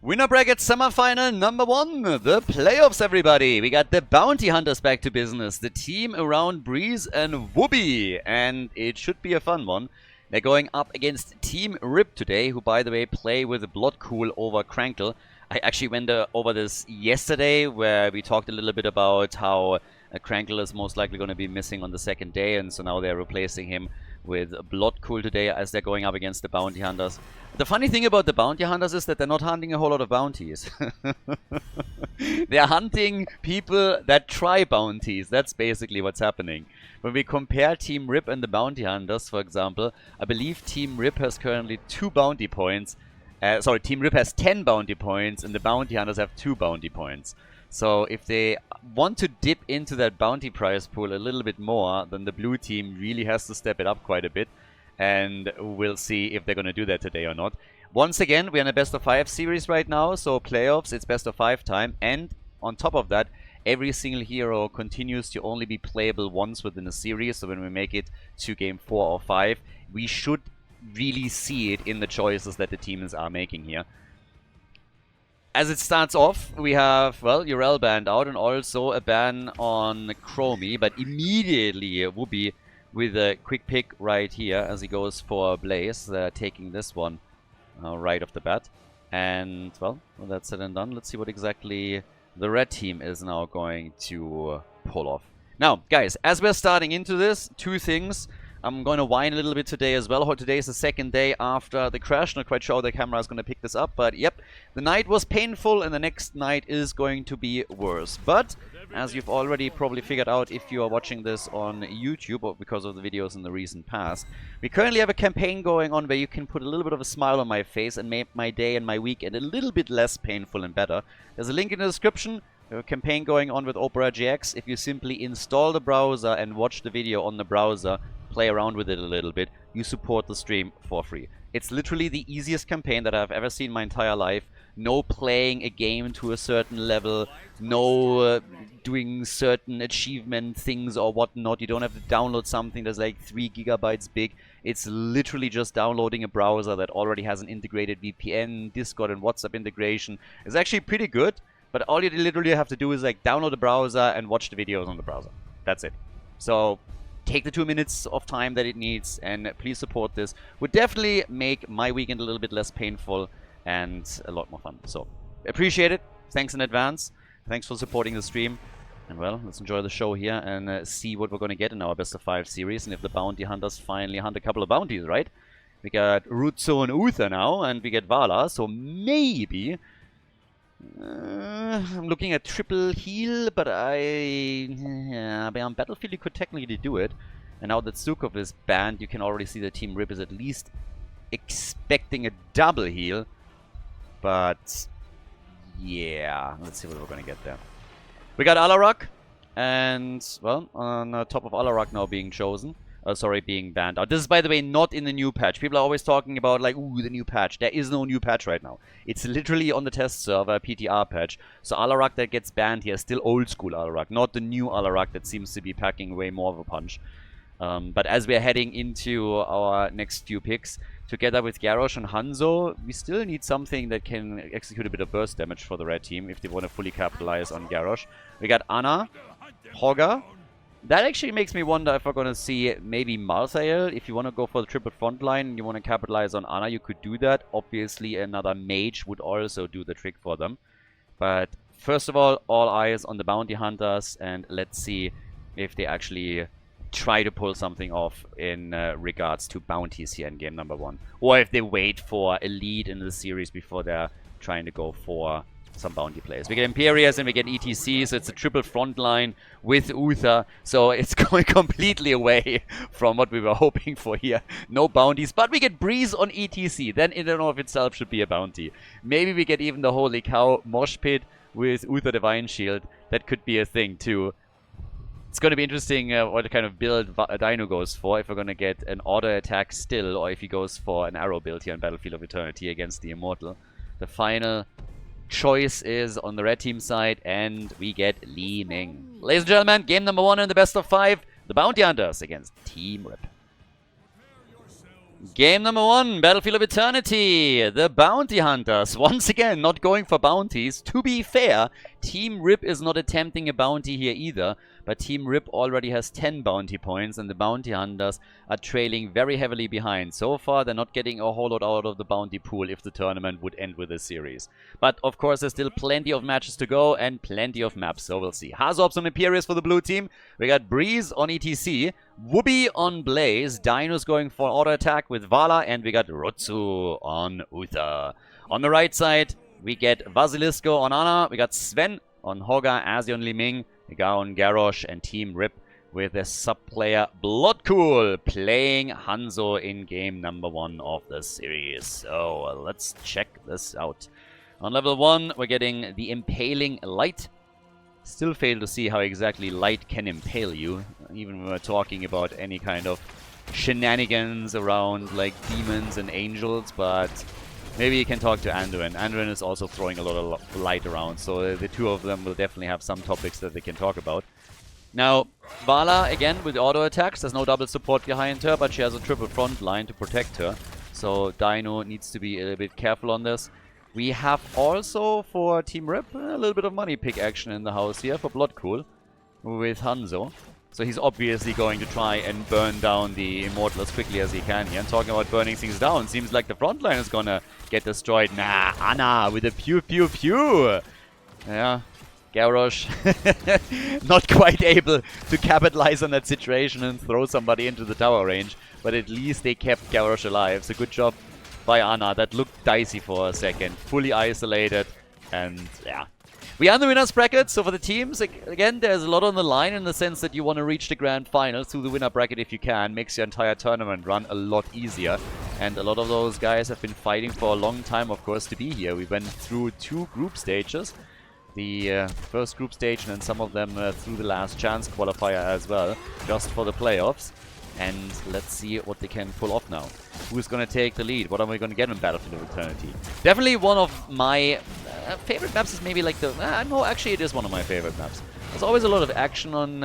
Winner bracket semifinal number 1, the playoffs, everybody. We got the Bounty Hunters back to business, the team around Breeze and Whoopi, and it should be a fun one. They're going up against Team Rip today, who, by the way, play with Blood Cool over Crankle. I actually went over this yesterday, where we talked a little bit about how Crankle is most likely going to be missing on the second day, and so now they're replacing him with Blood Cool today as they're going up against the Bounty Hunters. The funny thing about the Bounty Hunters is that they're not hunting a whole lot of bounties. They're hunting people that try bounties. That's basically what's happening. When we compare Team Rip and the Bounty Hunters, for example, I believe Team Rip has currently 2 bounty points. Sorry, Team Rip has 10 bounty points and the Bounty Hunters have 2 bounty points. So if they want to dip into that bounty prize pool a little bit more, then the blue team really has to step it up quite a bit. And we'll see if they're going to do that today or not. Once again, we're in a best of 5 series right now, so playoffs, it's best of 5 time. And on top of that, every single hero continues to only be playable once within a series. So when we make it to game 4 or 5, we should really see it in the choices that the teams are making here. As it starts off, we have, well, Urel banned out and also a ban on Chromie, but immediately Whoopi with a quick pick right here as he goes for Blaze, taking this one right off the bat. And, well, that's said and done. Let's see what exactly the red team is now going to pull off. Now, guys, as we're starting into this, 2 things. I'm going to whine a little bit today as well. Today is the second day after the crash. Not quite sure how the camera is going to pick this up, but yep. The night was painful and the next night is going to be worse. But, as you've already probably figured out if you are watching this on YouTube or because of the videos in the recent past, we currently have a campaign going on where you can put a little bit of a smile on my face and make my day and my weekend a little bit less painful and better. There's a link in the description. We have a campaign going on with Opera GX. If you simply install the browser and watch the video on the browser, play around with it a little bit, you support the stream for free. It's literally the easiest campaign that I've ever seen in my entire life. No playing a game to a certain level, no doing certain achievement things or whatnot. You don't have to download something that's like 3 gigabytes big. It's literally just downloading a browser that already has an integrated VPN, Discord and WhatsApp integration. It's actually pretty good, but all you literally have to do is like download the browser and watch the videos on the browser. That's it. So take the 2 minutes of time that it needs and please support this. Would definitely make my weekend a little bit less painful and a lot more fun. So, appreciate it. Thanks in advance. Thanks for supporting the stream. And well, let's enjoy the show here and see what we're going to get in our best of 5 series. And if the Bounty Hunters finally hunt a couple of bounties, right? We got Rutzo and Uther now, and we get Vala. So maybe I'm looking at triple heal, but on Battlefield you could technically do it. And now that Zukov is banned, you can already see the Team Rip is at least expecting a double heal. But yeah, let's see what we're gonna get there. We got Alarak, and well, on top of Alarak now being chosen. Sorry, being banned out. This is, by the way, not in the new patch. People are always talking about, like, ooh, the new patch. There is no new patch right now. It's literally on the test server, PTR patch. So Alarak that gets banned here is still old school Alarak, not the new Alarak that seems to be packing way more of a punch. But as we're heading into our next few picks, together with Garrosh and Hanzo, we still need something that can execute a bit of burst damage for the red team if they want to fully capitalize on Garrosh. We got Ana, Hogger. That actually makes me wonder if we're going to see maybe Marthael. If you want to go for the triple front line and you want to capitalize on Ana, you could do that. Obviously, another mage would also do the trick for them. But first of all eyes on the Bounty Hunters, and let's see if they actually try to pull something off in regards to bounties here in game number 1. Or if they wait for a lead in the series before they're trying to go for some bounty plays. We get Imperius and we get ETC, so it's a triple front line with Uther. So it's going completely away from what we were hoping for here. No bounties, but we get Breeze on ETC. Then in and of itself should be a bounty. Maybe we get even the Holy Cow Mosh Pit with Uther Divine Shield. That could be a thing too. It's going to be interesting what kind of build Dino goes for. If we're going to get an auto attack still, or if he goes for an arrow build here on Battlefield of Eternity against the Immortal. The final choice is on the red team side, and we get Li Ming. Ladies and gentlemen, game number 1 in the best of 5. The Bounty Hunters against Team Rip. Game number 1, Battlefield of Eternity. The Bounty Hunters, once again, not going for bounties. To be fair, Team Rip is not attempting a bounty here either. But Team Rip already has 10 bounty points, and the Bounty Hunters are trailing very heavily behind. So far, they're not getting a whole lot out of the bounty pool if the tournament would end with this series. But, of course, there's still plenty of matches to go and plenty of maps, so we'll see. Hazorps on Imperius for the blue team. We got Breeze on ETC, Whoopi on Blaze, Dino's going for auto attack with Vala, and we got Rutsu on Uther. On the right side, we get Vasilisco on Ana, we got Sven on Hoga, Azzy on Liming, Gaon Garrosh, and Team Rip with their sub-player Bloodcool playing Hanzo in game number 1 of the series. So let's check this out. On level 1, we're getting the Impaling Light. Still fail to see how exactly light can impale you, even when we're talking about any kind of shenanigans around like demons and angels, but maybe you can talk to Anduin. Anduin is also throwing a lot of light around, so the two of them will definitely have some topics that they can talk about. Now, Vala, again, with auto attacks. There's no double support behind her, but she has a triple front line to protect her. So Dino needs to be a little bit careful on this. We have also, for Team Rip, a little bit of money pick action in the house here for Bloodcool with Hanzo. So he's obviously going to try and burn down the Immortal as quickly as he can here. And talking about burning things down, seems like the front line is gonna get destroyed. Nah, Ana with a pew pew pew. Yeah, Garrosh not quite able to capitalize on that situation and throw somebody into the tower range. But at least they kept Garrosh alive. So good job by Ana. That looked dicey for a second. Fully isolated. And yeah. We are in the winner's bracket, so for the teams, again, there's a lot on the line in the sense that you want to reach the grand finals through the winner bracket if you can. Makes your entire tournament run a lot easier. And a lot of those guys have been fighting for a long time, of course, to be here. We went through 2 group stages. The first group stage and then some of them through the last chance qualifier as well, just for the playoffs. And let's see what they can pull off now. Who's going to take the lead? What are we going to get in Battlefield of Eternity? Definitely one of my favorite maps is maybe like the... no, actually it is one of my favorite maps. There's always a lot of action on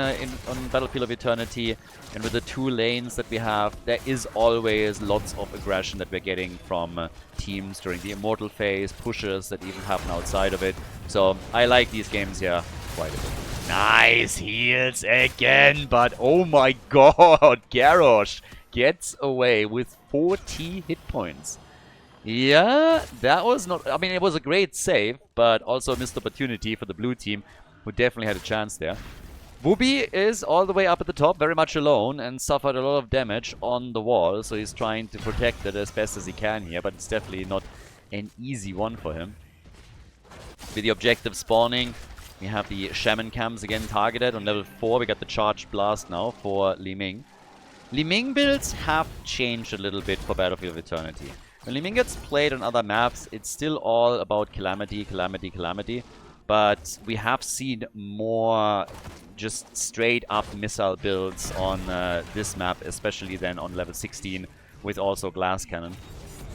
Battlefield of Eternity. And with the 2 lanes that we have, there is always lots of aggression that we're getting from teams during the Immortal phase, pushes that even happen outside of it. So I like these games here quite a bit. Nice heals again, but oh my god, Garrosh gets away with 40 hit points. Yeah, that was not... I mean, it was a great save, but also a missed opportunity for the blue team, who definitely had a chance there. Whoopi is all the way up at the top, very much alone, and suffered a lot of damage on the wall, so he's trying to protect it as best as he can here, but it's definitely not an easy one for him. With the objective spawning, we have the Shaman Camps again targeted. On level 4, we got the Charged Blast now for Liming. Liming builds have changed a little bit for Battlefield of Eternity. When Liming gets played on other maps, it's still all about Calamity, Calamity, Calamity. But we have seen more just straight up missile builds on this map, especially then on level 16 with also Glass Cannon.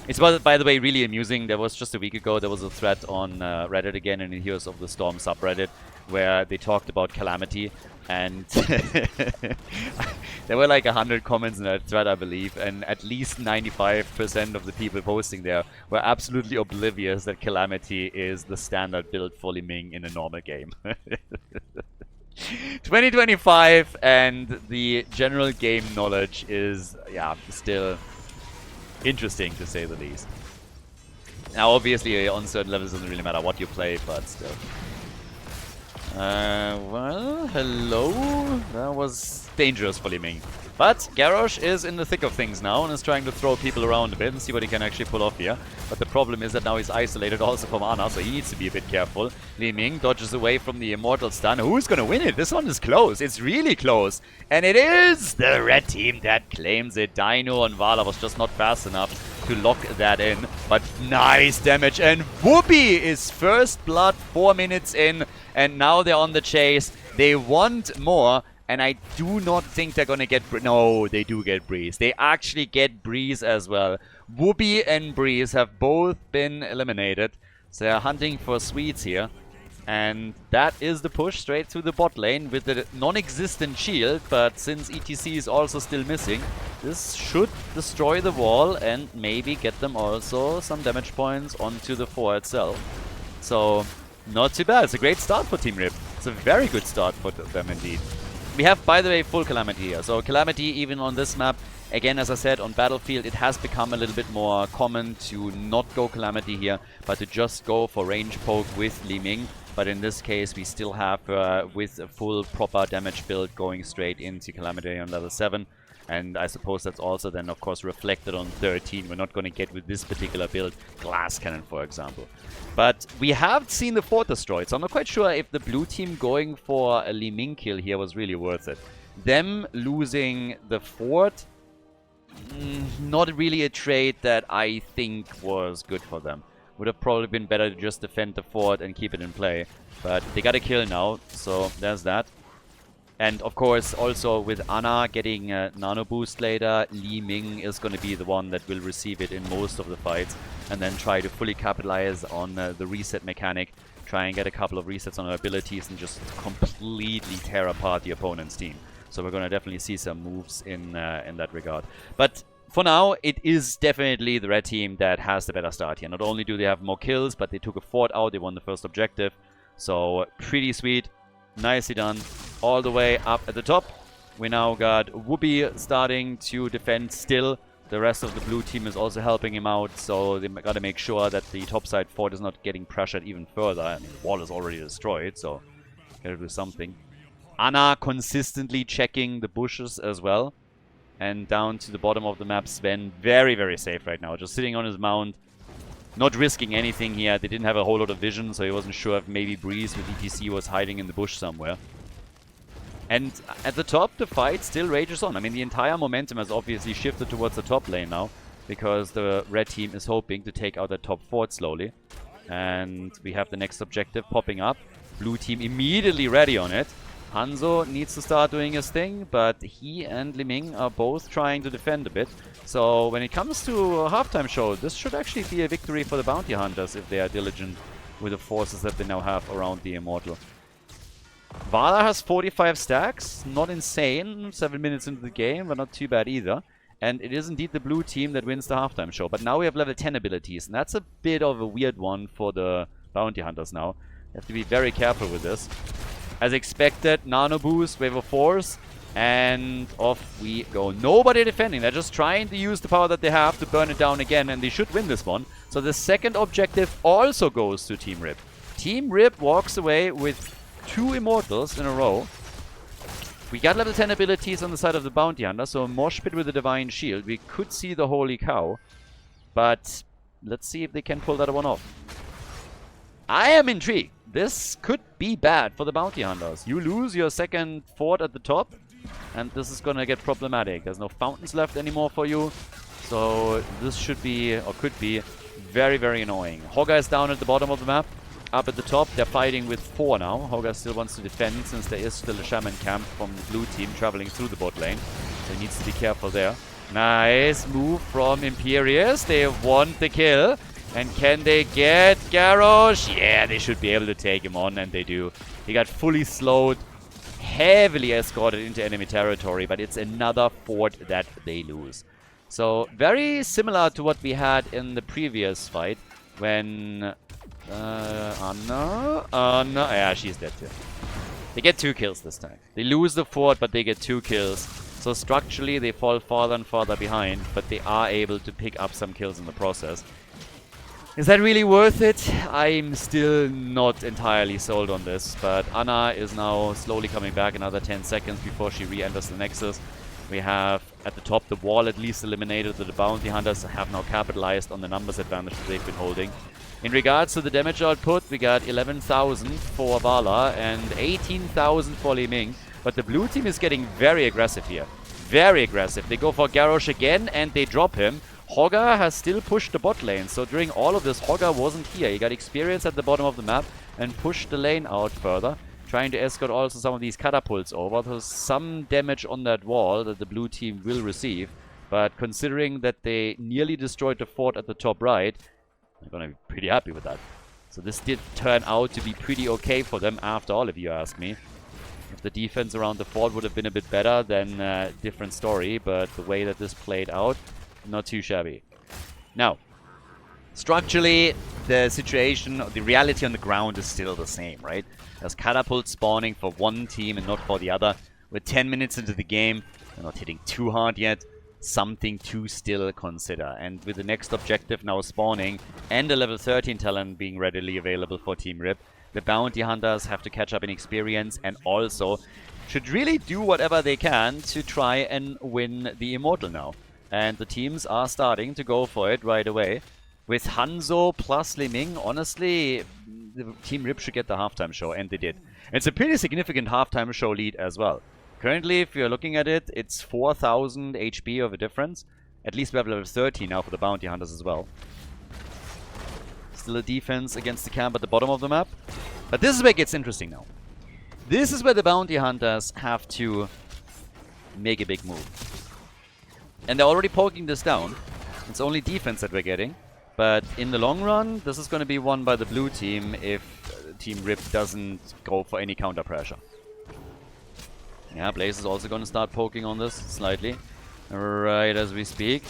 It's, by the way, really amusing. There was just a week ago, there was a thread on Reddit again, in the Heroes of the Storm subreddit, where they talked about Calamity, and there were like 100 comments in that thread, I believe, and at least 95% of the people posting there were absolutely oblivious that Calamity is the standard build for Liming in a normal game. 2025, and the general game knowledge is, yeah, still interesting, to say the least. Now, obviously, on certain levels it doesn't really matter what you play, but still. Well, hello. That was dangerous for Liming. But Garrosh is in the thick of things now and is trying to throw people around a bit and see what he can actually pull off here. But the problem is that now he's isolated also from Ana, so he needs to be a bit careful. Liming dodges away from the Immortal stun. Who's gonna win it? This one is close. It's really close. And it is the red team that claims it. Dino and Vala was just not fast enough to lock that in. But nice damage. And Whoopi is first blood 4 minutes in. And now they're on the chase. They want more. And I do not think they're going to get... No, they do get Breeze. They actually get Breeze as well. Whoopi and Breeze have both been eliminated. So they're hunting for sweets here. And that is the push straight through the bot lane with the non-existent shield, but since ETC is also still missing, this should destroy the wall and maybe get them also some damage points onto the 4 itself. So, not too bad. It's a great start for Team Rip. It's a very good start for them indeed. We have, by the way, full Calamity here. So Calamity, even on this map, again, as I said, on Battlefield, it has become a little bit more common to not go Calamity here, but to just go for range poke with Li Ming. But in this case, we still have, with a full proper damage build, going straight into Calamity on level 7. And I suppose that's also then, of course, reflected on 13. We're not going to get, with this particular build, Glass Cannon, for example. But we have seen the fort destroyed, so I'm not quite sure if the blue team going for a Li Ming kill here was really worth it. Them losing the fort, not really a trade that I think was good for them. Would have probably been better to just defend the fort and keep it in play. But they got a kill now, so there's that. And of course, also with Ana getting a nano boost later, Li Ming is going to be the one that will receive it in most of the fights. And then try to fully capitalize on the reset mechanic. Try and get a couple of resets on her abilities and just completely tear apart the opponent's team. So we're going to definitely see some moves in that regard. But for now, it is definitely the red team that has the better start here. Not only do they have more kills, but they took a fort out. They won the first objective. So pretty sweet. Nicely done. All the way up at the top. We now got Whoopi starting to defend still. The rest of the blue team is also helping him out. So they got to make sure that the topside fort is not getting pressured even further. I mean, the wall is already destroyed, so got to do something. Ana consistently checking the bushes as well. And down to the bottom of the map, Sven, very, very safe right now. Just sitting on his mount, not risking anything here. They didn't have a whole lot of vision, so he wasn't sure if maybe Breeze with ETC was hiding in the bush somewhere. And at the top, the fight still rages on. I mean, the entire momentum has obviously shifted towards the top lane now, because the red team is hoping to take out that top fort slowly. And we have the next objective popping up. Blue team immediately ready on it. Hanzo needs to start doing his thing, but he and Li Ming are both trying to defend a bit. So when it comes to a halftime show, this should actually be a victory for the bounty hunters if they are diligent with the forces that they now have around the Immortal. Vala has 45 stacks, not insane, 7 minutes into the game, but not too bad either. And it is indeed the blue team that wins the halftime show. But now we have level 10 abilities, and that's a bit of a weird one for the bounty hunters now. You have to be very careful with this. As expected, nano boost, wave of force, and off we go. Nobody defending. They're just trying to use the power that they have to burn it down again, and they should win this one. So the second objective also goes to Team Rip. Team Rip walks away with 2 Immortals in a row. We got level 10 abilities on the side of the bounty hunter, so a mosh pit with a divine shield. We could see the holy cow, but let's see if they can pull that one off. I am intrigued. This could be bad for the bounty hunters. You lose your second fort at the top, and this is gonna get problematic. There's no fountains left anymore for you, so this should be, or could be, very, very annoying. Hogga is down at the bottom of the map. Up at the top, they're fighting with 4 now. Hogga still wants to defend, since there is still a shaman camp from the blue team traveling through the bot lane, so he needs to be careful there. Nice move from Imperius. They want the kill. And can they get Garrosh? Yeah, they should be able to take him on, and they do. He got fully slowed, heavily escorted into enemy territory, but it's another fort that they lose. So, very similar to what we had in the previous fight, when... Anna? Yeah, she's dead too. They get 2 kills this time. They lose the fort, but they get 2 kills. So structurally, they fall farther and farther behind, but they are able to pick up some kills in the process. Is that really worth it? I'm still not entirely sold on this, but Anna is now slowly coming back, another 10 seconds before she re-enters the Nexus. We have, at the top, the wall at least eliminated, that the bounty hunters have now capitalized on the numbers advantage that they've been holding. In regards to the damage output, we got 11,000 for Vala and 18,000 for Li Ming, but the blue team is getting very aggressive here. Very aggressive. They go for Garrosh again, and they drop him. Hogga has still pushed the bot lane, so during all of this, Hogga wasn't here. He got experience at the bottom of the map and pushed the lane out further, trying to escort also some of these catapults over. There's some damage on that wall that the blue team will receive, but considering that they nearly destroyed the fort at the top right, they're going to be pretty happy with that. So this did turn out to be pretty okay for them after all, if you ask me. If the defense around the fort would have been a bit better, then different story. But the way that this played out, not too shabby. Now, structurally, the situation, the reality on the ground is still the same, right? There's catapults spawning for one team and not for the other. We're 10 minutes into the game. We're not hitting too hard yet. Something to still consider. And with the next objective now spawning and a level 13 talent being readily available for Team Rip, the bounty hunters have to catch up in experience and also should really do whatever they can to try and win the Immortal now. And the teams are starting to go for it right away. With Hanzo plus Li Ming, honestly, the Team Rip should get the halftime show, and they did. It's a pretty significant halftime show lead as well. Currently, if you're looking at it, it's 4,000 HP of a difference. At least we have level 30 now for the bounty hunters as well. Still a defense against the camp at the bottom of the map. But this is where it gets interesting now. This is where the bounty hunters have to make a big move. And they're already poking this down. It's only defense that we're getting. But in the long run, this is going to be won by the blue team if Team Rip doesn't go for any counter pressure. Yeah, Blaze is also going to start poking on this slightly. Right as we speak.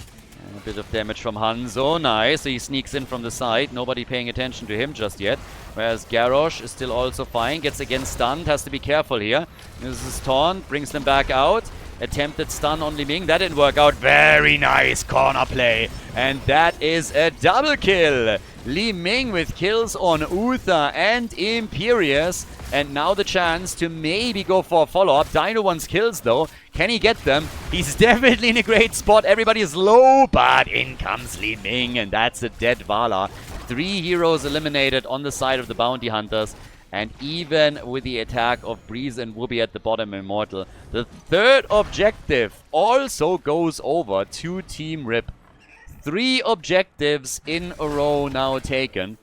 And a bit of damage from Hanzo. Nice. So he sneaks in from the side. Nobody paying attention to him just yet. Whereas Garrosh is still also fine. Gets again stunned. Has to be careful here. This is taunt. Brings them back out. Attempted stun on Li Ming. That didn't work out. Very nice corner play. And that is a double kill. Li Ming with kills on Uther and Imperius. And now the chance to maybe go for a follow-up. Dino wants kills though. Can he get them? He's definitely in a great spot. Everybody is low, but in comes Li Ming. And that's a dead Vala. 3 heroes eliminated on the side of the bounty hunters. And even with the attack of Breeze and Whoopi at the bottom Immortal, the third objective also goes over to Team Rip. 3 objectives in a row now taken.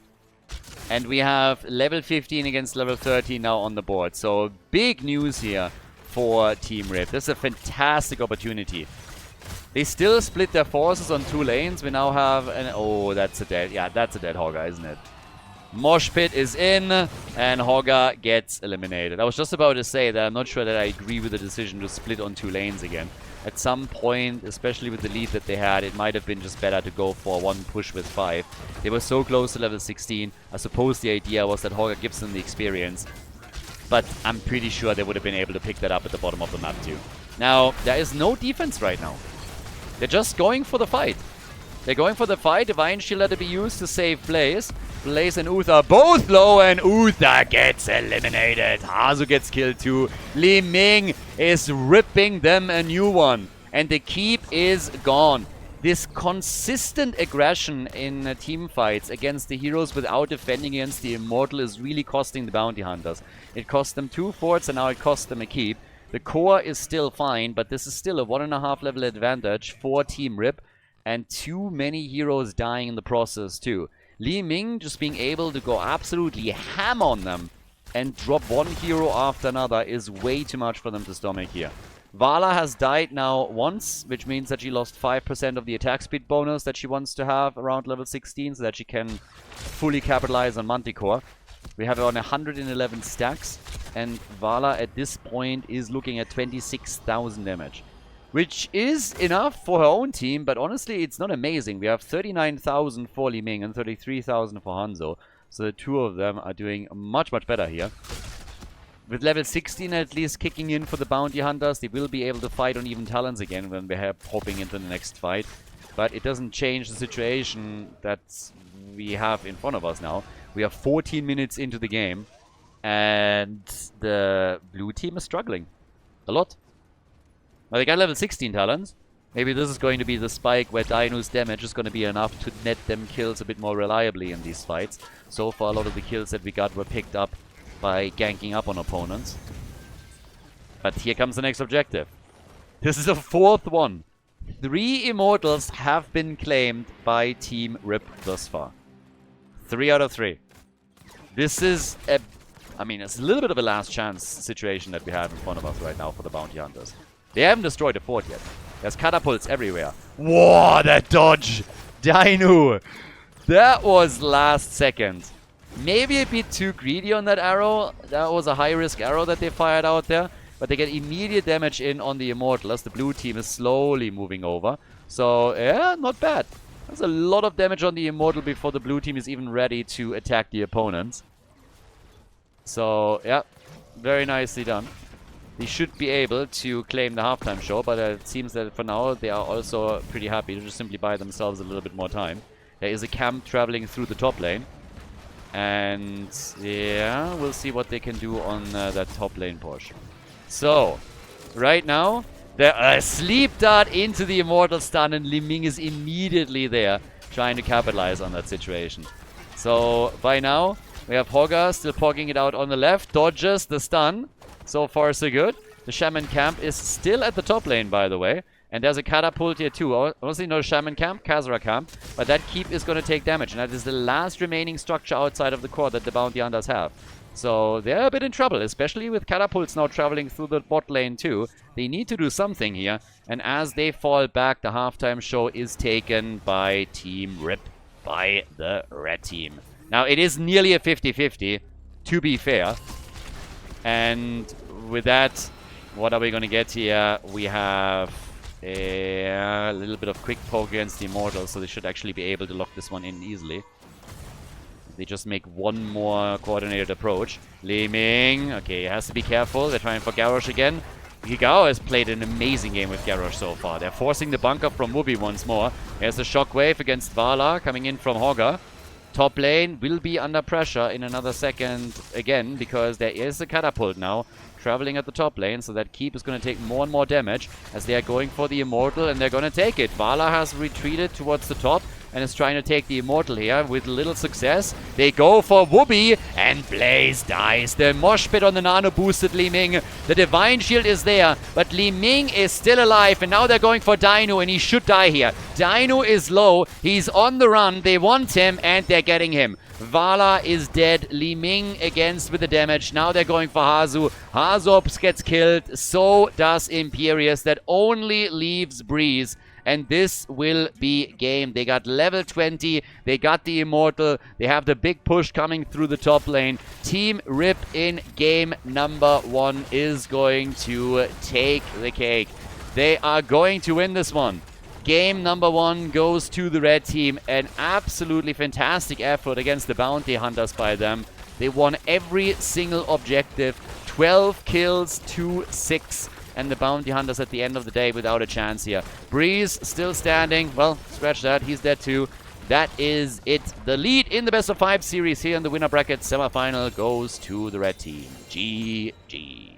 And we have level 15 against level 13 now on the board. So big news here for Team Rip. This is a fantastic opportunity. They still split their forces on 2 lanes. We now have an... Oh, that's a dead... Yeah, that's a dead Hogger, isn't it? Mosh Pit is in, and Hogger gets eliminated. I was just about to say that I'm not sure that I agree with the decision to split on 2 lanes again. At some point, especially with the lead that they had, it might have been just better to go for 1 push with 5. They were so close to level 16. I suppose the idea was that Hogger gives them the experience. But I'm pretty sure they would have been able to pick that up at the bottom of the map too. Now, there is no defense right now. They're just going for the fight. They're going for the fight. Divine Shield had to be used to save Blaze. Blaze and Uther both low, and Uther gets eliminated. Hazu gets killed too. Li Ming is ripping them a new one. And the keep is gone. This consistent aggression in team fights against the heroes without defending against the Immortal is really costing the bounty hunters. It cost them 2 forts and now it cost them a keep. The core is still fine, but this is still a 1.5 level advantage for Team Rip. And too many heroes dying in the process too. Li Ming just being able to go absolutely ham on them and drop one hero after another is way too much for them to stomach here. Vala has died now once, which means that she lost 5% of the attack speed bonus that she wants to have around level 16 so that she can fully capitalize on Manticore. We have her on 111 stacks, and Vala at this point is looking at 26,000 damage. Which is enough for her own team, but honestly, it's not amazing. We have 39,000 for Li Ming and 33,000 for Hanzo. So the 2 of them are doing much, much better here. With level 16 at least kicking in for the bounty hunters, they will be able to fight on even talents again when we're hopping into the next fight. But it doesn't change the situation that we have in front of us now. We are 14 minutes into the game, and the blue team is struggling a lot. Well, they got level 16 talents. Maybe this is going to be the spike where Dino's damage is going to be enough to net them kills a bit more reliably in these fights. So far, a lot of the kills that we got were picked up by ganking up on opponents. But here comes the next objective. This is the 4th one. 3 Immortals have been claimed by Team Rip thus far. 3 out of 3. This is a... I mean, it's a little bit of a last chance situation that we have in front of us right now for the bounty hunters. They haven't destroyed a fort yet. There's catapults everywhere. Whoa, that dodge! Dino! That was last second. Maybe a bit too greedy on that arrow. That was a high-risk arrow that they fired out there. But they get immediate damage in on the Immortal as the blue team is slowly moving over. So, yeah, not bad. That's a lot of damage on the Immortal before the blue team is even ready to attack the opponents. So, yeah, very nicely done. They should be able to claim the halftime show, but it seems that for now they are also pretty happy to just simply buy themselves a little bit more time. There is a camp traveling through the top lane. And, yeah, we'll see what they can do on that top lane push. So, right now, a sleep dart into the Immortal stun, and Li Ming is immediately there, trying to capitalize on that situation. So, by now, we have Hogger still poking it out on the left, dodges the stun. So far, so good. The Shaman camp is still at the top lane, by the way. And there's a catapult here too. Honestly, no Shaman camp, Khaldor camp. But that keep is going to take damage. And that is the last remaining structure outside of the core that the Bounty Hunters have. So they're a bit in trouble, especially with catapults now traveling through the bot lane too. They need to do something here. And as they fall back, the halftime show is taken by Team Rip, by the red team. Now, it is nearly a 50-50, to be fair. And with that, what are we going to get here? We have a little bit of quick poke against the Immortals, so they should actually be able to lock this one in easily. They just make one more coordinated approach. Li Ming, okay, has to be careful. They're trying for Garrosh again. Gigao has played an amazing game with Garrosh so far. They're forcing the bunker from Whoopi once more. There's a shockwave against Vala coming in from Hogger. Top lane will be under pressure in another second again, because there is a catapult now traveling at the top lane, so that keep is going to take more and more damage as they are going for the Immortal, and they're going to take it. Vala has retreated towards the top and is trying to take the Immortal here with little success. They go for Whoopi, and Blaze dies. The mosh pit on the nano boosted Li Ming. The Divine Shield is there, but Li Ming is still alive, and now they're going for Dino, and he should die here. Dino is low. He's on the run. They want him, and they're getting him. Vala is dead. Li Ming against with the damage. Now they're going for Hazu. Hazops gets killed. So does Imperius. That only leaves Breeze. And this will be game. They got level 20. They got the Immortal. They have the big push coming through the top lane. Team Rip in game number 1 is going to take the cake. They are going to win this one. Game number 1 goes to the red team. An absolutely fantastic effort against the Bounty Hunters by them. They won every single objective. 12 kills to 6. And the Bounty Hunters at the end of the day without a chance here. Breeze still standing. Well, scratch that. He's dead too. That is it. The lead in the best of 5 series here in the winner bracket semifinal goes to the red team. GG.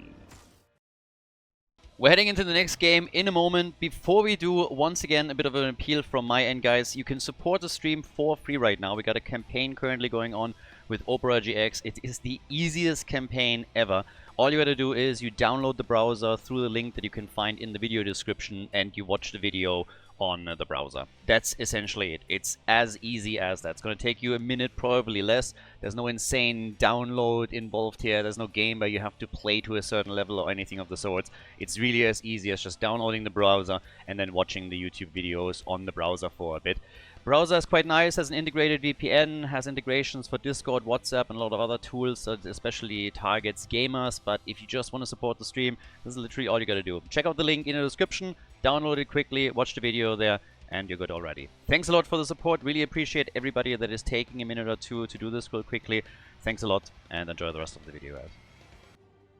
We're heading into the next game in a moment. Before we do, once again, a bit of an appeal from my end, guys. You can support the stream for free right now. We got a campaign currently going on with Opera GX. It is the easiest campaign ever. All you gotta do is you download the browser through the link that you can find in the video description, and you watch the video on the browser. That's essentially it. It's as easy as that. It's gonna take you a minute, probably less. There's no insane download involved here. There's no game where you have to play to a certain level or anything of the sorts. It's really as easy as just downloading the browser and then watching the YouTube videos on the browser for a bit. Browser is quite nice, has an integrated VPN, has integrations for Discord, WhatsApp, and a lot of other tools that especially targets gamers. But if you just want to support the stream, this is literally all you gotta do. Check out the link in the description, download it quickly, watch the video there, and you're good already. Thanks a lot for the support. Really appreciate everybody that is taking a minute or two to do this real quickly. Thanks a lot, and enjoy the rest of the video, guys.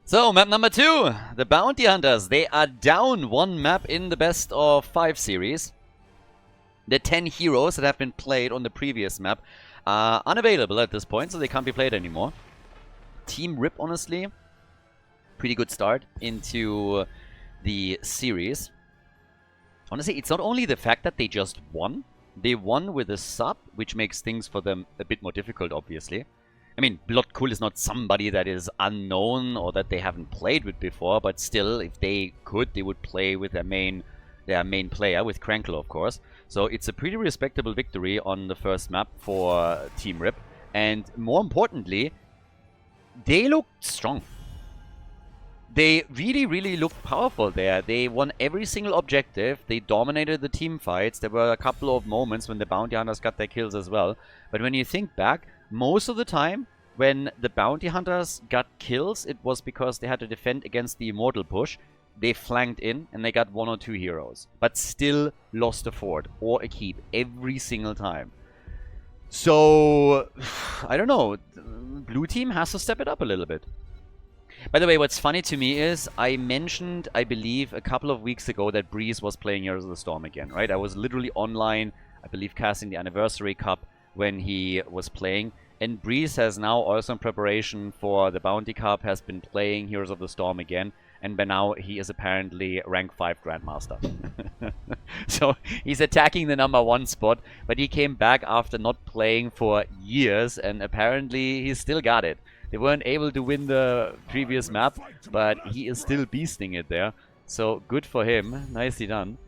So, map number 2, the Bounty Hunters. They are down 1 map in the best of 5 series. The 10 heroes that have been played on the previous map are unavailable at this point, so they can't be played anymore. Team Rip, honestly, pretty good start into the series. Honestly, it's not only the fact that they just won. They won with a sub, which makes things for them a bit more difficult, obviously. I mean, Bloodcool is not somebody that is unknown or that they haven't played with before, but still, if they could, they would play with their main player, with Crankle, of course. So it's a pretty respectable victory on the first map for Team Rip. And more importantly, they looked strong. They really, really looked powerful there. They won every single objective. They dominated the team fights. There were a couple of moments when the Bounty Hunters got their kills as well. But when you think back, most of the time, when the bounty hunters got kills, it was because they had to defend against the immortal push. They flanked in and they got 1 or 2 heroes, but still lost a fort or a keep every single time. So, I don't know. Blue team has to step it up a little bit. By the way, what's funny to me is I mentioned, I believe, a couple of weeks ago that Breeze was playing Heroes of the Storm again, right? I was literally online, I believe, casting the Anniversary Cup when he was playing. And Breeze has now, also in preparation for the Bounty Cup, has been playing Heroes of the Storm again. And by now, he is apparently rank 5 Grandmaster. So, he's attacking the #1 spot. But he came back after not playing for years. And apparently, he still got it. They weren't able to win the previous map. But he is still beasting it there. So, good for him. Nicely done.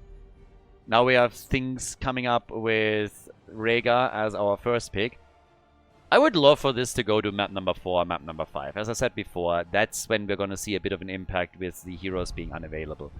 Now we have things coming up with Rhaegar as our first pick. I would love for this to go to map number 4, map number 5. As I said before, that's when we're going to see a bit of an impact with the heroes being unavailable.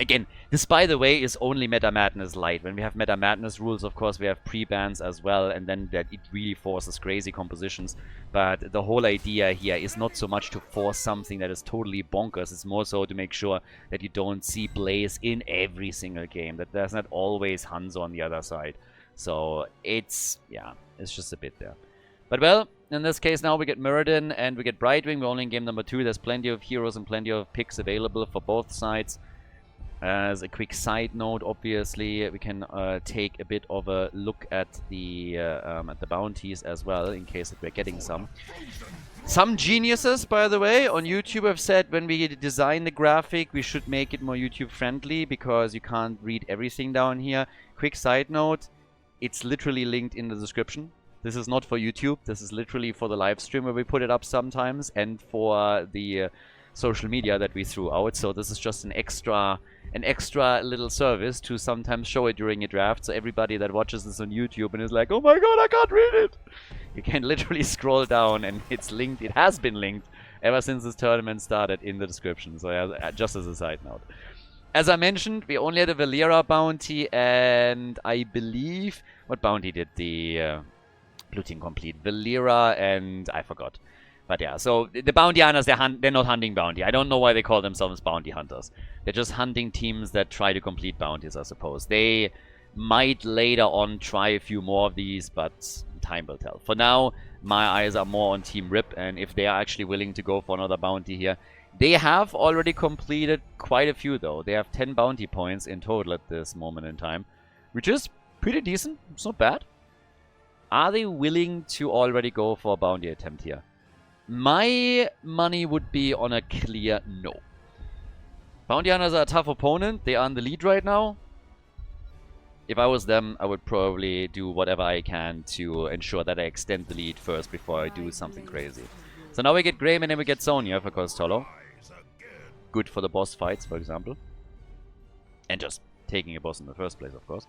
Again, this, by the way, is only Meta Madness Light. When we have Meta Madness rules, of course, we have pre-bans as well, and then that it really forces crazy compositions. But the whole idea here is not so much to force something that is totally bonkers. It's more so to make sure that you don't see Blaze in every single game, that there's not always Hanzo on the other side. So it's, yeah, it's just a bit there. But well, in this case now we get Muradin and we get Brightwing. We're only in game number 2. There's plenty of heroes and plenty of picks available for both sides. As a quick side note, obviously, we can take a bit of a look at the bounties as well, in case that we're getting some. Some geniuses, by the way, on YouTube have said when we design the graphic, we should make it more YouTube friendly, because you can't read everything down here. Quick side note. It's literally linked in the description. This is not for YouTube. This is literally for the live stream where we put it up sometimes, and for the social media that we threw out. So this is just an extra little service to sometimes show it during a draft. So everybody that watches this on YouTube and is like, oh my god, I can't read it, you can literally scroll down and it's linked. It has been linked ever since this tournament started in the description. So yeah, just as a side note. As I mentioned, we only had a Valera bounty, and I believe... What bounty did the blue team complete? Valera and... I forgot. But yeah, so the bounty hunters, they're not hunting bounty. I don't know why they call themselves bounty hunters. They're just hunting teams that try to complete bounties, I suppose. They might later on try a few more of these, but time will tell. For now, my eyes are more on Team Rip, and if they are actually willing to go for another bounty here... They have already completed quite a few, though. They have 10 bounty points in total at this moment in time, which is pretty decent. It's not bad. Are they willing to already go for a bounty attempt here? My money would be on a clear no. Bounty hunters are a tough opponent. They are in the lead right now. If I was them, I would probably do whatever I can to ensure that I extend the lead first before I do something crazy. So now we get Graham and then we get Sonya for Khaldor. Good for the boss fights, for example. And just taking a boss in the first place, of course.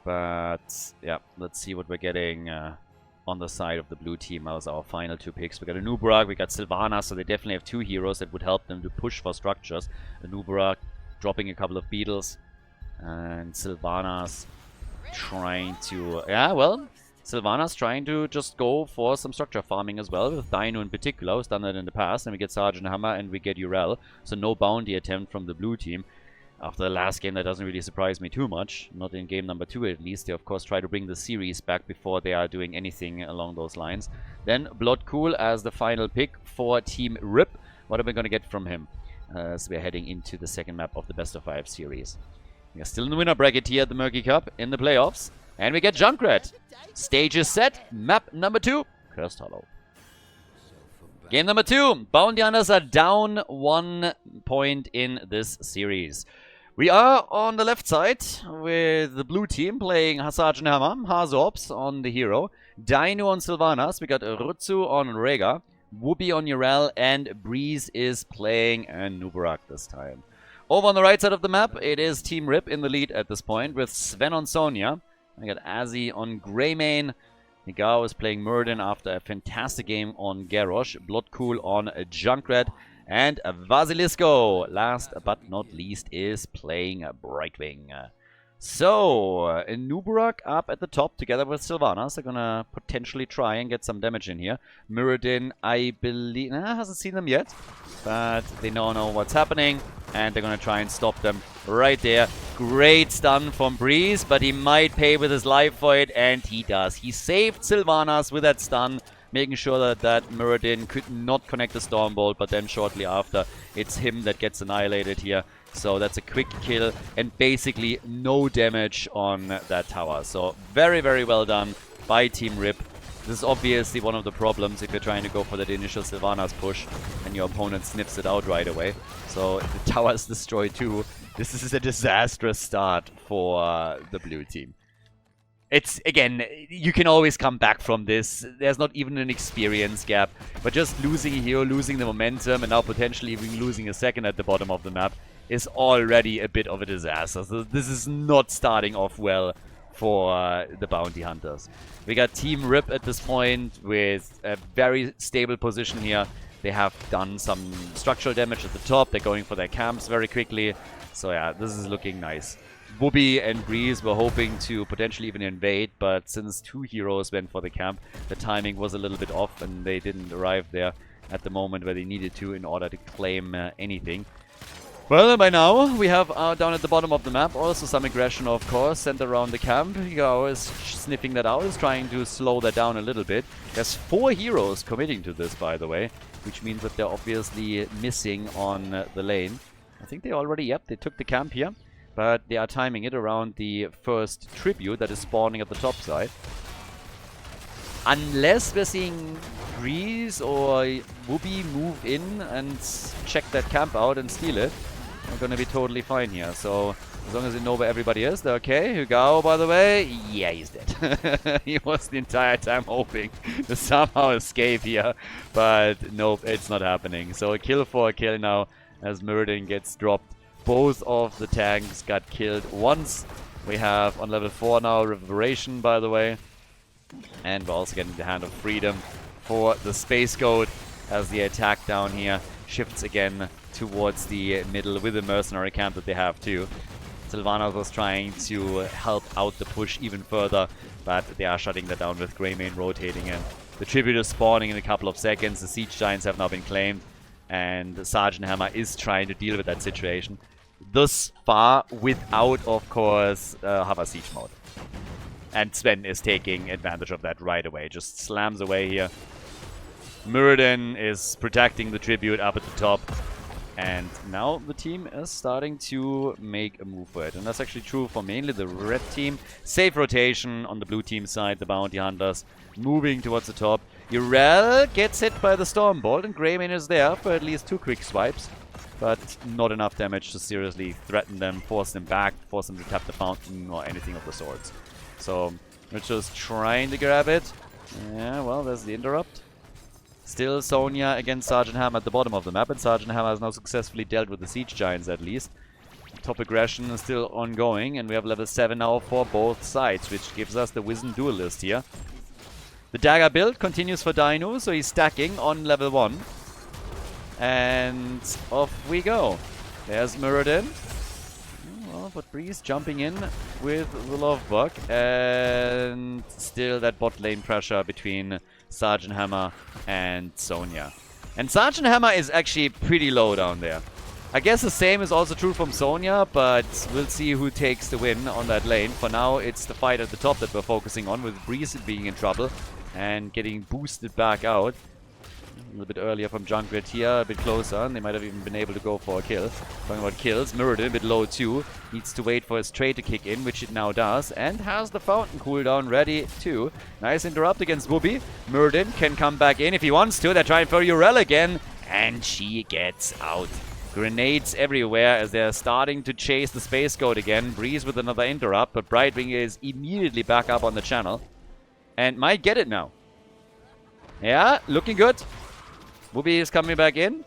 But, yeah, let's see what we're getting on the side of the blue team as our final 2 picks. We got a Nubarak, we got Sylvanas, so they definitely have 2 heroes that would help them to push for structures. A Nubarak dropping a couple of beetles. And Sylvanas trying to... Yeah, well... Sylvanas trying to just go for some structure farming as well, with Dino in particular, who's done that in the past, and we get Sergeant Hammer and we get Urel, so no bounty attempt from the blue team. After the last game, that doesn't really surprise me too much, not in game number 2 at least. They of course try to bring the series back before they are doing anything along those lines. Then Bloodcool as the final pick for Team Rip. What are we going to get from him as we're heading into the second map of the best of 5 series? We are still in the winner bracket here at the Murky Cup in the playoffs. And we get Junkrat. Stage is set. Map number 2. Cursed Hollow. Game number 2. Bounty Hunters are down 1 point in this series. We are on the left side with the blue team playing Sergeant Hammer, Hazorps on the hero, Dino on Sylvanas, we got Rutsu on Rhaegar, Whoopi on Urel, and Breeze is playing a Nubarak this time. Over on the right side of the map, it is Team Rip in the lead at this point with Sven on Sonya. I got Azzy on Greymane. Nigao is playing Muradin after a fantastic game on Garrosh. Bloodcool on Junkrat. And Vasilisco, last but not least, is playing Brightwing. So, Nuburak up at the top together with Sylvanas. They're gonna potentially try and get some damage in here. Muradin, I believe, hasn't seen them yet, but they don't know what's happening, and they're gonna try and stop them right there. Great stun from Breeze, but he might pay with his life for it, and he does. He saved Sylvanas with that stun, making sure that Muradin could not connect the Stormbolt, but then shortly after, it's him that gets annihilated here. So that's a quick kill and basically no damage on that tower. So very, very well done by Team Rip. This is obviously one of the problems if you're trying to go for that initial Sylvanas push and your opponent sniffs it out right away. So the tower is destroyed too. This is a disastrous start for the blue team. It's, again, you can always come back from this. There's not even an experience gap. But just losing a hero, losing the momentum, and now potentially even losing a second at the bottom of the map is already a bit of a disaster. So this is not starting off well for the Bounty Hunters. We got Team Rip at this point with a very stable position here. They have done some structural damage at the top. They're going for their camps very quickly. So yeah, this is looking nice. Whoopi and Breeze were hoping to potentially even invade, but since two heroes went for the camp, the timing was a little bit off and they didn't arrive there at the moment where they needed to in order to claim anything. Well, by now, we have down at the bottom of the map also some aggression, of course, sent around the camp. Yao is sniffing that out, is trying to slow that down a little bit. There's 4 heroes committing to this, by the way, which means that they're obviously missing on the lane. I think they already, yep, they took the camp here, but they are timing it around the first tribute that is spawning at the top side. Unless we're seeing Breeze or Whoopi move in and check that camp out and steal it, we're gonna be totally fine here. So as long as they know where everybody is, they're okay. Hugao, by the way, yeah, he's dead. He was the entire time hoping to somehow escape here, but nope, it's not happening. So a kill for a kill now as Muradin gets dropped. Both of the tanks got killed once. We have on level 4 now Reverberation, by the way. And we're also getting the Hand of Freedom for the Space Goat as the attack down here shifts again towards the middle with the mercenary camp that they have too. Sylvanas was trying to help out the push even further, but they are shutting that down with Greymane rotating in. The tribute is spawning in a couple of seconds. The Siege Giants have now been claimed, and Sergeant Hammer is trying to deal with that situation. Thus far, without, of course, Hover Siege mode. And Sven is taking advantage of that right away. Just slams away here. Muradin is protecting the tribute up at the top. And now the team is starting to make a move for it. And that's actually true for mainly the red team. Safe rotation on the blue team side. The Bounty Hunters moving towards the top. Yrel gets hit by the Stormbolt. And Greymane is there for at least 2 quick swipes. But not enough damage to seriously threaten them, force them back, force them to tap the fountain or anything of the sorts. So we're just trying to grab it. Yeah, well, there's the interrupt. Still Sonya against Sergeant Hammer at the bottom of the map, and Sergeant Hammer has now successfully dealt with the Siege Giants at least. Top aggression is still ongoing, and we have level 7 now for both sides, which gives us the Wizened Duelist here. The dagger build continues for Dino, so he's stacking on level 1. And off we go. There's Muradin. Well, but Breeze jumping in with the Love Bug, and still that bot lane pressure between Sergeant Hammer and Sonya. And Sergeant Hammer is actually pretty low down there. I guess the same is also true from Sonya, but we'll see who takes the win on that lane. For now, it's the fight at the top that we're focusing on, with Breeze being in trouble and getting boosted back out. A little bit earlier from Junkrat here, a bit closer, and they might have even been able to go for a kill. Talking about kills, Muradin a bit low too. Needs to wait for his trade to kick in, which it now does, and has the fountain cooldown ready too. Nice interrupt against Whoopi. Muradin can come back in if he wants to. They're trying for Yrel again, and she gets out. Grenades everywhere as they're starting to chase the Space Goat again. Breeze with another interrupt, but Brightwing is immediately back up on the channel and might get it now. Yeah, looking good. Whoopi is coming back in,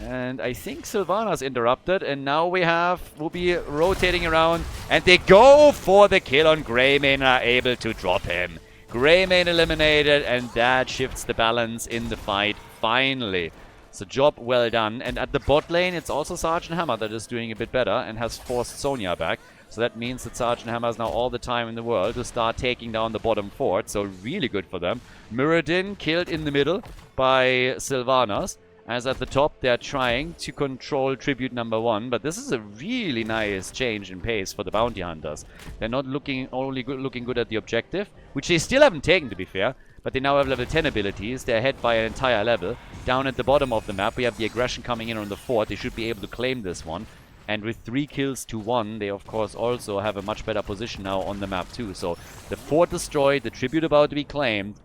and I think Sylvanas interrupted, and now we have Whoopi rotating around, and they go for the kill on Greymane and are able to drop him. Greymane eliminated, and that shifts the balance in the fight finally. So job well done. And at the bot lane, it's also Sergeant Hammer that is doing a bit better and has forced Sonya back. So that means that Sergeant Hammer has now all the time in the world to start taking down the bottom fort. So really good for them. Muradin killed in the middle by Sylvanas. As at the top, they're trying to control tribute number 1, but this is a really nice change in pace for the bounty hunters. They're not looking good at the objective, which they still haven't taken, to be fair, but they now have level 10 abilities. They're ahead by an entire level. Down at the bottom of the map, we have the aggression coming in on the fort. They should be able to claim this one. And with 3 kills to 1, they of course also have a much better position now on the map too. So the fort destroyed, the tribute about to be claimed,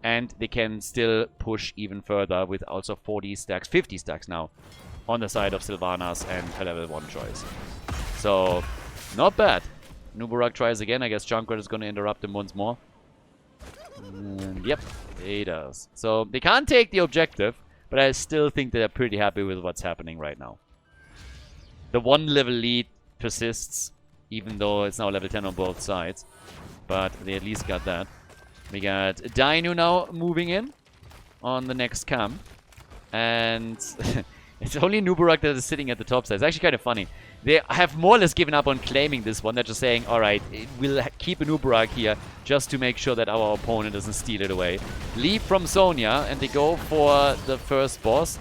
and they can still push even further with also 40 stacks, 50 stacks now on the side of Sylvanas and her level 1 choice. So, not bad. Nubarak tries again. I guess Junkrat is going to interrupt him once more. And yep, he does. So, they can't take the objective, but I still think they're pretty happy with what's happening right now. The 1 level lead persists, even though it's now level 10 on both sides. But they at least got that. We got Dainu now moving in on the next camp. And it's only Nubarak that is sitting at the top side. It's actually kind of funny. They have more or less given up on claiming this one. They're just saying, alright, we'll keep a Nubarak here just to make sure that our opponent doesn't steal it away. Leap from Sonya, and they go for the first boss.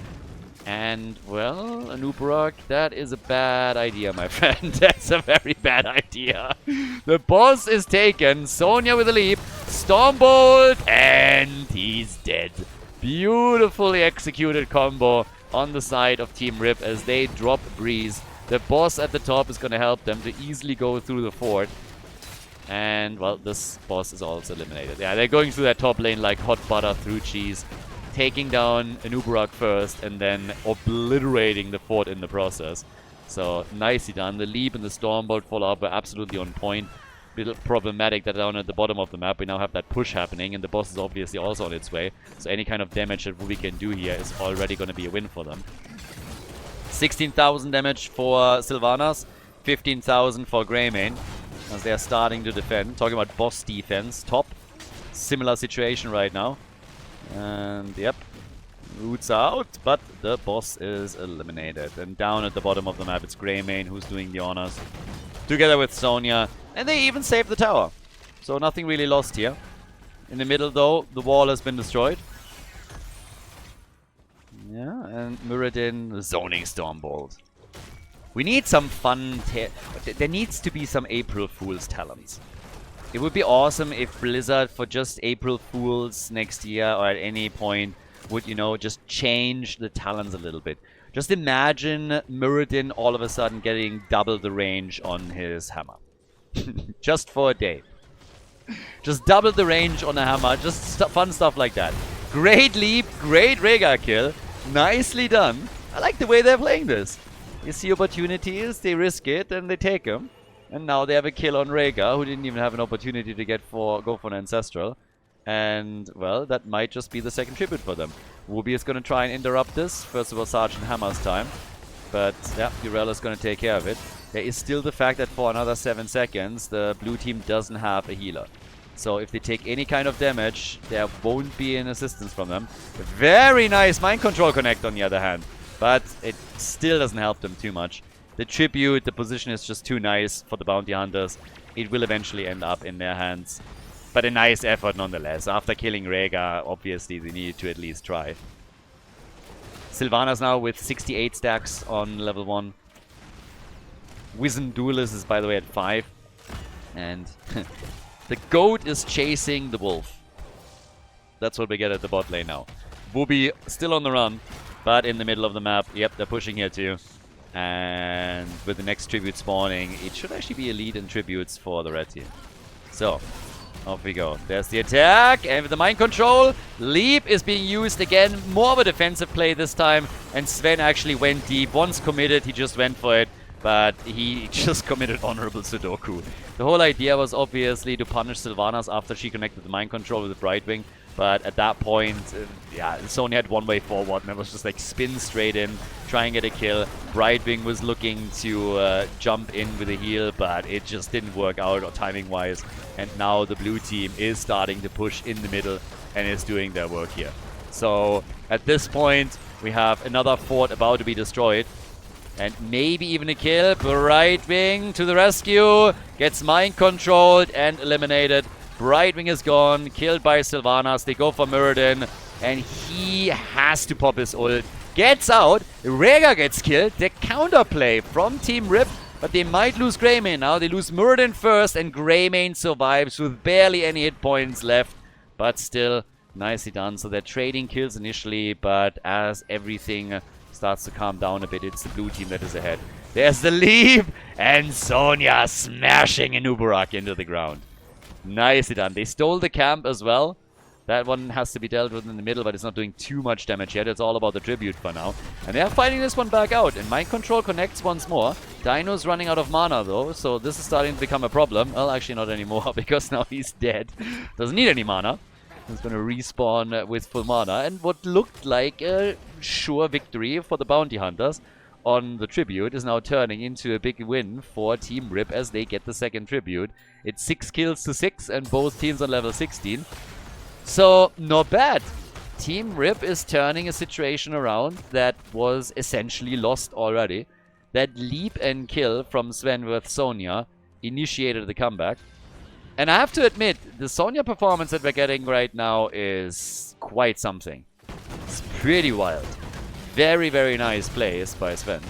And, well, a Nubarak, that is a bad idea, my friend. That's a very bad idea. The boss is taken. Sonya with a leap. Stormbolt, and he's dead. Beautifully executed combo on the side of Team Rip as they drop Breeze. The boss at the top is going to help them to easily go through the fort. And, well, this boss is also eliminated. Yeah, they're going through that top lane like hot butter through cheese. Taking down Nubarak first and then obliterating the fort in the process. So, nicely done. The leap and the Stormbolt follow-up were absolutely on point. A little problematic that down at the bottom of the map we now have that push happening, and the boss is obviously also on its way. So any kind of damage that we can do here is already going to be a win for them. 16,000 damage for Sylvanas, 15,000 for Greymane, as they are starting to defend. Talking about boss defense, top. Similar situation right now. And yep, roots out, but the boss is eliminated. And down at the bottom of the map, it's Greymane who's doing the honors, together with Sonya, and they even saved the tower. So nothing really lost here. In the middle, though, the wall has been destroyed. Yeah, and Muradin zoning Stormbolt. We need some fun. There needs to be some April Fool's talents. It would be awesome if Blizzard, for just April Fools next year or at any point, would, you know, just change the talents a little bit. Just imagine Muradin all of a sudden getting double the range on his hammer. Just for a day. Just double the range on a hammer. Just fun stuff like that. Great leap, great Rhaegar kill. Nicely done. I like the way they're playing this. You see opportunities, they risk it, and they take them. And now they have a kill on Rhaegar, who didn't even have an opportunity to go for an Ancestral. And, well, that might just be the second tribute for them. Wooby is going to try and interrupt this. First of all, Sergeant Hammer's time. But, yeah, Urel is going to take care of it. There is still the fact that for another 7 seconds, the blue team doesn't have a healer. So if they take any kind of damage, there won't be an assistance from them. Very nice Mind Control Connect, on the other hand. But it still doesn't help them too much. The tribute, the position is just too nice for the bounty hunters. It will eventually end up in their hands. But a nice effort nonetheless. After killing Rhaegar, obviously they needed to at least try. Sylvanas now with 68 stacks on level 1. Wizened Duelist is, by the way, at 5. And the goat is chasing the wolf. That's what we get at the bot lane now. Wooby still on the run, but in the middle of the map. Yep, they're pushing here too. And with the next tribute spawning, it should actually be a lead in tributes for the red team. So, off we go. There's the attack, and with the mind control, leap is being used again. More of a defensive play this time, and Sven actually went deep. Once committed, he just went for it, but he just committed honorable Sudoku. The whole idea was obviously to punish Sylvanas after she connected the mind control with Brightwing. But at that point, yeah, Sonya had one way forward, and it was just like spin straight in, try and get a kill. Brightwing was looking to jump in with a heal, but it just didn't work out timing-wise. And now the blue team is starting to push in the middle and is doing their work here. So at this point, we have another fort about to be destroyed. And maybe even a kill. Brightwing to the rescue. Gets mind controlled and eliminated. Brightwing is gone. Killed by Sylvanas. They go for Muradin. And he has to pop his ult. Gets out. Rega gets killed. The counterplay from Team Rip. But they might lose Greymane now. They lose Muradin first. And Greymane survives with barely any hit points left. But still, nicely done. So they're trading kills initially. But as everything starts to calm down a bit, it's the blue team that is ahead. There's the leap. And Sonya smashing Inuburak into the ground. Nicely done. They stole the camp as well. That one has to be dealt with in the middle, but it's not doing too much damage yet. It's all about the tribute for now. And they are fighting this one back out. And Mind Control connects once more. Dino's running out of mana though, so this is starting to become a problem. Well, actually not anymore, because now he's dead. Doesn't need any mana. He's going to respawn with full mana. And what looked like a sure victory for the Bounty Hunters on the tribute is now turning into a big win for Team Rip as they get the second tribute. It's 6 kills to 6 and both teams on level 16. So, not bad. Team Rip is turning a situation around that was essentially lost already. That leap and kill from Sven with Sonya initiated the comeback. And I have to admit, the Sonya performance that we're getting right now is quite something. It's pretty wild. Very, very nice plays by Sven.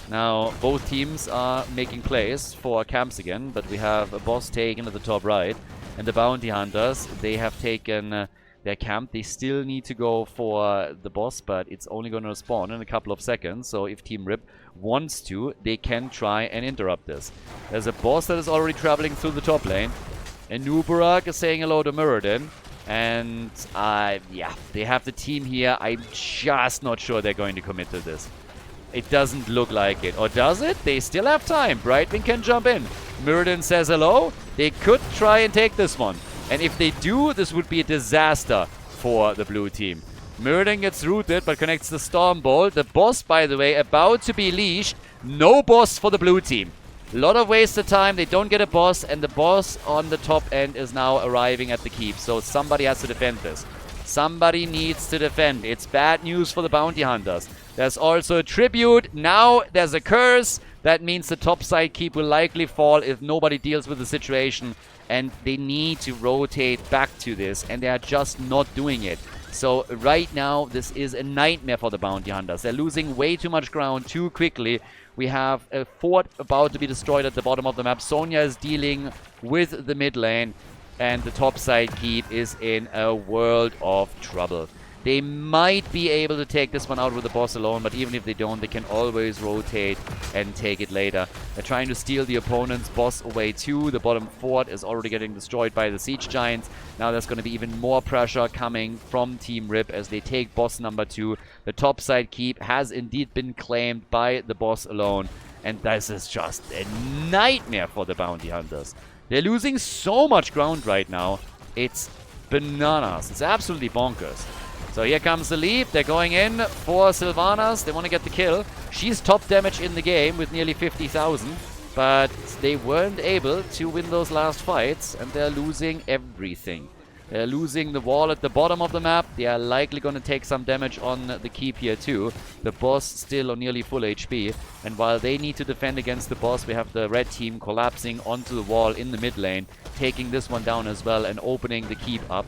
Now, both teams are making plays for camps again, but we have a boss taken at the top right. And the Bounty Hunters, they have taken their camp. They still need to go for the boss, but it's only going to spawn in a couple of seconds. So if Team Rip wants to, they can try and interrupt this. There's a boss that is already traveling through the top lane. And Nubarak is saying hello to Muradin. And yeah, they have the team here. I'm just not sure they're going to commit to this. It doesn't look like it. Or does it? They still have time. Brightwing can jump in. Muradin says hello. They could try and take this one. And if they do, this would be a disaster for the blue team. Muradin gets rooted, but connects the Storm Bolt. The boss, by the way, about to be leashed. No boss for the blue team. A lot of wasted time. They don't get a boss. And the boss on the top end is now arriving at the keep. So somebody has to defend this. Somebody needs to defend. It's bad news for the Bounty Hunters. There's also a tribute. Now there's a curse. That means the top side keep will likely fall if nobody deals with the situation. And they need to rotate back to this. And they are just not doing it. So right now, this is a nightmare for the Bounty Hunters. They're losing way too much ground too quickly. We have a fort about to be destroyed at the bottom of the map. Sonya is dealing with the mid lane. And the top side keep is in a world of trouble. They might be able to take this one out with the boss alone, but even if they don't, they can always rotate and take it later. They're trying to steal the opponent's boss away too. The bottom fort is already getting destroyed by the siege giants. Now there's going to be even more pressure coming from Team Rip as they take boss number 2. The top side keep has indeed been claimed by the boss alone. And this is just a nightmare for the Bounty Hunters. They're losing so much ground right now. It's bananas. It's absolutely bonkers. So here comes the leap. They're going in for Sylvanas. They want to get the kill. She's top damage in the game with nearly 50,000. But they weren't able to win those last fights. And they're losing everything. They're losing the wall at the bottom of the map. They are likely going to take some damage on the keep here too. The boss still on nearly full HP. And while they need to defend against the boss, we have the red team collapsing onto the wall in the mid lane. Taking this one down as well and opening the keep up.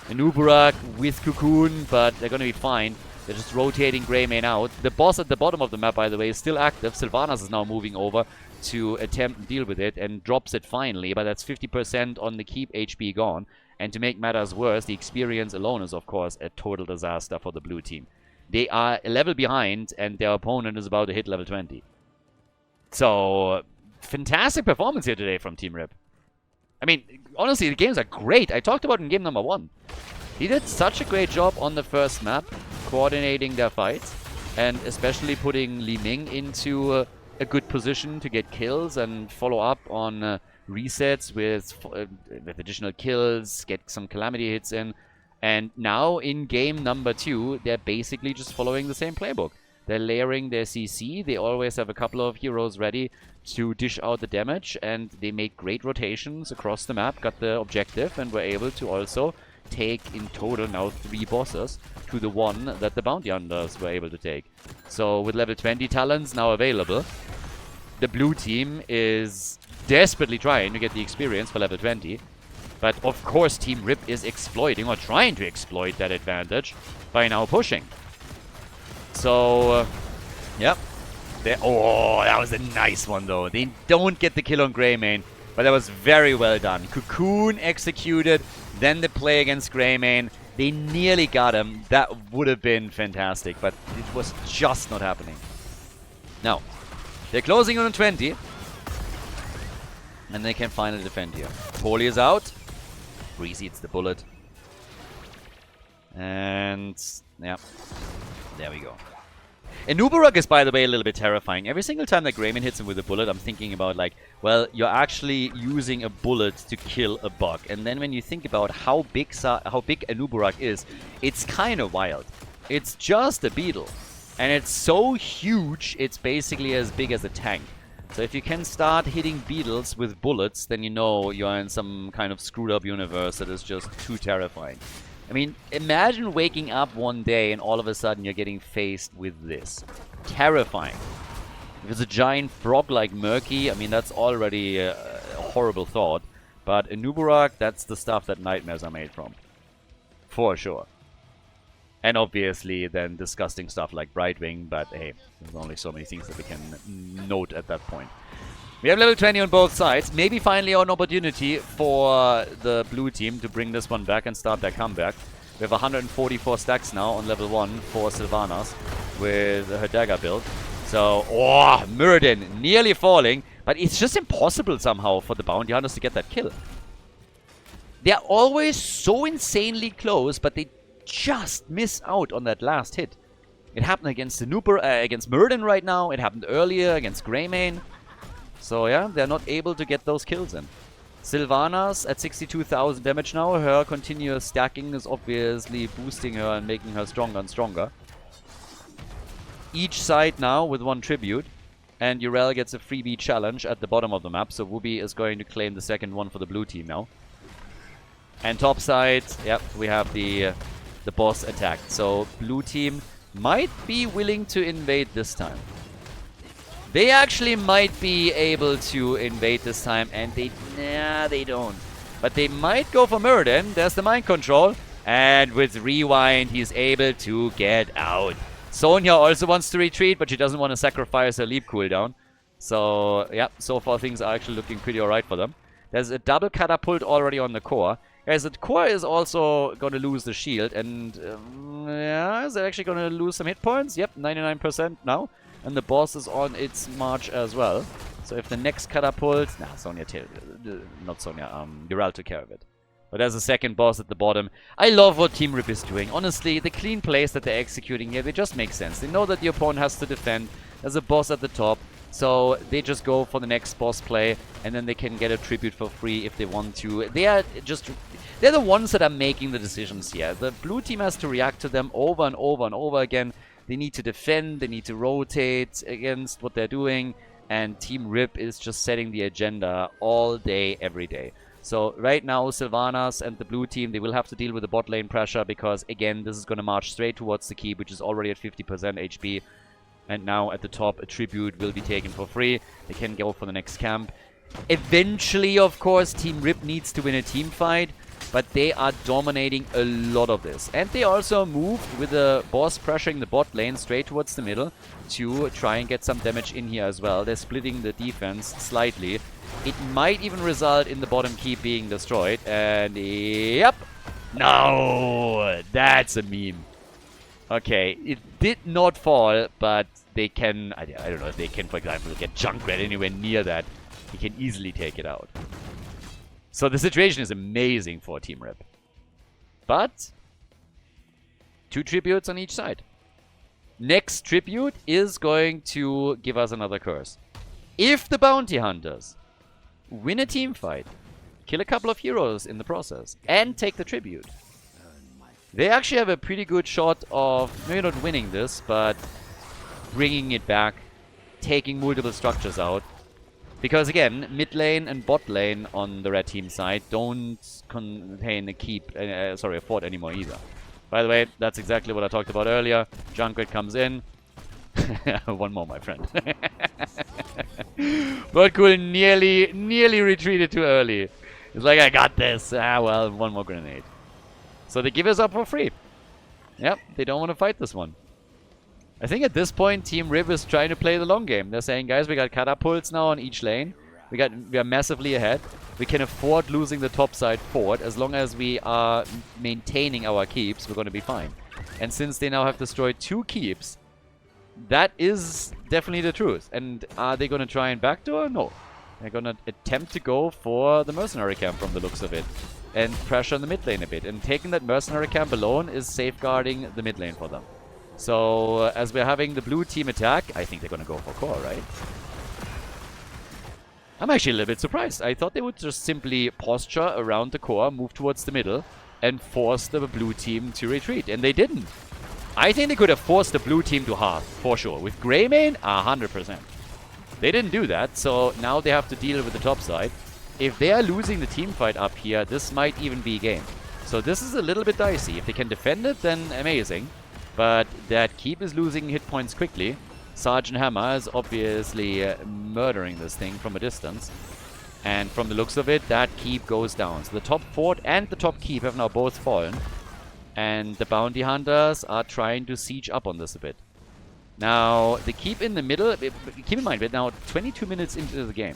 Inuburak with Cocoon, but they're going to be fine. They're just rotating Greymane out. The boss at the bottom of the map, by the way, is still active. Sylvanas is now moving over to attempt to deal with it and drops it finally, but that's 50% on the keep HP gone. And to make matters worse, the experience alone is, of course, a total disaster for the blue team. They are a level behind, and their opponent is about to hit level 20. So, fantastic performance here today from Team Rip. I mean, honestly, the games are great. I talked about in game number 1. He did such a great job on the first map, coordinating their fights, and especially putting Li Ming into a good position to get kills and follow up on resets with additional kills, get some calamity hits in. And now in game number 2, they're basically just following the same playbook. They're layering their CC. They always have a couple of heroes ready to dish out the damage, and they make great rotations across the map, got the objective, and were able to also take in total now 3 bosses to the one that the bounty hunters were able to take. So with level 20 talents now available, the blue team is desperately trying to get the experience for level 20. But of course Team Rip is exploiting or trying to exploit that advantage by now pushing. So, yep. Oh, that was a nice one though. They don't get the kill on Greymane, but that was very well done. Cocoon executed, then the play against Greymane. They nearly got him. That would have been fantastic, but it was just not happening. Now, they're closing on 20. And they can finally defend here. Poli is out. Breezy hits the bullet. And, yeah. There we go. And Nubaruk is, by the way, a little bit terrifying. Every single time that Greymane hits him with a bullet, I'm thinking about, like, well, you're actually using a bullet to kill a bug. And then when you think about how big a Nubaruk is, it's kind of wild. It's just a beetle. And it's so huge, it's basically as big as a tank. So if you can start hitting beetles with bullets, then you know you're in some kind of screwed up universe that is just too terrifying. I mean, imagine waking up one day and all of a sudden you're getting faced with this. Terrifying. If it's a giant frog like Murky, I mean, that's already a horrible thought. But a Nubaruk, that's the stuff that nightmares are made from. For sure. And obviously then disgusting stuff like Brightwing, but hey, there's only so many things that we can note at that point. We have level 20 on both sides. Maybe finally an opportunity for the blue team to bring this one back and start their comeback. We have 144 stacks now on level 1 for Sylvanas with her dagger build. So, oh, Muradin nearly falling, but it's just impossible somehow for the bounty hunters to get that kill. They're always so insanely close, but they just miss out on that last hit. It happened against the against Muradin right now. It happened earlier against Greymane. So yeah, they're not able to get those kills in. Sylvanas at 62,000 damage now. Her continuous stacking is obviously boosting her and making her stronger and stronger. Each side now with 1 tribute. And Urel gets a freebie challenge at the bottom of the map. So Wooby is going to claim the second one for the blue team now. And top side, yep, we have the boss attacked. So blue team might be willing to invade this time. They actually might be able to invade this time, and they don't. But they might go for Muradin. There's the mind control. And with rewind, he's able to get out. Sonya also wants to retreat, but she doesn't want to sacrifice her leap cooldown. So, yeah, so far things are actually looking pretty alright for them. There's a double catapult already on the core. Guys, the core is also going to lose the shield. And, yeah, is it actually going to lose some hit points? Yep, 99% now. And the boss is on its march as well. So if the next catapult... Nah, Sonya... Not Sonya, Urel took care of it. But there's a second boss at the bottom. I love what Team Rip is doing. Honestly, the clean plays that they're executing here, they just make sense. They know that the opponent has to defend. There's a boss at the top. So they just go for the next boss play. And then they can get a tribute for free if they want to. They're the ones that are making the decisions here. The blue team has to react to them over and over and over again. They need to defend, they need to rotate against what they're doing, and Team Rip is just setting the agenda all day, every day. So right now, Sylvanas and the blue team, they will have to deal with the bot lane pressure because, again, this is going to march straight towards the keep, which is already at 50% HP. And now at the top, a tribute will be taken for free. They can go for the next camp. Eventually, of course, Team Rip needs to win a team fight. But they are dominating a lot of this. And they also moved with the boss pressuring the bot lane straight towards the middle to try and get some damage in here as well. They're splitting the defense slightly. It might even result in the bottom keep being destroyed. And yep. No, that's a meme. Okay, it did not fall, but they can... I don't know if they can, for example, get Junkrat anywhere near that. He can easily take it out. So the situation is amazing for Team Rip. But 2 tributes on each side. Next tribute is going to give us another curse. If the bounty hunters win a team fight, kill a couple of heroes in the process, and take the tribute, they actually have a pretty good shot of maybe not winning this, but bringing it back, taking multiple structures out. Because again, mid lane and bot lane on the red team side don't contain a fort anymore either. By the way, that's exactly what I talked about earlier. Junkrat comes in. One more, my friend. But cool, nearly retreated too early. It's like, I got this. Ah, well, one more grenade. So they give us up for free. Yep, they don't want to fight this one. I think at this point, Team Rip is trying to play the long game. They're saying, guys, we got catapults now on each lane. We are massively ahead. We can afford losing the top side fort. As long as we are maintaining our keeps, we're going to be fine. And since they now have destroyed 2 keeps, that is definitely the truth. And are they going to try and backdoor? No. They're going to attempt to go for the mercenary camp from the looks of it. And pressure on the mid lane a bit. And taking that mercenary camp alone is safeguarding the mid lane for them. So, as we're having the blue team attack, I think they're going to go for core, right? I'm actually a little bit surprised. I thought they would just simply posture around the core, move towards the middle, and force the blue team to retreat. And they didn't. I think they could have forced the blue team to half, for sure. With Greymane, 100%. They didn't do that, so now they have to deal with the top side. If they are losing the team fight up here, this might even be game. So this is a little bit dicey. If they can defend it, then amazing. But that keep is losing hit points quickly. Sergeant Hammer is obviously murdering this thing from a distance. And from the looks of it, that keep goes down. So the top fort and the top keep have now both fallen. And the bounty hunters are trying to siege up on this a bit. Now, the keep in the middle, keep in mind, we're now 22 minutes into the game.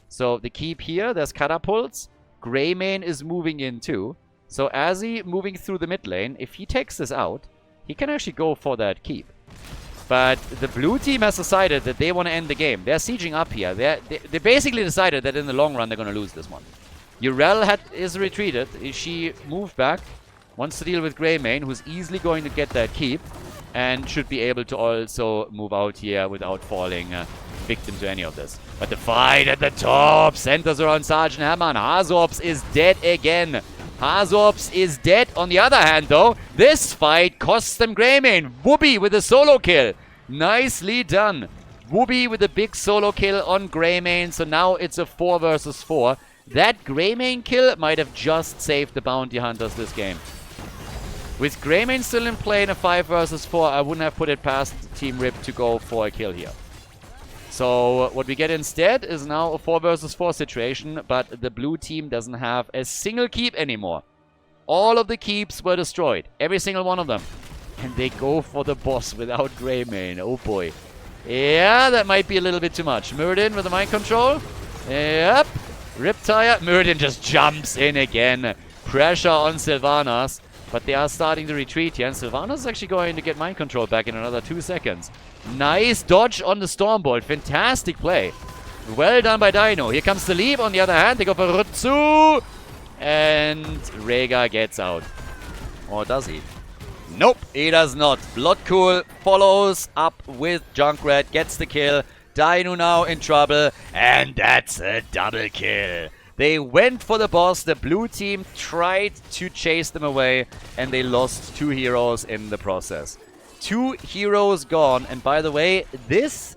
So the keep here, there's catapults. Greymane is moving in too. So as he moving through the mid lane, if he takes this out, he can actually go for that keep. But the blue team has decided that they want to end the game. They're sieging up here. They basically decided that in the long run they're going to lose this one. Urel is retreated. She moved back. Wants to deal with Greymane, who's easily going to get that keep. And should be able to also move out here without falling victim to any of this. But the fight at the top centers around Sergeant Hammer. And Hazorps is dead again. Hazorps is dead. On the other hand, though, this fight costs them Greymane. Whoopi with a solo kill. Nicely done. Whoopi with a big solo kill on Greymane. So now it's a 4 versus 4. That Greymane kill might have just saved the bounty hunters this game. With Greymane still in play in a 5 versus 4, I wouldn't have put it past Team Rip to go for a kill here. So what we get instead is now a 4 versus 4 situation, but the blue team doesn't have a single keep anymore. All of the keeps were destroyed. Every single one of them. And they go for the boss without Greymane. Oh boy. Yeah, that might be a little bit too much. Muradin with the mind control. Yep. Riptire. Muradin just jumps in again. Pressure on Sylvanas. But they are starting to retreat here. And Sylvanas is actually going to get mind control back in another 2 seconds. Nice dodge on the Stormbolt. Fantastic play. Well done by Dino. Here comes the leap. On the other hand, they go for Rutsu. And Rhaegar gets out. Or does he? Nope, he does not. Bloodcool follows up with Junkrat. Gets the kill. Dino now in trouble. And that's a double kill. They went for the boss. The blue team tried to chase them away. And they lost 2 heroes in the process. 2 heroes gone. And by the way, this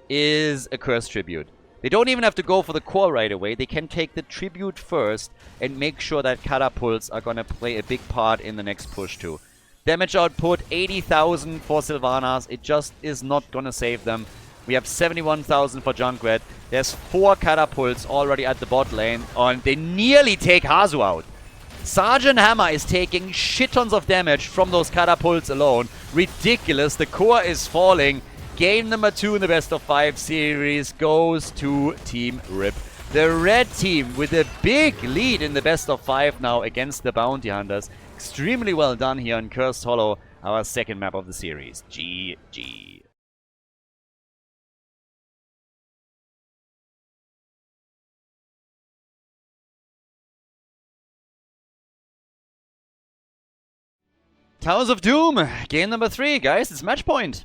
is a curse tribute. They don't even have to go for the core right away. They can take the tribute first and make sure that catapults are going to play a big part in the next push too. Damage output, 80,000 for Sylvanas. It just is not going to save them. We have 71,000 for Junkrat. There's 4 catapults already at the bot lane. And they nearly take Hazu out. Sergeant Hammer is taking shit tons of damage from those catapults alone. Ridiculous. The core is falling. Game number 2 in the best of 5 series goes to Team Rip. The red team with a big lead in the best of 5 now against the bounty hunters. Extremely well done here on Cursed Hollow, our second map of the series. GG. Towers of Doom, game number 3, guys. It's match point.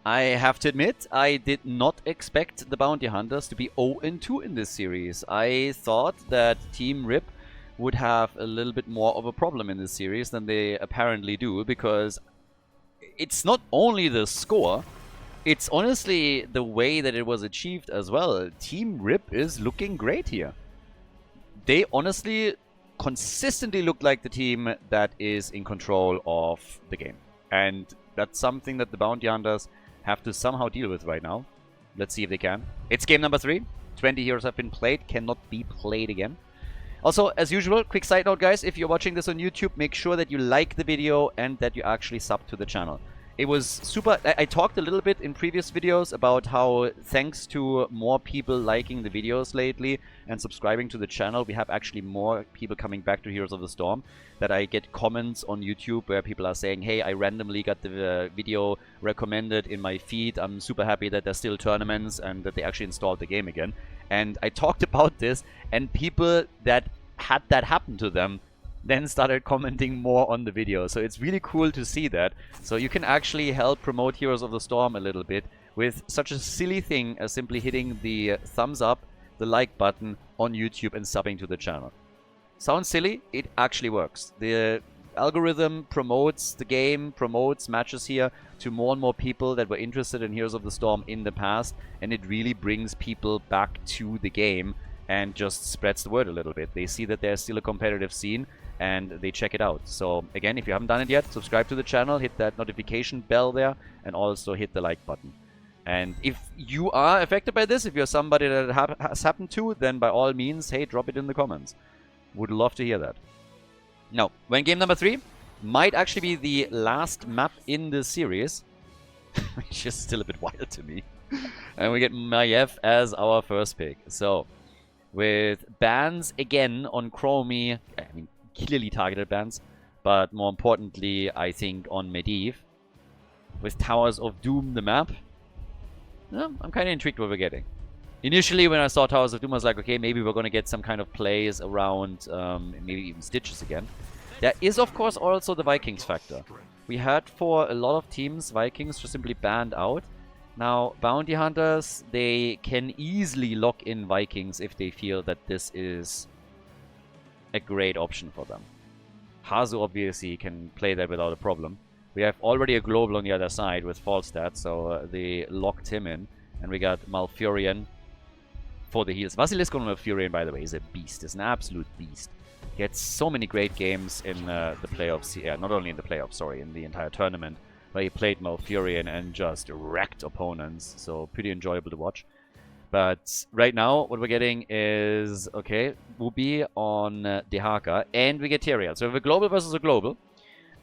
I have to admit, I did not expect the bounty hunters to be 0-2 in this series. I thought that Team Rip would have a little bit more of a problem in this series than they apparently do, because it's not only the score, It's honestly the way that it was achieved as well. Team Rip is looking great here. They honestly consistently look like the team that is in control of the game. And that's something that the Bounty Hunters have to somehow deal with right now. Let's see if they can. It's game number 3. 20 heroes have been played, cannot be played again. Also, as usual, quick side note, guys, if you're watching this on YouTube, make sure that you like the video and that you actually sub to the channel. It was super... I talked a little bit in previous videos about how, thanks to more people liking the videos lately and subscribing to the channel, we have actually more people coming back to Heroes of the Storm. That I get comments on YouTube where people are saying, hey, I randomly got the video recommended in my feed. I'm super happy that there's still tournaments and that they actually installed the game again. And I talked about this, and people that had that happen to them then started commenting more on the video. So it's really cool to see that. So you can actually help promote Heroes of the Storm a little bit with such a silly thing as simply hitting the thumbs up, the like button on YouTube and subbing to the channel. Sounds silly? It actually works. The algorithm promotes the game, promotes matches here to more and more people that were interested in Heroes of the Storm in the past, and it really brings people back to the game and just spreads the word a little bit. They see that there's still a competitive scene and they check it out. So again, if you haven't done it yet, subscribe to the channel, hit that notification bell there, and also hit the like button. And if you are affected by this, if you're somebody that has happened to, then by all means, hey, drop it in the comments. Would love to hear that. Now, when game number 3 might actually be the last map in the series, which is still a bit wild to me. And we get Maiev as our first pick. So, with bans again on Chromie, I mean, clearly targeted bans, but more importantly, I think on Medivh. With Towers of Doom, the map, yeah, I'm kind of intrigued what we're getting. Initially, when I saw Towers of Doom, I was like, okay, maybe we're going to get some kind of plays around, maybe even Stitches again. There is, of course, also the Vikings factor. We had for a lot of teams, Vikings just simply banned out. Now, Bounty Hunters, they can easily lock in Vikings if they feel that this is a great option for them. Hazu obviously can play that without a problem. We have already a global on the other side with Falstad, so they locked him in. And we got Malfurion for the heals. Vasilisk on Malfurion, by the way, is a beast. Is an absolute beast. He had so many great games in the playoffs. Yeah, not only in the playoffs, sorry, in the entire tournament. Where he played Malfurion and just wrecked opponents. So pretty enjoyable to watch. But right now, what we're getting is, okay, Wubi on Dehaka, and we get Tyrael. So we have a global versus a global.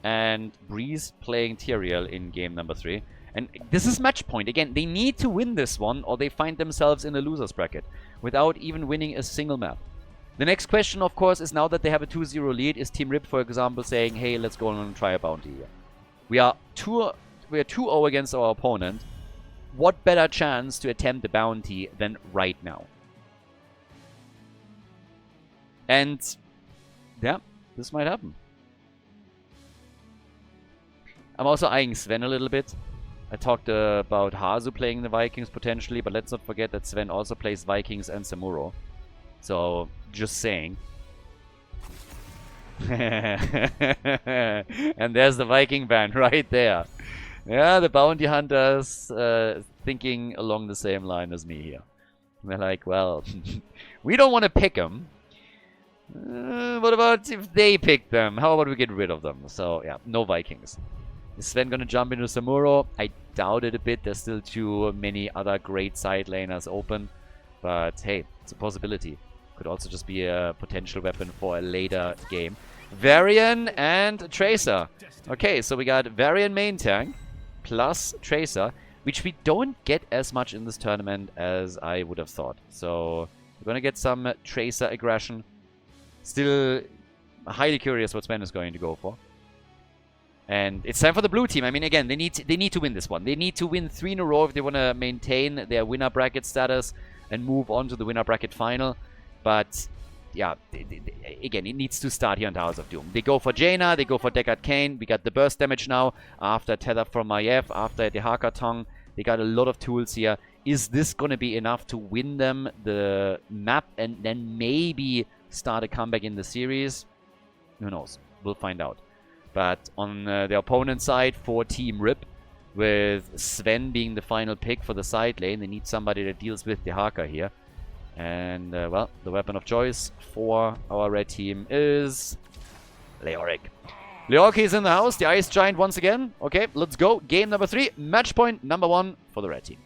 And Breeze playing Tyrael in game number 3. And this is match point. Again, they need to win this one, or they find themselves in a loser's bracket without even winning a single map. The next question, of course, is now that they have a 2-0 lead, is Team Rip, for example, saying, hey, let's go on and try a bounty here. We are 2-0 against our opponent. What better chance to attempt a bounty than right now? And, yeah, this might happen. I'm also eyeing Sven a little bit. I talked about Hazu playing the Vikings potentially, but let's not forget that Sven also plays Vikings and Samuro. So, just saying. And there's the Viking band right there. Yeah, the Bounty Hunters thinking along the same line as me here. They're like, well, we don't want to pick them. What about if they pick them? How about we get rid of them? So, yeah, no Vikings. Is Sven gonna jump into Samuro? I doubt it a bit. There's still too many other great side laners open. But hey, it's a possibility. Could also just be a potential weapon for a later game. Varian and Tracer. Okay, so we got Varian main tank plus Tracer, which we don't get as much in this tournament as I would have thought. So we're gonna get some Tracer aggression. Still highly curious what Sven is going to go for. And it's time for the blue team. I mean, again, they need to win this one. They need to win 3 in a row if they want to maintain their winner bracket status and move on to the winner bracket final. But, yeah, again, it needs to start here on Towers of Doom. They go for Jaina, they go for Deckard Cain. We got the burst damage now after Tether from Maiev, after the Hakaton. They got a lot of tools here. Is this going to be enough to win them the map and then maybe start a comeback in the series? Who knows? We'll find out. But on the opponent side for Team Rip, with Sven being the final pick for the side lane. They need somebody that deals with the Haka here. And, well, the weapon of choice for our red team is Leoric. Leoric is in the house. The Ice Giant once again. Okay, let's go. Game number 3. Match point number 1 for the red team.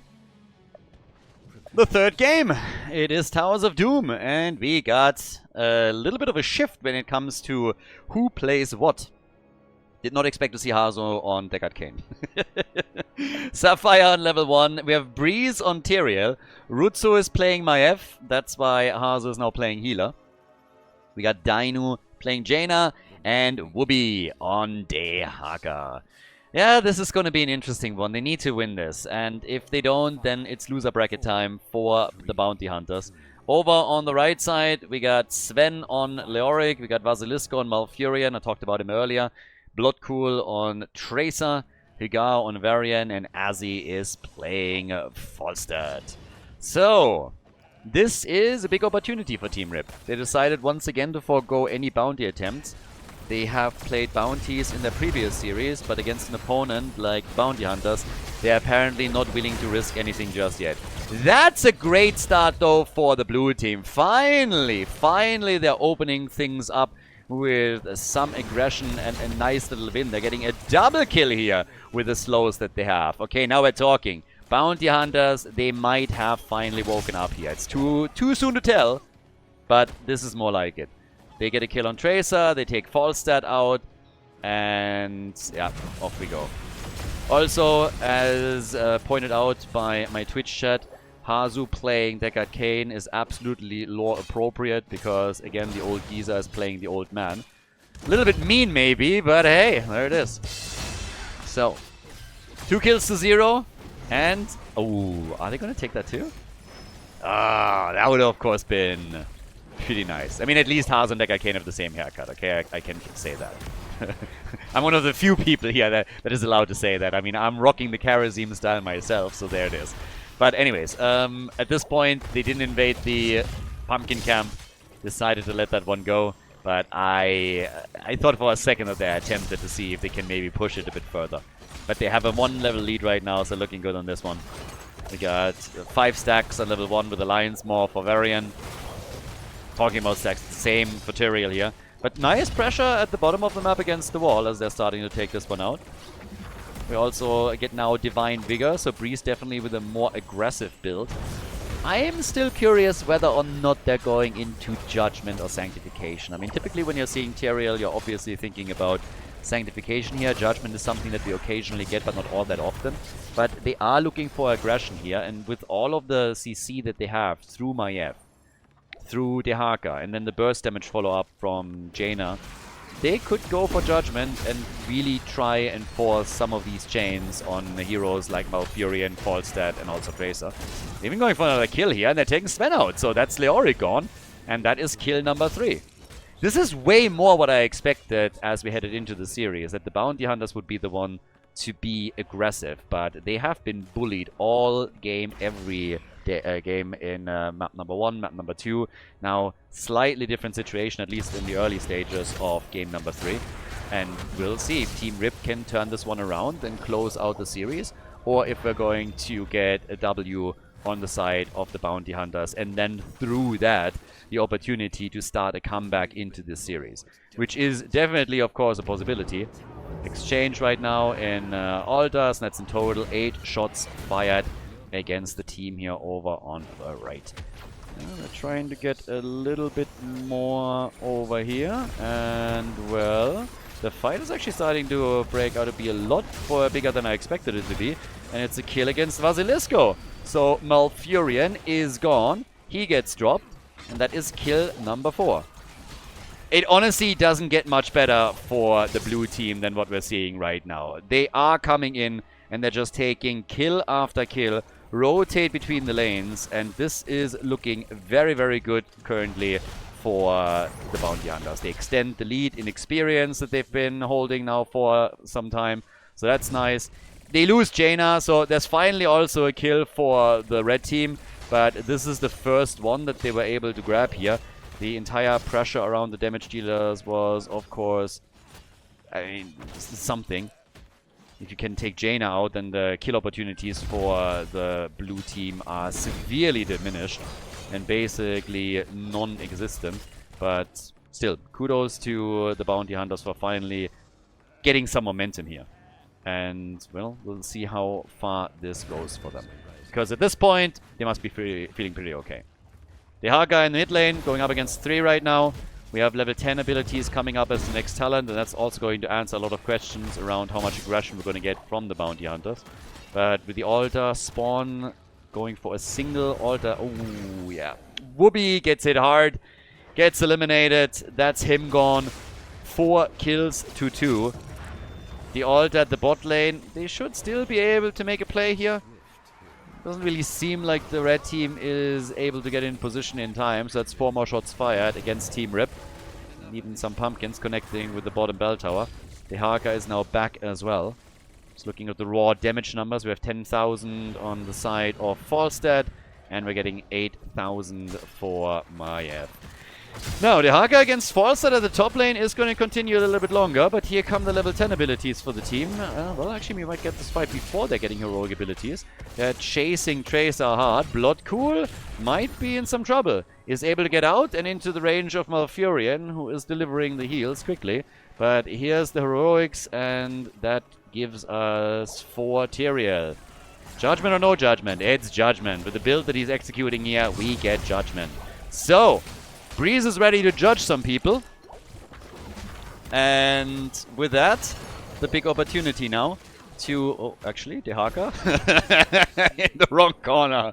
The third game. It is Towers of Doom. And we got a little bit of a shift when it comes to who plays what. Did not expect to see Hazo on Deckard Cain. Sapphire on level 1. We have Breeze on Tyrael. Rutsu is playing Maiev. That's why Hazo is now playing healer. We got Dainu playing Jaina. And Wooby on Dehaka. Yeah, this is going to be an interesting one. They need to win this. And if they don't, then it's loser bracket time for the Bounty Hunters. Over on the right side, we got Sven on Leoric. We got Vasilisco on Malfurion. I talked about him earlier. Bloodcool on Tracer. Higar on Varian. And Azzy is playing Falstad. So, this is a big opportunity for Team Rip. They decided once again to forego any bounty attempts. They have played bounties in their previous series, but against an opponent like Bounty Hunters, they're apparently not willing to risk anything just yet. That's a great start, though, for the blue team. Finally they're opening things up with some aggression and a nice little win. They're getting a double kill here with the slows that they have. Okay, now we're talking. Bounty Hunters, they might have finally woken up here. It's too soon to tell, but this is more like it. They get a kill on Tracer, they take Falstad out, and yeah, off we go. Also, as pointed out by my Twitch chat, Hazu playing Deckard Cain is absolutely lore appropriate because, again, the old geezer is playing the old man. A little bit mean maybe, but hey, there it is. So, 2 kills to 0, and... oh, are they going to take that too? Ah, that would have, of course, been... pretty nice. I mean, at least Hazu and Deckard Cain have the same haircut, okay? I can say that. I'm one of the few people here that is allowed to say that. I mean, I'm rocking the Karazim style myself, so there it is. But anyways, at this point, they didn't invade the pumpkin camp. Decided to let that one go. But I thought for a second that they attempted to see if they can maybe push it a bit further. But they have a 1-level lead right now, so looking good on this one. We got 5 stacks on level 1 with Alliance Maw for Varian. Talking about stacks, same for Tyrael here. But nice pressure at the bottom of the map against the wall as they're starting to take this one out. We also get now Divine Vigor, so Breeze definitely with a more aggressive build. I am still curious whether or not they're going into Judgment or Sanctification. I mean, typically when you're seeing Tyrael, you're obviously thinking about Sanctification here. Judgment is something that we occasionally get, but not all that often. But they are looking for aggression here, and with all of the CC that they have through Maiev, through Dehaka, and then the burst damage follow-up from Jaina, they could go for Judgment and really try and force some of these chains on the heroes like Malfurion, Falstad, and also Tracer. They've been going for another kill here, and they're taking Sven out, so that's Leoric gone, and that is kill number 3. This is way more what I expected as we headed into the series, that the Bounty Hunters would be the one to be aggressive, but they have been bullied all game, every game in map number 1, map number 2. Now, slightly different situation, at least in the early stages of game number 3. And we'll see if Team Rip can turn this one around and close out the series, or if we're going to get a W on the side of the Bounty Hunters, and then through that, the opportunity to start a comeback into this series. Which is definitely, of course, a possibility. Exchange right now in altars, and that's in total 8 shots fired against the team here over on the right. We're trying to get a little bit more over here, and well, the fight is actually starting to break out to be a lot bigger than I expected it to be, and it's a kill against Vasilisco. So Malfurion is gone, he gets dropped, and that is kill number 4. It honestly doesn't get much better for the blue team than what we're seeing right now. They are coming in and they're just taking kill after kill, rotate between the lanes, and this is looking very, very good currently for the Bounty Hunters. They extend the lead in experience that they've been holding now for some time, so that's nice. They lose Jaina, so there's finally also a kill for the red team, but this is the first one that they were able to grab here. The entire pressure around the damage dealers was, of course, I mean, something. If you can take Jaina out, then the kill opportunities for the blue team are severely diminished and basically non-existent. But still, kudos to the bounty hunters for finally getting some momentum here. And, well, we'll see how far this goes for them. Because at this point, they must be feeling pretty okay. The Haga in the mid lane, going up against 3 right now. We have level 10 abilities coming up as the next talent, and that's also going to answer a lot of questions around how much aggression we're going to get from the bounty hunters. But with the altar, Spawn going for a single altar. Oh, yeah. Whoopi gets hit hard, gets eliminated. That's him gone. 4 kills to 2. The altar at the bot lane, they should still be able to make a play here. Doesn't really seem like the red team is able to get in position in time, so that's 4 more shots fired against Team Rip. And even some pumpkins connecting with the bottom bell tower. The Haka is now back as well. Just looking at the raw damage numbers, we have 10,000 on the side of Falstad, and we're getting 8,000 for Maiev. Now, the Haka against Falstad at the top lane is going to continue a little bit longer, but here come the level 10 abilities for the team. Well, actually, we might get this fight before they're getting heroic abilities. They're chasing Tracer hard. Bloodcool might be in some trouble. Is able to get out and into the range of Malfurion, who is delivering the heals quickly. But here's the heroics, and that gives us 4 Tyrael. Judgment or no judgment? It's judgment. With the build that he's executing here, we get judgment. So, Breeze is ready to judge some people. And with that, the big opportunity now to... Oh, actually, Dehaka in the wrong corner.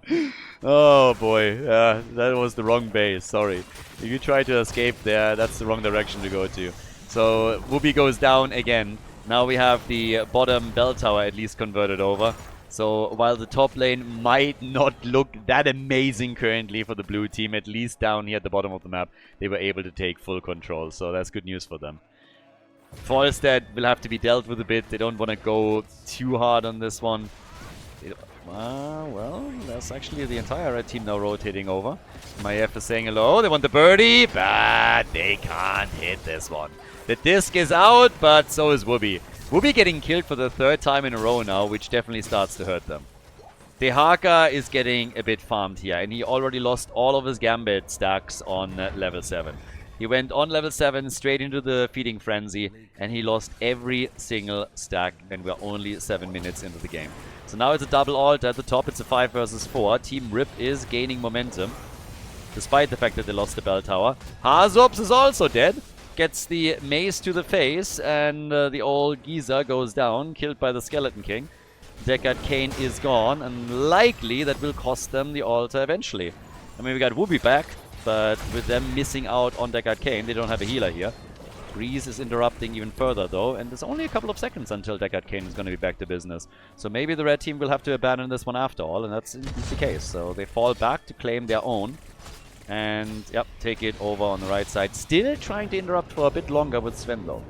Oh boy, that was the wrong base, sorry. If you try to escape there, that's the wrong direction to go to. So, Whoopi goes down again. Now we have the bottom bell tower at least converted over. So while the top lane might not look that amazing currently for the blue team, at least down here at the bottom of the map, they were able to take full control. So that's good news for them. Falstad will have to be dealt with a bit. They don't want to go too hard on this one. Well, that's actually the entire red team now rotating over. Maiev is saying hello. They want the birdie, but they can't hit this one. The disc is out, but so is Whoopi. Whoopi getting killed for the 3rd time in a row now, which definitely starts to hurt them. Dehaka is getting a bit farmed here, and he already lost all of his Gambit stacks on level 7. He went on level 7 straight into the feeding frenzy, and he lost every single stack, and we're only 7 minutes into the game. So now it's a double ult at the top. It's a 5 versus 4. Team Rip is gaining momentum, despite the fact that they lost the bell tower. Hazops is also dead. Gets the mace to the face, and the old Giza goes down, killed by the Skeleton King. Deckard Cain is gone, and likely that will cost them the altar eventually. I mean, we got Whoopi back, but with them missing out on Deckard Cain, they don't have a healer here. Breeze is interrupting even further, though, and there's only a couple of seconds until Deckard Cain is going to be back to business. So maybe the red team will have to abandon this one after all, and that's the case. So they fall back to claim their own. And, yep, take it over on the right side. Still trying to interrupt for a bit longer with Sven, though.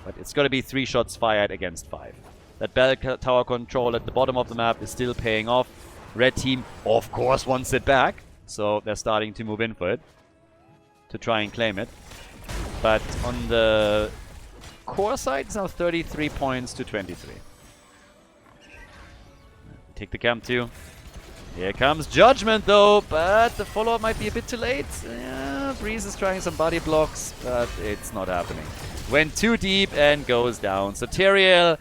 But it's got to be 3 shots fired against 5. That bell tower control at the bottom of the map is still paying off. Red team, of course, wants it back. So they're starting to move in for it. To try and claim it. But on the core side, it's now 33 points to 23. Take the camp too. Here comes Judgment, though, but the follow-up might be a bit too late. Yeah, Breeze is trying some body blocks, but it's not happening. Went too deep and goes down. So Tyrael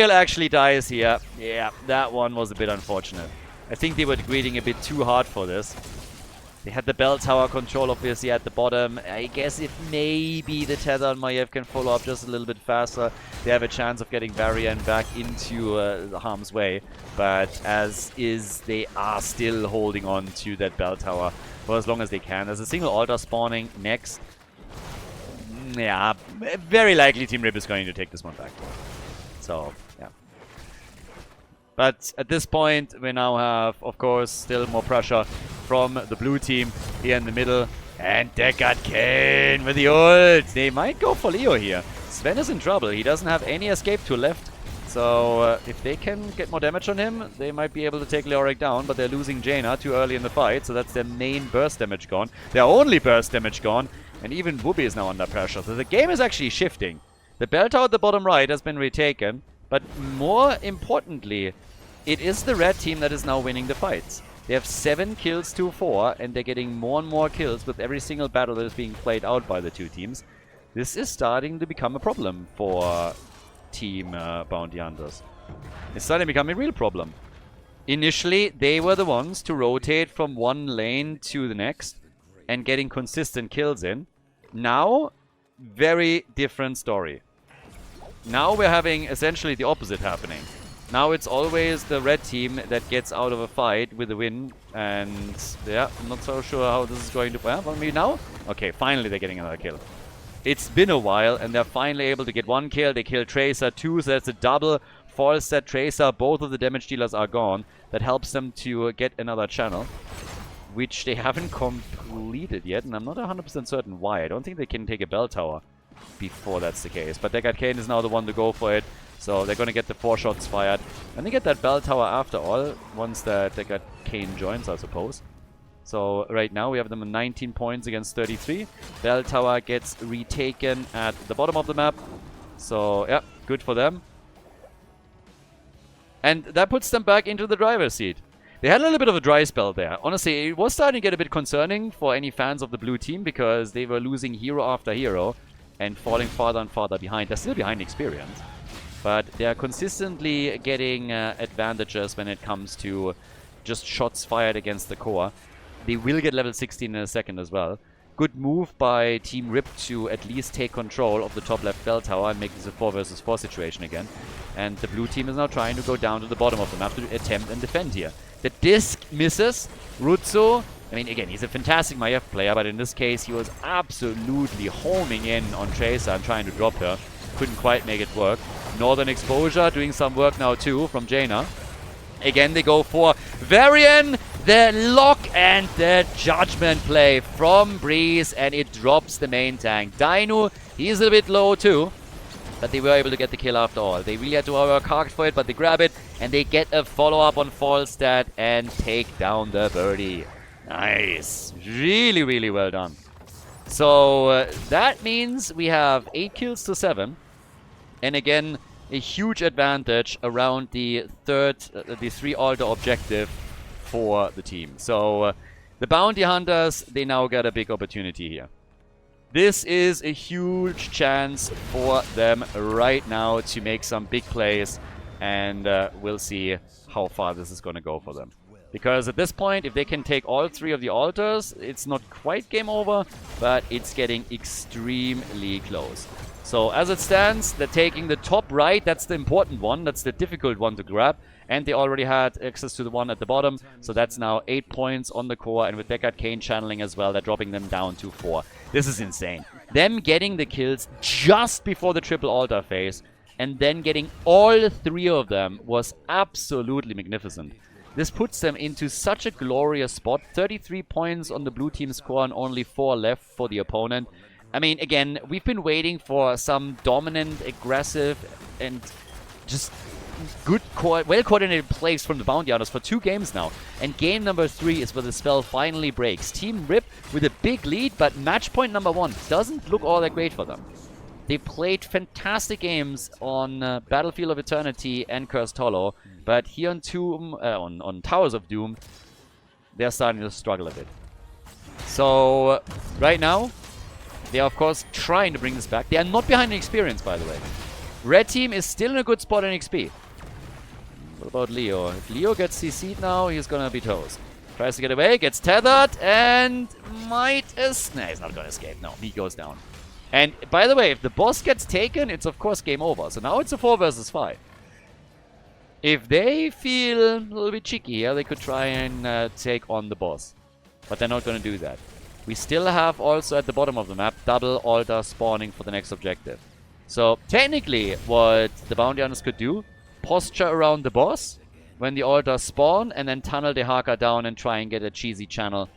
actually dies here. Yeah, that one was a bit unfortunate. I think they were greeting a bit too hard for this. They had the bell tower control, obviously, at the bottom. I guess if maybe the Tether on Maiev can follow up just a little bit faster, they have a chance of getting Varian back into the harm's way. But as is, they are still holding on to that bell tower for as long as they can. There's a single altar spawning next. Yeah, very likely Team Rip is going to take this one back. So, yeah. But at this point, we now have, of course, still more pressure from the blue team here in the middle. And Deckard Cain with the ult. They might go for Leo here. Sven is in trouble. He doesn't have any escape tool left. So if they can get more damage on him, they might be able to take Leoric down. But they're losing Jaina too early in the fight. So that's their main burst damage gone. Their only burst damage gone. And even Whoopi is now under pressure. So the game is actually shifting. The bell tower at the bottom right has been retaken. But more importantly, it is the red team that is now winning the fights. They have 7 kills to 4, and they're getting more and more kills with every single battle that is being played out by the two teams. This is starting to become a problem for Team Bounty Hunters. It's starting to become a real problem. Initially, they were the ones to rotate from one lane to the next and getting consistent kills in. Now, very different story. Now we're having essentially the opposite happening. Now it's always the red team that gets out of a fight with a win. And yeah, I'm not so sure how this is going to... Well, maybe now? Okay, finally they're getting another kill. It's been a while, and they're finally able to get 1 kill. They kill Tracer 2, so that's a double. Falls that Tracer, both of the damage dealers are gone. That helps them to get another channel, which they haven't completed yet, and I'm not 100% certain why. I don't think they can take a bell tower before that's the case. But Deckard Kane is now the one to go for it, so they're going to get the 4 shots fired. And they get that bell tower after all, once that Deckard Kane joins, I suppose. So right now we have them at 19 points against 33. Bell tower gets retaken at the bottom of the map. So yeah, good for them. And that puts them back into the driver's seat. They had a little bit of a dry spell there. Honestly, it was starting to get a bit concerning for any fans of the blue team, because they were losing hero after hero and falling farther and farther behind. They're still behind experience, but they are consistently getting advantages when it comes to just shots fired against the core. They will get level 16 in a second as well. Good move by Team Rip to at least take control of the top left bell tower and make this a 4 versus 4 situation again. And the blue team is now trying to go down to the bottom of the map to attempt and defend here. The disc misses. Rutsu, I mean, again, he's a fantastic Maiev player, but in this case, he was absolutely homing in on Tracer and trying to drop her. Couldn't quite make it work. Northern Exposure doing some work now too from Jaina. Again, they go for Varian, the lock and the judgment play from Breeze, and it drops the main tank. Dainu, he's a bit low too, but they were able to get the kill after all. They really had to work hard for it, but they grab it, and they get a follow-up on Falstad and take down the birdie. Nice. Really, really well done. So that means we have 8 kills to 7. And again, a huge advantage around the 3 altar objective for the team. So the Bounty Hunters, they now got a big opportunity here. This is a huge chance for them right now to make some big plays, and we'll see how far this is going to go for them. Because at this point, if they can take all 3 of the altars, it's not quite game over, but it's getting extremely close. So as it stands, they're taking the top right. That's the important one. That's the difficult one to grab. And they already had access to the one at the bottom. So that's now 8 points on the core. And with Deckard Kane channeling as well, they're dropping them down to 4. This is insane. Them getting the kills just before the triple altar phase, and then getting all 3 of them, was absolutely magnificent. This puts them into such a glorious spot. 33 points on the blue team score and only 4 left for the opponent. I mean, again, we've been waiting for some dominant, aggressive, and just good, well-coordinated plays from the Bounty Hunters for 2 games now. And game number 3 is where the spell finally breaks. Team Rip with a big lead, but match point number 1 doesn't look all that great for them. They played fantastic games on Battlefield of Eternity and Cursed Hollow, but here on on Towers of Doom, they're starting to struggle a bit. So, right now, they are, of course, trying to bring this back. They are not behind in experience, by the way. Red team is still in a good spot in XP. What about Leo? If Leo gets CC'd now, he's gonna be toast. Tries to get away, gets tethered, and might escape. Nah, he's not gonna escape. No, he goes down. And, by the way, if the boss gets taken, it's, of course, game over. So now it's a 4 versus 5. If they feel a little bit cheeky here, they could try and take on the boss. But they're not gonna do that. We still have also at the bottom of the map double altar spawning for the next objective. So technically what the Bounty Hunters could do, posture around the boss when the altars spawn, and then tunnel the Haka down and try and get a cheesy channel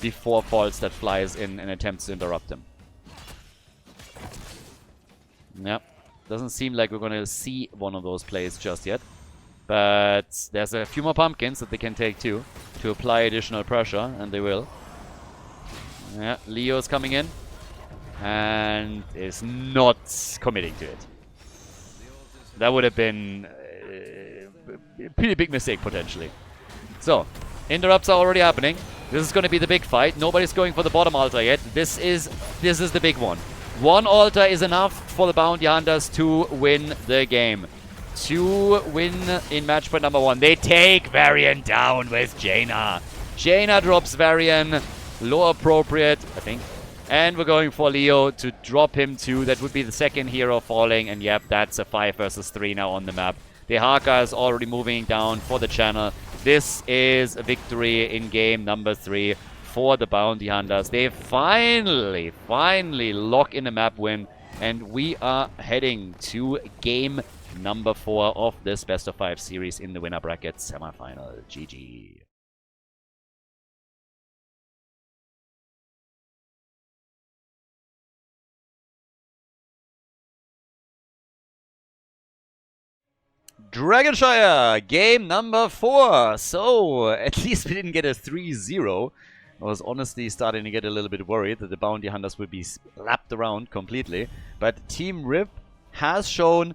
before Falstad flies in and attempts to interrupt him. Yep, doesn't seem like we're going to see one of those plays just yet. But there's a few more pumpkins that they can take too, to apply additional pressure, and they will. Yeah, Leo's coming in and is not committing to it. That would have been a pretty big mistake, potentially. So, interrupts are already happening. This is going to be the big fight. Nobody's going for the bottom altar yet. This is the big one. One altar is enough for the Bounty Hunters to win the game. To win in match point number 1. They take Varian down with Jaina. Jaina drops Varian. Low appropriate, I think. And we're going for Leo to drop him too. That would be the second hero falling. And yep, that's a 5 versus 3 now on the map. The Haka is already moving down for the channel. This is a victory in game number 3 for the Bounty Hunters. They finally lock in a map win. And we are heading to game number 4 of this best of 5 series in the winner bracket semifinal. GG. Dragonshire, game number 4. So, at least we didn't get a 3-0. I was honestly starting to get a little bit worried that the Bounty Hunters would be slapped around completely. But Team Rip has shown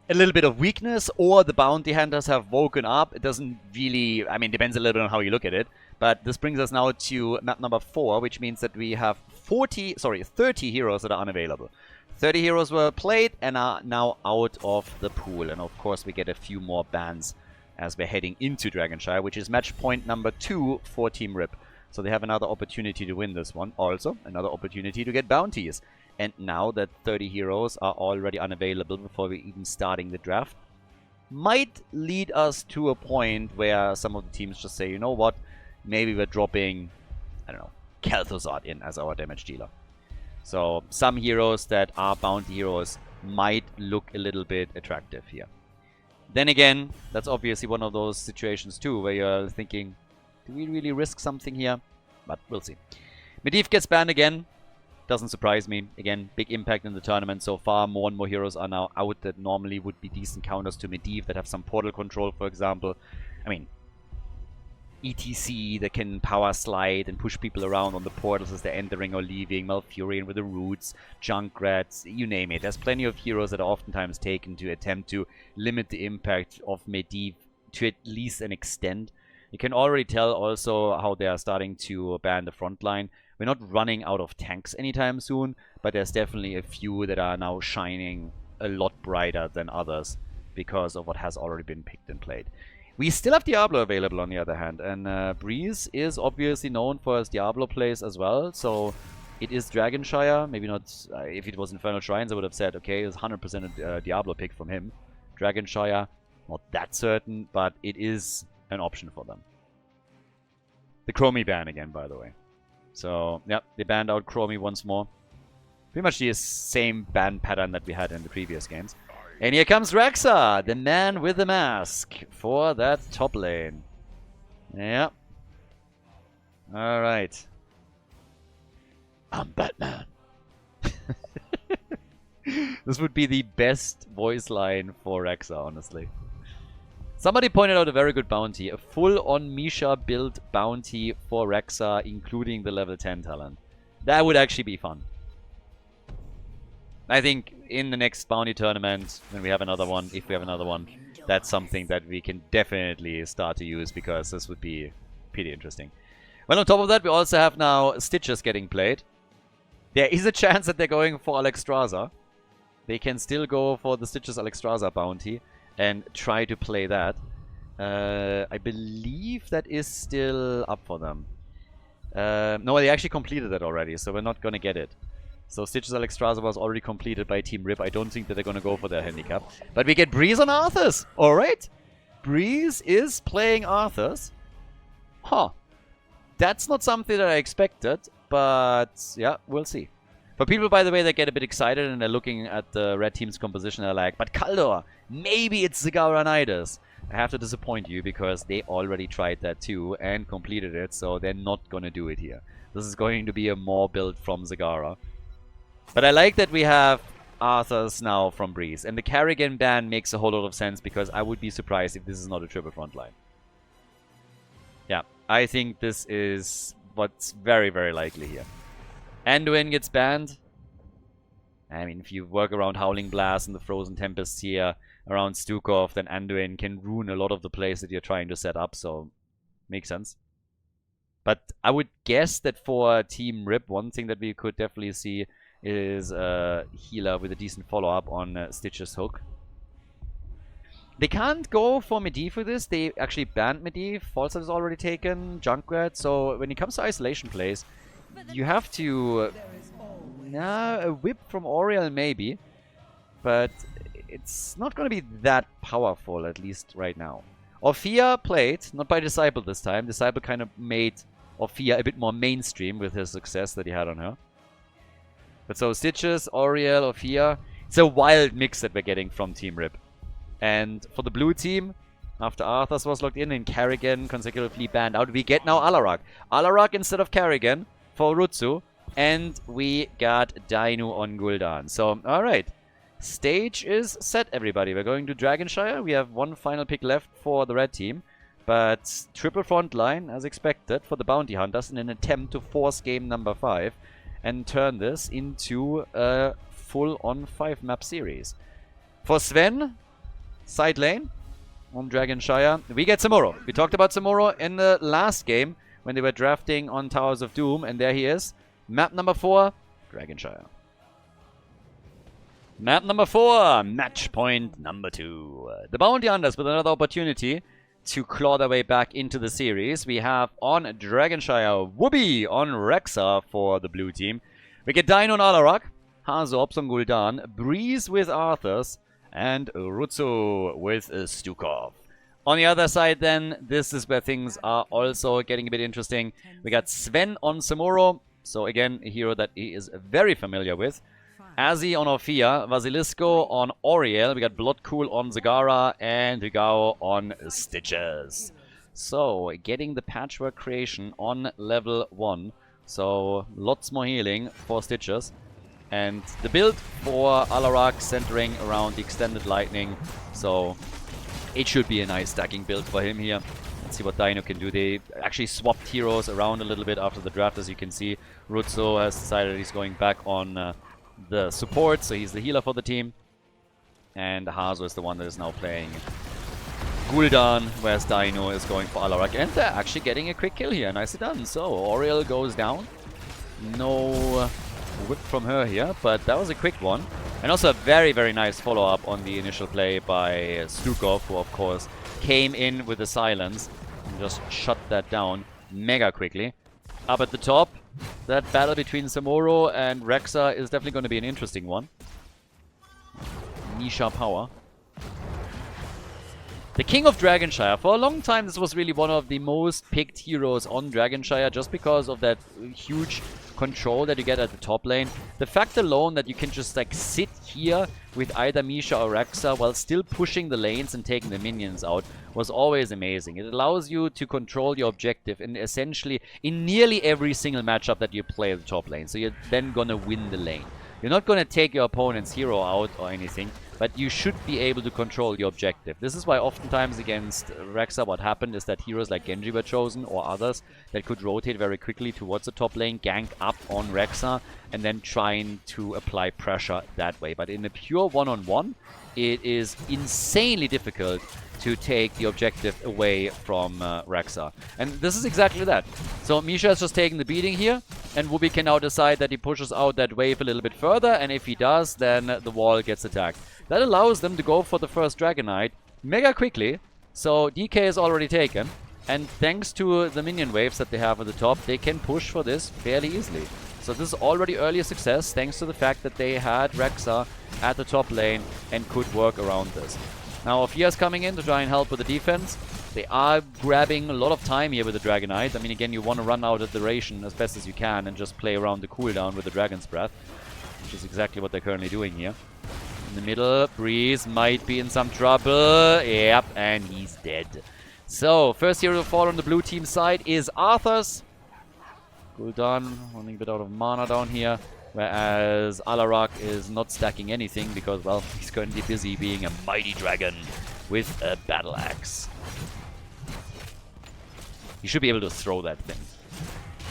a little bit of weakness, or the Bounty Hunters have woken up. It doesn't really, I mean, depends a little bit on how you look at it. But this brings us now to map number 4, which means that we have 30 heroes that are unavailable. 30 heroes were played and are now out of the pool. And of course we get a few more bans as we're heading into Dragonshire, which is match point number 2 for Team Rip. So they have another opportunity to win this one. Also, another opportunity to get bounties. And now that 30 heroes are already unavailable before we even starting the draft, might lead us to a point where some of the teams just say, you know what, maybe we're dropping, I don't know, Khaldor in as our damage dealer. So some heroes that are bounty heroes might look a little bit attractive here. Then again, that's obviously one of those situations too, where you're thinking, do we really risk something here? But we'll see. Medivh gets banned again. Doesn't surprise me. Again, big impact in the tournament so far. More and more heroes are now out that normally would be decent counters to Medivh that have some portal control, for example. I mean, ETC that can power slide and push people around on the portals as they're entering or leaving. Malfurion with the roots, Junkrats, you name it. There's plenty of heroes that are oftentimes taken to attempt to limit the impact of Medivh to at least an extent. You can already tell also how they are starting to ban the front line. We're not running out of tanks anytime soon, but there's definitely a few that are now shining a lot brighter than others because of what has already been picked and played. We still have Diablo available on the other hand, and Breeze is obviously known for his Diablo plays as well, so it is Dragonshire. Maybe not, if it was Infernal Shrines I would have said, okay, it's 100% a Diablo pick from him. Dragonshire, not that certain, but it is an option for them. The Chromie ban again, by the way. So, yeah, they banned out Chromie once more. Pretty much the same ban pattern that we had in the previous games. And here comes Rexa, the man with the mask, for that top lane. Yeah. Alright. I'm Batman. This would be the best voice line for Rexa, honestly. Somebody pointed out a very good bounty. A full-on Misha build bounty for Rexa, including the level 10 talent. That would actually be fun. I think in the next bounty tournament, when we have another one, if we have another one, that's something that we can definitely start to use, because this would be pretty interesting. Well, on top of that, we also have now Stitches getting played. There is a chance that they're going for Alexstrasza. They can still go for the Stitches Alexstrasza bounty and try to play that. I believe that is still up for them. No, they actually completed that already, so we're not going to get it. So Stitches Alexstrasza was already completed by Team Rip. I don't think that they're going to go for their handicap. But we get Breeze on Arthas. Alright. Breeze is playing Arthas. Huh. That's not something that I expected. But yeah, we'll see. For people, by the way, that get a bit excited and they're looking at the red team's composition, they're like, but Khaldor, maybe it's Zagara-nitis. I have to disappoint you because they already tried that too and completed it. So they're not going to do it here. This is going to be a more build from Zagara. But I like that we have Arthas now from Breeze. And the Carrigan ban makes a whole lot of sense because I would be surprised if this is not a triple frontline. Yeah, I think this is what's very, very likely here. Anduin gets banned. I mean, if you work around Howling Blast and the Frozen Tempest here, around Stukov, then Anduin can ruin a lot of the plays that you're trying to set up, so makes sense. But I would guess that for Team Rip, one thing that we could definitely see is a healer with a decent follow-up on Stitch's hook. They can't go for Medivh for this. They actually banned Medivh. Falstad is already taken. Junkrat. So when it comes to isolation plays, you have to... a whip from Oriel maybe. But it's not going to be that powerful, at least right now. Orphea played, not by Disciple this time. Disciple kind of made Orphea a bit more mainstream with his success that he had on her. But so Stitches, Oriel, Orphea. It's a wild mix that we're getting from Team Rip. And for the blue team, after Arthas was locked in and Karrigan consecutively banned out, we get now Alarak. Alarak instead of Karrigan for Rutsu. And we got Dainu on Gul'dan. So, alright. Stage is set, everybody. We're going to Dragonshire. We have one final pick left for the red team. But triple front line, as expected, for the Bounty Hunters in an attempt to force game number 5 and turn this into a full-on 5-map series. For Sven, side lane on Dragonshire, we get Samuro. We talked about Samuro in the last game when they were drafting on Towers of Doom, and there he is. Map number 4, Dragonshire. Map number 4, match point number 2. The Bounty Hunters with another opportunity to claw their way back into the series. We have on Dragonshire, Whoopi on Rexa for the blue team. We get Dainu on Alarak, Hazorps on Gul'dan, Breeze with Arthas, and Rutsu with Stukov. On the other side then, this is where things are also getting a bit interesting. We got Sven on Samuro, so again, a hero that he is very familiar with. Azzy on Orphea, Vasilisco on Oriel, we got Bloodcool on Zagara, and Hugao on Stitches. So, getting the Patchwork Creation on level 1. So, lots more healing for Stitches. And the build for Alarak centering around the Extended Lightning. So, it should be a nice stacking build for him here. Let's see what Dainu can do. They actually swapped heroes around a little bit after the draft, as you can see. Rutsu has decided he's going back on the support, so he's the healer for the team. And Hazo is the one that is now playing Gul'dan, whereas Dainu is going for Alarak. And they're actually getting a quick kill here. Nicely done. So, Oriel goes down. No whip from her here, but that was a quick one. And also a very, very nice follow-up on the initial play by Stukov, who of course came in with the silence and just shut that down mega quickly. Up at the top, that battle between Samuro and Rexa is definitely going to be an interesting one. Nisha power. The King of Dragonshire. For a long time, this was really one of the most picked heroes on Dragonshire, just because of that huge control that you get at the top lane. The fact alone that you can just like sit here with either Misha or Rexa while still pushing the lanes and taking the minions out was always amazing. It allows you to control your objective and essentially in nearly every single matchup that you play at the top lane. So you're then gonna win the lane. You're not gonna take your opponent's hero out or anything, but you should be able to control your objective. This is why oftentimes against Rexa what happened is that heroes like Genji were chosen or others that could rotate very quickly towards the top lane, gank up on Rexa, and then trying to apply pressure that way. But in a pure one-on-one, it is insanely difficult to take the objective away from Rexa. And this is exactly that. So Misha is just taking the beating here, and Whoopi can now decide that he pushes out that wave a little bit further, and if he does, then the wall gets attacked. That allows them to go for the first Dragonite mega quickly. So DK is already taken, and thanks to the minion waves that they have at the top, they can push for this fairly easily. So this is already early success, thanks to the fact that they had Rexa at the top lane and could work around this. Now Orphea's coming in to try and help with the defense. They are grabbing a lot of time here with the Dragonite. I mean, again, you want to run out of the duration as best as you can and just play around the cooldown with the Dragon's Breath, which is exactly what they're currently doing here. In the middle, Breeze might be in some trouble. Yep, and he's dead. So, first hero to fall on the blue team side is Arthas. Gul'dan running a bit out of mana down here. Whereas Alarak is not stacking anything because, well, he's currently busy being a mighty dragon with a battle axe. He should be able to throw that thing.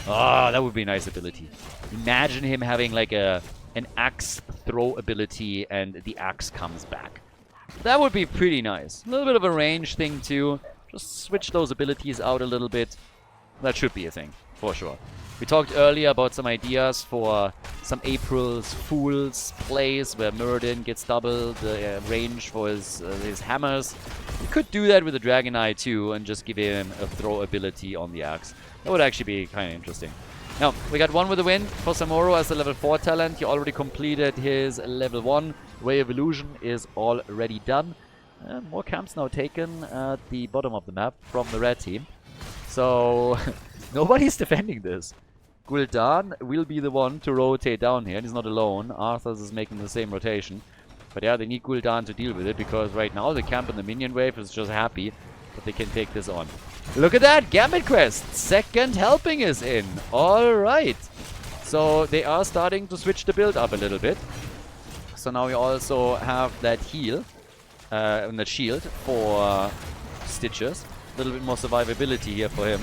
Ah, that would be a nice ability. Imagine him having like a an axe throw ability and the axe comes back. That would be pretty nice. A little bit of a range thing too. Just switch those abilities out a little bit. That should be a thing, for sure. We talked earlier about some ideas for some April's Fool's plays where Muradin gets double the range for his hammers. You could do that with the Dragon Eye too and just give him a throw ability on the axe. That would actually be kind of interesting. Now, we got one with a win for Samuro as the level 4 talent. He already completed his level 1. Ray of Illusion is already done. More camps now taken at the bottom of the map from the red team. So, nobody's defending this. Gul'dan will be the one to rotate down here, and he's not alone. Arthas is making the same rotation. But yeah, they need Gul'dan to deal with it, because right now the camp in the minion wave is just happy that they can take this on. Look at that! Gambit quest! Second helping is in! Alright! So they are starting to switch the build up a little bit. So now we also have that heal, and that shield for Stitches. A little bit more survivability here for him.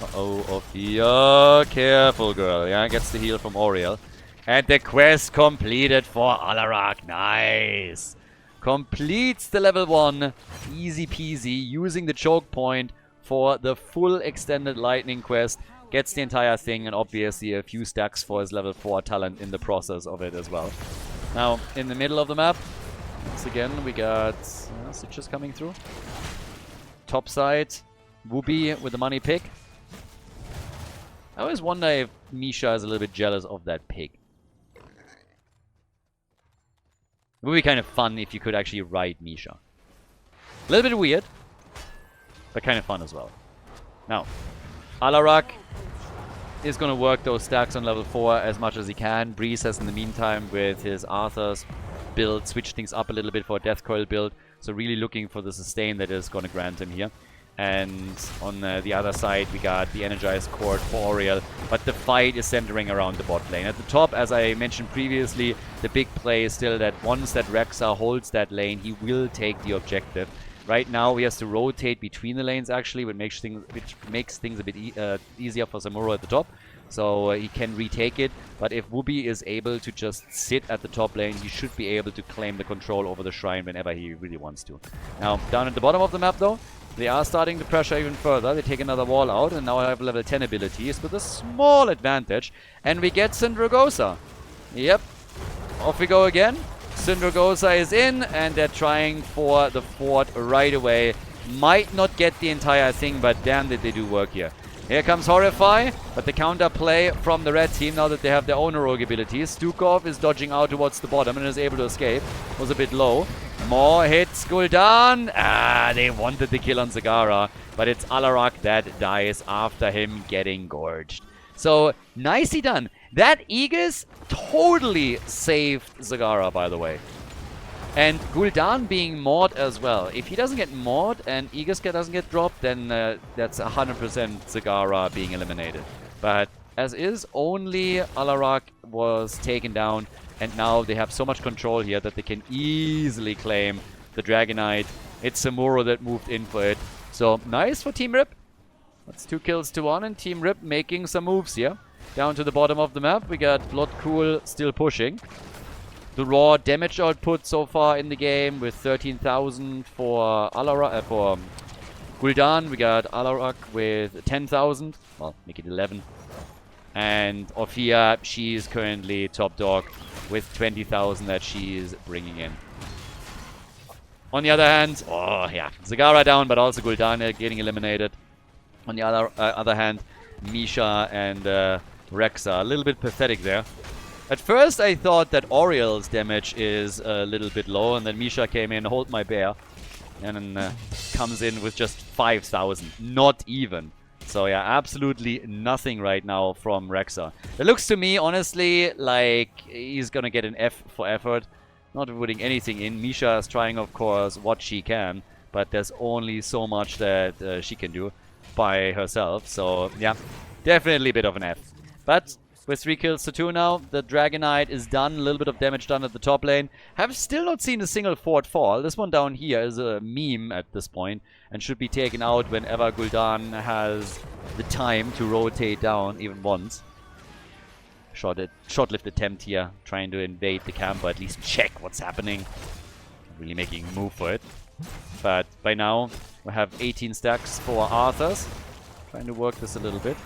Uh-oh, Ophia. Careful, girl. Yeah, gets the heal from Oriel. And the quest completed for Alarak. Nice. Completes the level 1. Easy peasy. Using the choke point for the full extended lightning quest. Gets the entire thing and obviously a few stacks for his level 4 talent in the process of it as well. Now, in the middle of the map, once again, we got Stitches coming through. Top side, Wooby with the money pick. I always wonder if Misha is a little bit jealous of that pig. It would be kind of fun if you could actually ride Misha. A little bit weird, but kind of fun as well. Now, Alarak is going to work those stacks on level 4 as much as he can. Breeze has in the meantime with his Arthur's build switched things up a little bit for a Death Coil build. So really looking for the sustain that is going to grant him here. And on the other side, we got the Energized Cord for Oriel. But the fight is centering around the bot lane. At the top, as I mentioned previously, the big play is still that once that Rexa holds that lane, he will take the objective. Right now, he has to rotate between the lanes, actually, which makes things a bit easier for Samuro at the top. So he can retake it. But if Wooby is able to just sit at the top lane, he should be able to claim the control over the shrine whenever he really wants to. Now, down at the bottom of the map, though, they are starting to pressure even further. They take another wall out and now have level 10 abilities with a small advantage. And we get Syndragosa. Yep. Off we go again. Syndragosa is in and they're trying for the fort right away. Might not get the entire thing, but damn did they do work here. Here comes Horrify, but the counter play from the red team now that they have their own rogue abilities. Stukov is dodging out towards the bottom and is able to escape. Was a bit low. More hits, Gul'dan. They wanted the kill on Zagara, but it's Alarak that dies after him getting gorged. So, nicely done. That Aegis totally saved Zagara, by the way. And Gul'dan being Maud as well. If he doesn't get Maud and Aegis doesn't get dropped, then that's 100% Zagara being eliminated. But as is, only Alarak was taken down. And now they have so much control here that they can easily claim the Dragonite. It's Samuro that moved in for it. So, nice for Team Rip. That's 2 kills to 1 and Team Rip making some moves here. Down to the bottom of the map, we got Bloodcool still pushing. The raw damage output so far in the game with 13,000 for Alarak, for Gul'dan. We got Alarak with 10,000. Well, make it 11. And Ophia, she's currently top dog with 20,000 that she is bringing in. On the other hand, oh yeah, Zagara down, but also Gul'dan getting eliminated. On the other hand, Misha and Rexa, a little bit pathetic there. At first I thought that Oriel's damage is a little bit low, and then Misha came in, hold my bear, and then comes in with just 5,000, not even. So yeah, absolutely nothing right now from Rexa. It looks to me, honestly, like he's gonna get an F for effort. Not putting anything in. Misha is trying, of course, what she can, but there's only so much that she can do by herself. So yeah, definitely a bit of an F. But with 3 kills to 2 now, the Dragonite is done. A little bit of damage done at the top lane. Have still not seen a single fort fall. This one down here is a meme at this point and should be taken out whenever Gul'dan has the time to rotate down even once. Short-lived attempt here, trying to invade the camp, or at least check what's happening. Really making a move for it. But by now, we have 18 stacks for Arthur's. Trying to work this a little bit.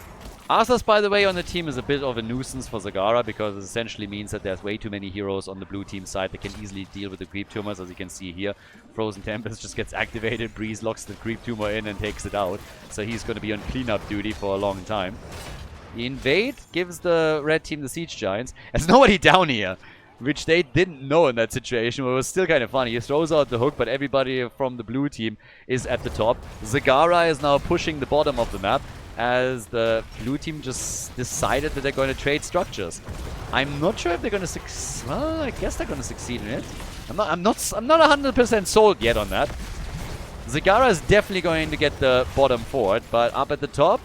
Arthur's, by the way, on the team is a bit of a nuisance for Zagara, because it essentially means that there's way too many heroes on the blue team side that can easily deal with the creep tumors. As you can see here, Frozen Tempest just gets activated, Breeze locks the creep tumor in and takes it out. So he's going to be on cleanup duty for a long time. The invade gives the red team the siege giants. There's nobody down here, which they didn't know in that situation, but it was still kind of funny. He throws out the hook, but everybody from the blue team is at the top. Zagara is now pushing the bottom of the map, as the blue team just decided that they're going to trade structures. I'm not sure if they're going to succeed. Well, I guess they're going to succeed in it. I'm not 100% sold yet on that. Zagara is definitely going to get the bottom forward, but up at the top,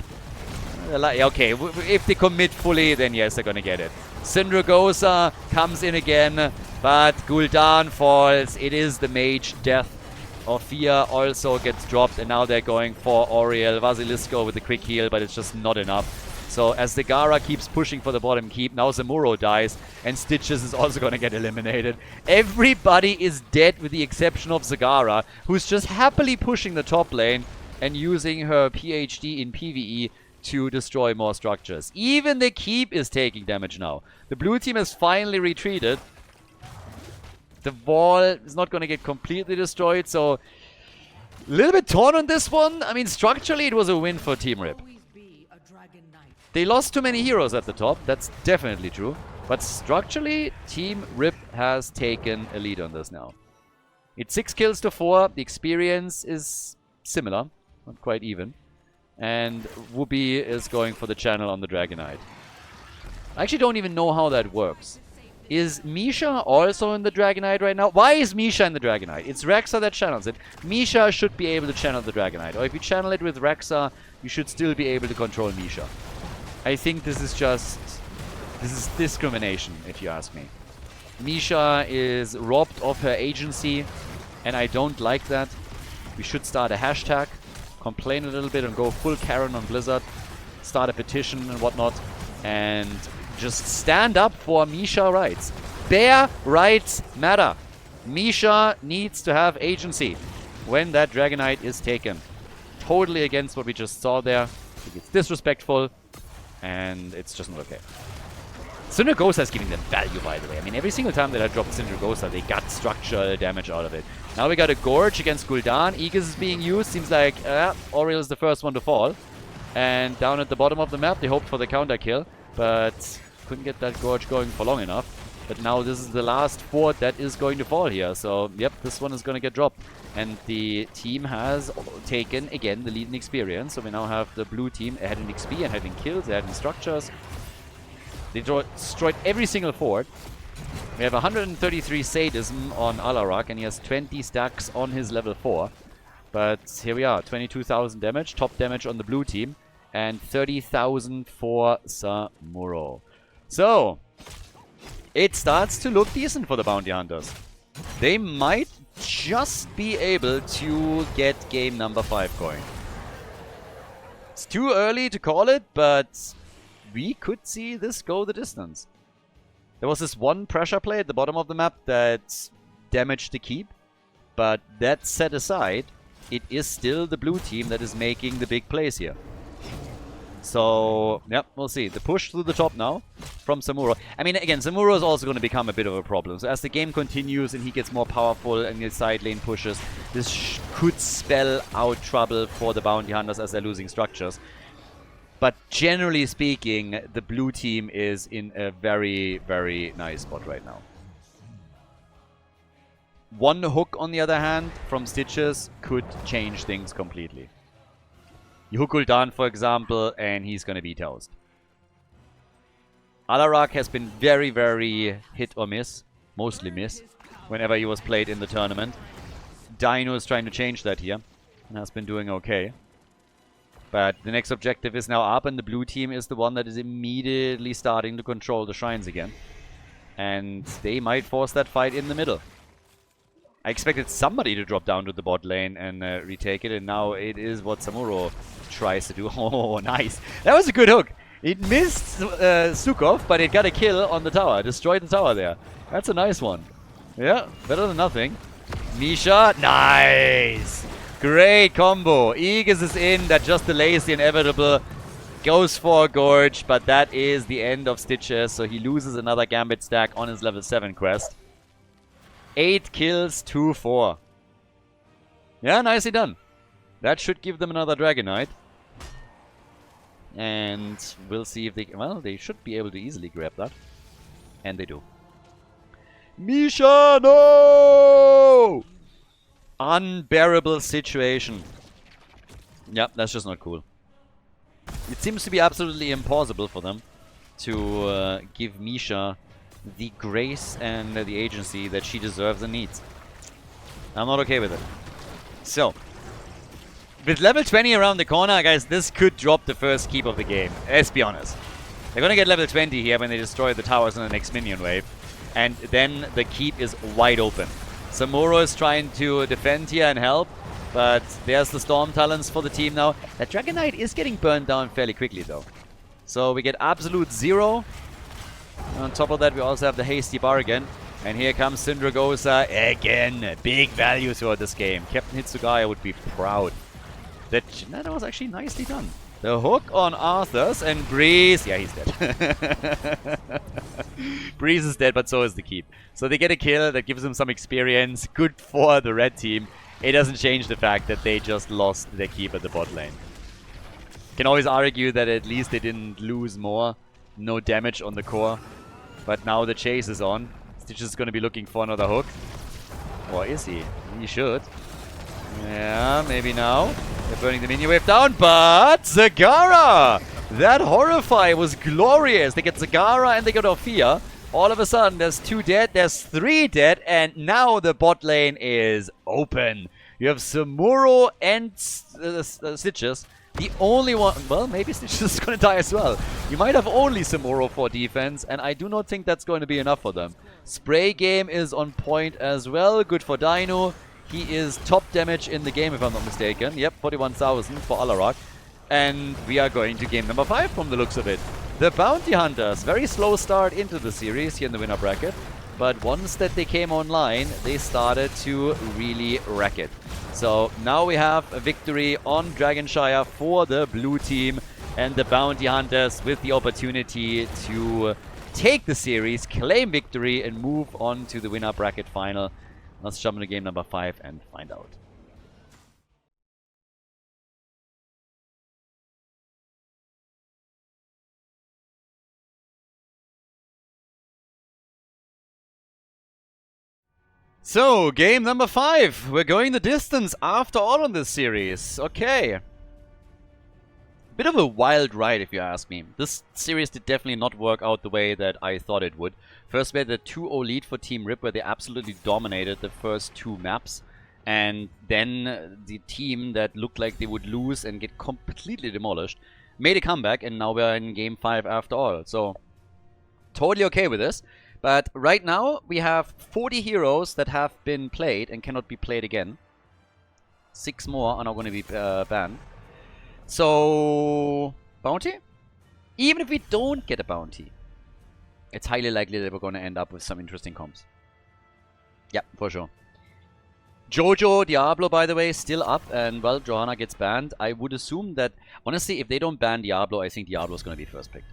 okay, if they commit fully, then yes, they're going to get it. Syndragosa comes in again, but Gul'dan falls. It is the mage death. Orphea also gets dropped, and now they're going for Auriel. Vasilisco with the quick heal, but it's just not enough. So as Zagara keeps pushing for the bottom keep, now Zamuro dies, and Stitches is also going to get eliminated. Everybody is dead with the exception of Zagara, who's just happily pushing the top lane and using her PhD in PvE to destroy more structures. Even the keep is taking damage now. The blue team has finally retreated. The wall is not going to get completely destroyed, so a little bit torn on this one. I mean, structurally, it was a win for Team Rip. They lost too many heroes at the top. That's definitely true. But structurally, Team Rip has taken a lead on this now. It's 6 kills to 4. The experience is similar, not quite even. And Whoopi is going for the channel on the Dragonite. I actually don't even know how that works. Is Misha also in the Dragonite right now? Why is Misha in the Dragonite? It's Rexa that channels it. Misha should be able to channel the Dragonite. Or if you channel it with Rexa, you should still be able to control Misha. I think this is just... this is discrimination, if you ask me. Misha is robbed of her agency, and I don't like that. We should start a hashtag, complain a little bit, and go full Karen on Blizzard. Start a petition and whatnot, and just stand up for Misha rights. Bear rights matter. Misha needs to have agency when that Dragonite is taken. Totally against what we just saw there. I think it's disrespectful, and it's just not okay. Syndragosa is giving them value, by the way. I mean, every single time that I dropped Syndragosa, they got structural damage out of it. Now we got a Gorge against Gul'dan. Aegis is being used. Seems like Auriel is the first one to fall. And down at the bottom of the map, they hoped for the counter kill, but couldn't get that Gorge going for long enough. But now this is the last fort that is going to fall here. So, yep, this one is going to get dropped. And the team has taken, again, the lead in experience. So we now have the blue team ahead in XP and ahead in kills, ahead in structures. They destroyed every single fort. We have 133 sadism on Alarak, and he has 20 stacks on his level 4. But here we are, 22,000 damage, top damage on the blue team, and 30,000 for Samuro. So, it starts to look decent for the Bounty Hunters. They might just be able to get game number 5 going. It's too early to call it, but we could see this go the distance. There was this one pressure play at the bottom of the map that damaged the keep, but that set aside, it is still the blue team that is making the big plays here. So, yep, we'll see. The push through the top now from Samuro. I mean, again, Samuro is also going to become a bit of a problem. So as the game continues and he gets more powerful and his side lane pushes, this could spell out trouble for the Bounty Hunters as they're losing structures. But generally speaking, the blue team is in a very, very nice spot right now. One hook, on the other hand, from Stitches could change things completely. You hook Gul'dan, for example, and he's going to be toast. Alarak has been very, very hit or miss. Mostly miss. Whenever he was played in the tournament. Dino is trying to change that here. And has been doing okay. But the next objective is now up, and the blue team is the one that is immediately starting to control the shrines again. And they might force that fight in the middle. I expected somebody to drop down to the bot lane and retake it, and now it is what Samuro tries to do. Oh, nice. That was a good hook. It missed Sukov, but it got a kill on the tower. Destroyed the tower there. That's a nice one. Yeah, better than nothing. Misha, nice! Great combo. Aegis is in. That just delays the inevitable. Goes for a Gorge, but that is the end of Stitches, so he loses another Gambit stack on his level 7 quest. 8 kills, 2-4. Yeah, nicely done. That should give them another Dragonite. And we'll see if they... Well, they should be able to easily grab that. And they do. Misha, no! Unbearable situation. Yeah, that's just not cool. It seems to be absolutely impossible for them to give Misha the grace and the agency that she deserves and needs. I'm not okay with it. So, with level 20 around the corner, guys, this could drop the first keep of the game. Let's be honest. They're gonna get level 20 here when they destroy the towers in the next minion wave. And then the keep is wide open. Samuro is trying to defend here and help. But there's the Storm Talons for the team now. That Dragonite is getting burned down fairly quickly, though. So we get absolute 0. On top of that, we also have the Hasty Bargain. And here comes Syndragosa again. Big value throughout this game. Captain Hitsugaya would be proud. That was actually nicely done. The hook on Arthur's and Breeze. Yeah, he's dead. Breeze is dead, but so is the keep. So they get a kill that gives them some experience. Good for the red team. It doesn't change the fact that they just lost their keep at the bot lane. Can always argue that at least they didn't lose more. No damage on the core. But now the chase is on. Stitch is going to be looking for another hook. Or is he? He should. Yeah, maybe now. They're burning the minion wave down, but Zagara! That Horrify was glorious. They get Zagara and they get Orphea. All of a sudden, there's 2 dead, there's 3 dead, and now the bot lane is open. You have Samuro and Stitches. The only one... Well, maybe Stitches is going to die as well. You might have only Samuro for defense, and I do not think that's going to be enough for them. Spray game is on point as well. Good for Dino. He is top damage in the game, if I'm not mistaken. Yep, 41,000 for Alarak. And we are going to game number 5 from the looks of it. The Bounty Hunters, very slow start into the series here in the winner bracket. But once that they came online, they started to really wreck it. So now we have a victory on Dragonshire for the blue team. And the Bounty Hunters with the opportunity to take the series, claim victory, and move on to the winner bracket final. Let's jump into game number 5 and find out. So, game number 5. We're going the distance after all on this series. Okay. Bit of a wild ride, if you ask me. This series did definitely not work out the way that I thought it would. First, we had the 2-0 lead for Team Rip, where they absolutely dominated the first 2 maps. And then the team that looked like they would lose and get completely demolished made a comeback, and now we're in game 5 after all. So, totally okay with this. But right now, we have 40 heroes that have been played and cannot be played again. 6 more are now going to be banned. So, bounty? Even if we don't get a bounty, it's highly likely that we're going to end up with some interesting comps. Yeah, for sure. Jojo Diablo, by the way, still up, and, well, Johanna gets banned. I would assume that, honestly, if they don't ban Diablo, I think Diablo's going to be first picked.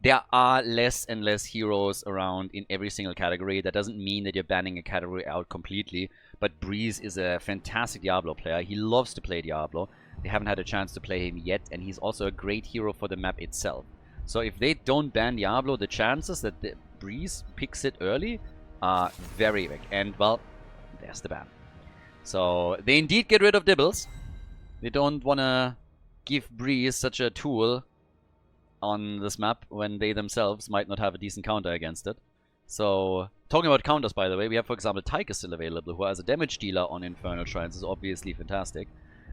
There are less and less heroes around in every single category. That doesn't mean that you're banning a category out completely. But Breeze is a fantastic Diablo player. He loves to play Diablo. They haven't had a chance to play him yet. And he's also a great hero for the map itself. So if they don't ban Diablo, the chances that the Breeze picks it early are very big. And, well, there's the ban. So they indeed get rid of Dibbles. They don't want to give Breeze such a tool on this map when they themselves might not have a decent counter against it. So, talking about counters, by the way, we have, for example, Tyke is still available, who has a damage dealer on Infernal Shrines, is obviously fantastic.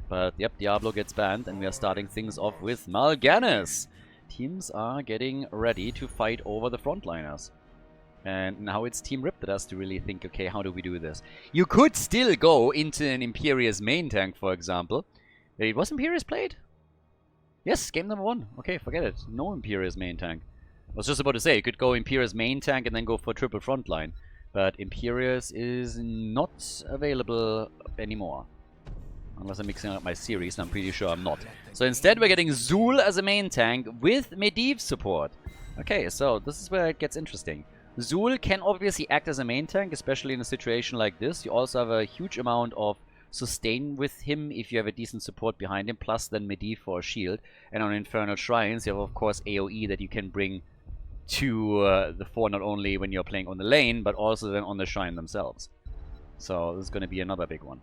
But, yep, Diablo gets banned, and we are starting things off with Mal'Ganis. Teams are getting ready to fight over the frontliners. And now it's Team Rip that has to really think, okay, how do we do this? You could still go into an Imperious main tank, for example. Wait, was Imperious played? Yes, game number 1. Okay, forget it. No Imperious main tank. I was just about to say, you could go Imperious main tank and then go for triple frontline. But Imperious is not available anymore. Unless I'm mixing up my series, and I'm pretty sure I'm not. So instead we're getting Zul as a main tank with Medivh support. Okay, so this is where it gets interesting. Zul can obviously act as a main tank, especially in a situation like this. You also have a huge amount of sustain with him if you have a decent support behind him, plus then Medivh for a shield. And on Infernal Shrines, you have of course AoE that you can bring to the fore, not only when you're playing on the lane, but also then on the shrine themselves. So this is going to be another big one.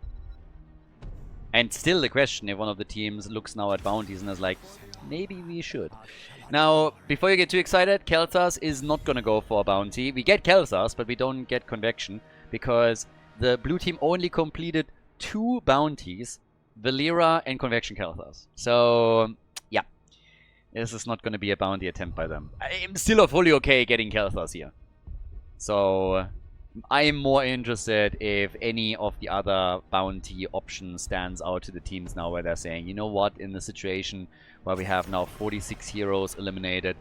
And still the question, if one of the teams looks now at bounties and is like, maybe we should. Now, before you get too excited, Kel'Thas is not going to go for a bounty. We get Kel'Thas, but we don't get Convection, because the blue team only completed 2 bounties, Valera and Convection Kel'Thas. So, yeah. This is not going to be a bounty attempt by them. I'm still fully okay getting Kel'Thas here. So, I am more interested if any of the other bounty options stands out to the teams now, where they're saying, you know what, in the situation where we have now 46 heroes eliminated,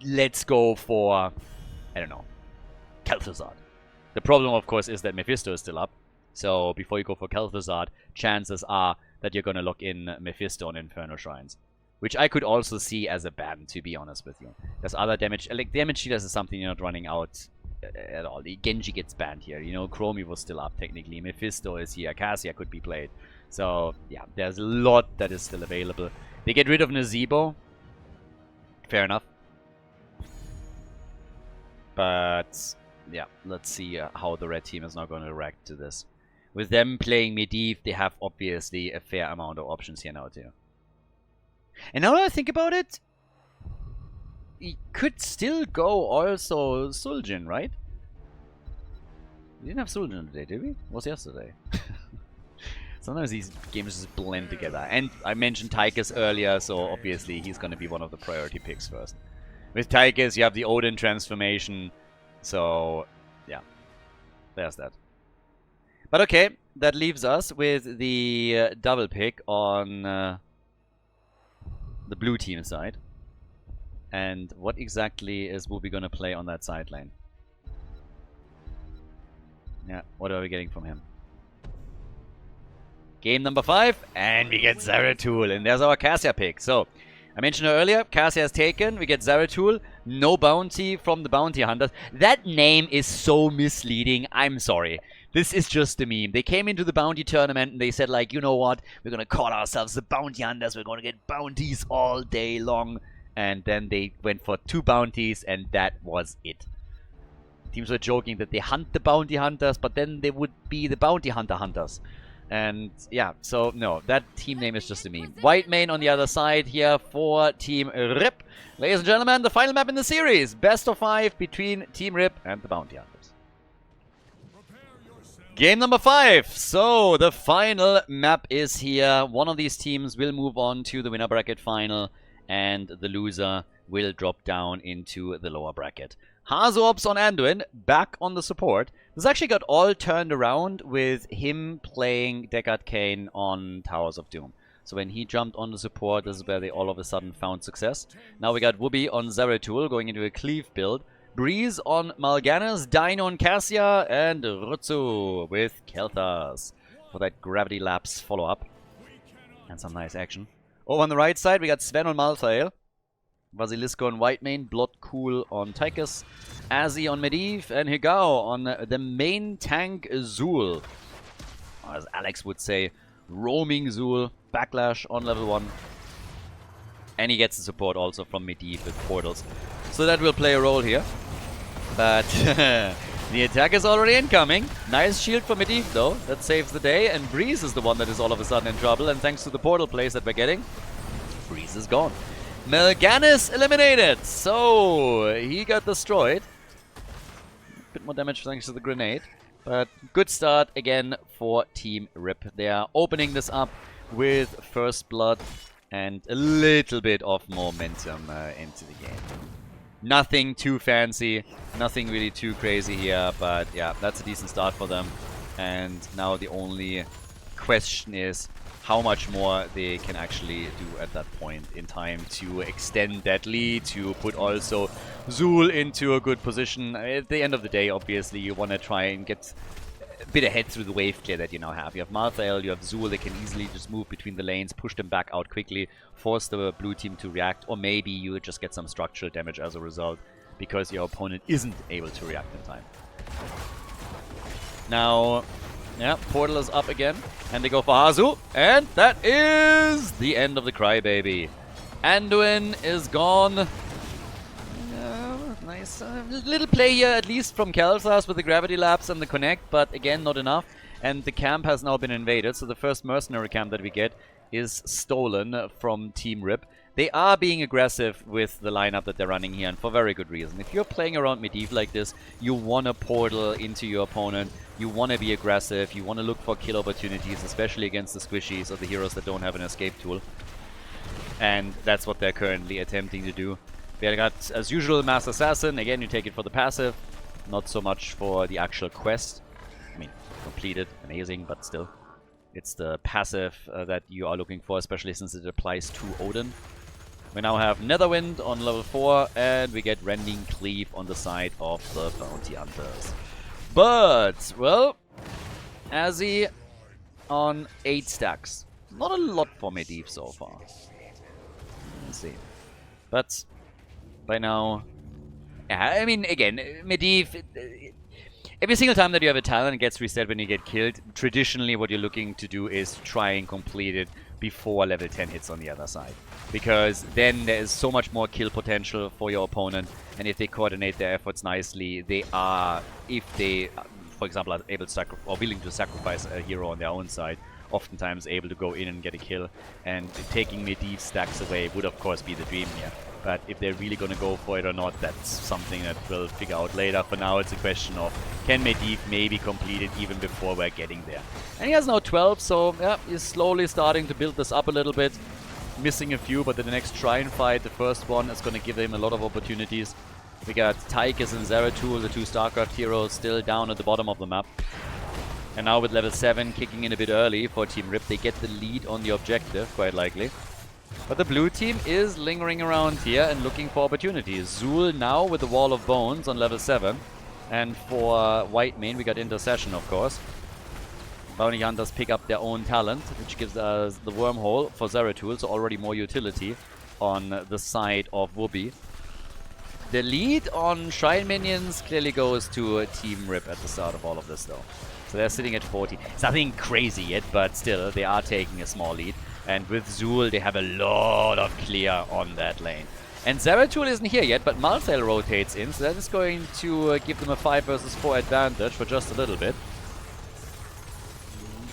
let's go for, I don't know, Kel'Thuzad. The problem, of course, is that Mephisto is still up. So before you go for Kel'Thuzad, chances are that you're going to lock in Mephisto on Infernal Shrines. Which I could also see as a ban, to be honest with you. There's other damage, like damage dealers is something you're not running out at all. The Genji gets banned here. You know, Chromie was still up technically. Mephisto is here. Cassia could be played. So, yeah, there's a lot that is still available. They get rid of Nazebo. Fair enough. But, yeah, let's see how the red team is now going to react to this. With them playing Medivh, they have obviously a fair amount of options here now too. And now that I think about it, he could still go also Suljin, right? We didn't have Suljin today, did we? It was yesterday. Sometimes these games just blend together. And I mentioned Tychus earlier, so obviously he's going to be one of the priority picks first. With Tychus, you have the Odin transformation, so yeah, there's that. But okay, that leaves us with the double pick on the blue team side. And what exactly is Whoopi going to play on that side lane? Yeah, what are we getting from him? Game number 5, and we get Zeratul, and there's our Cassia pick. So, I mentioned earlier, Cassia is taken, we get Zeratul, no bounty from the bounty hunters. That name is so misleading, I'm sorry. This is just a meme. They came into the bounty tournament and they said like, you know what, we're gonna call ourselves the bounty hunters, we're gonna get bounties all day long. And then they went for 2 bounties and that was it. Teams were joking that they hunt the bounty hunters, but then they would be the bounty hunter hunters. And yeah, so no, that team name is just a meme. White main on the other side here for Team Rip. Ladies and gentlemen, the final map in the series. Best of 5 between Team Rip and the bounty hunters. Game number 5. So the final map is here. One of these teams will move on to the winner bracket final, and the loser will drop down into the lower bracket. Hazops on Anduin, back on the support. This actually got all turned around with him playing Deckard Cain on Towers of Doom. So when he jumped on the support, this is where they all of a sudden found success. Now we got Whoopi on Zeratul going into a cleave build. Breeze on Mal'Ganis, Dino on Cassia, and Rutsu with Kel'Thas for that Gravity Lapse follow-up. And some nice action. Over on the right side, we got Sven on Malthael, Basilisco on Whitemane, Bloodcool on Tychus, Azzy on Medivh, and Higao on the main tank Zul. Or as Alex would say, roaming Zul, Backlash on level 1. And he gets the support also from Medivh with portals. So that will play a role here. But the attack is already incoming. Nice shield for Medivh though. That saves the day. And Breeze is the one that is all of a sudden in trouble. And thanks to the portal plays that we're getting, Breeze is gone. Mal'Ganis eliminated. So he got destroyed. A bit more damage thanks to the grenade. But good start again for Team Rip. They are opening this up with First Blood and a little bit of momentum into the game. Nothing too fancy, nothing really too crazy here, but yeah, that's a decent start for them. And now the only question is how much more they can actually do at that point in time to extend that lead, to put also Zul into a good position. At the end of the day, obviously, you want to try and get a bit ahead through the wave clear that you now have. You have Malthael, you have Zul, they can easily just move between the lanes, push them back out quickly, force the blue team to react, or maybe you just get some structural damage as a result because your opponent isn't able to react in time. Now, yeah, Portal is up again, and they go for Hazu, and that is the end of the Crybaby. Anduin is gone. Nice little play here, at least from Kelsas with the Gravity Lapse and the Connect, but again, not enough. And the camp has now been invaded, so the first mercenary camp that we get is stolen from Team Rip. They are being aggressive with the lineup that they're running here, and for very good reason. If you're playing around Medivh like this, you want to portal into your opponent, you want to be aggressive, you want to look for kill opportunities, especially against the squishies or the heroes that don't have an escape tool. And that's what they're currently attempting to do. They got, as usual, Mass Assassin. Again, you take it for the passive, not so much for the actual quest. I mean, completed, amazing, but still. It's the passive that you are looking for, especially since it applies to Odin. We now have Netherwind on level 4, and we get Rending Cleave on the side of the Bounty Hunters. But, well, Azzy on 8 stacks. Not a lot for Medivh so far. Let's see. But by now, yeah, I mean, again, Medivh, every single time that you have a talent, it gets reset when you get killed. Traditionally, what you're looking to do is try and complete it before level 10 hits on the other side. Because then there is so much more kill potential for your opponent, and if they coordinate their efforts nicely, they are, if they, for example, are able to or willing to sacrifice a hero on their own side, oftentimes able to go in and get a kill. And taking Medivh stacks away would of course be the dream here. But if they're really going to go for it or not, that's something that we'll figure out later. For now, it's a question of, can Medivh maybe complete it even before we're getting there? And he has now 12, so yeah, he's slowly starting to build this up a little bit. Missing a few, but in the next Shrine fight, the first one, is going to give him a lot of opportunities. We got Tychus and Zeratul, the two StarCraft heroes, still down at the bottom of the map. And now with level 7 kicking in a bit early for Team Rip, they get the lead on the objective, quite likely. But the blue team is lingering around here and looking for opportunities. Zul now with the Wall of Bones on level 7. And for white main, we got Intercession, of course. Bounty Hunters pick up their own talent, which gives us the Wormhole for Zeratul, so already more utility on the side of Whoopi. The lead on Shrine Minions clearly goes to Team Rip at the start of all of this, though. So they're sitting at 40. It's nothing crazy yet, but still, they are taking a small lead. And with Zul, they have a lot of clear on that lane. And Zeratul isn't here yet, but Malthael rotates in, so that is going to give them a 5 versus 4 advantage for just a little bit.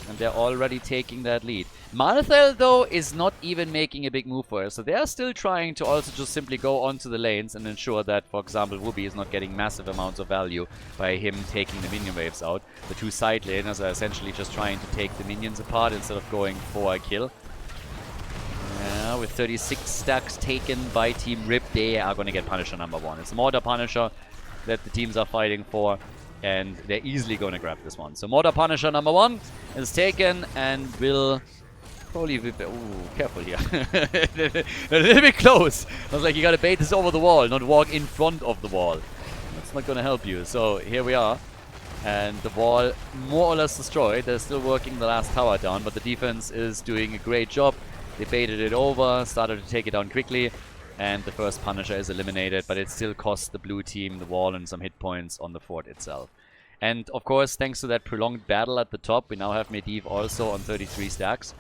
And they're already taking that lead. Malthael, though, is not even making a big move for us, so they are still trying to also just simply go onto the lanes and ensure that, for example, Whoopi is not getting massive amounts of value by him taking the minion waves out. The two side laners are essentially just trying to take the minions apart instead of going for a kill. Yeah, with 36 stacks taken by Team Rip, they are going to get Punisher number 1. It's Mortar Punisher that the teams are fighting for, and they're easily going to grab this one. So Mortar Punisher number 1 is taken and will probably be... Ooh, careful here. A little bit close. I was like, you got to bait this over the wall, not walk in front of the wall. That's not going to help you. So here we are. And the wall more or less destroyed. They're still working the last tower down, but the defense is doing a great job. They baited it over, started to take it down quickly, and the first Punisher is eliminated, but it still costs the blue team the wall and some hit points on the fort itself. And of course, thanks to that prolonged battle at the top, we now have Medivh also on 33 stacks.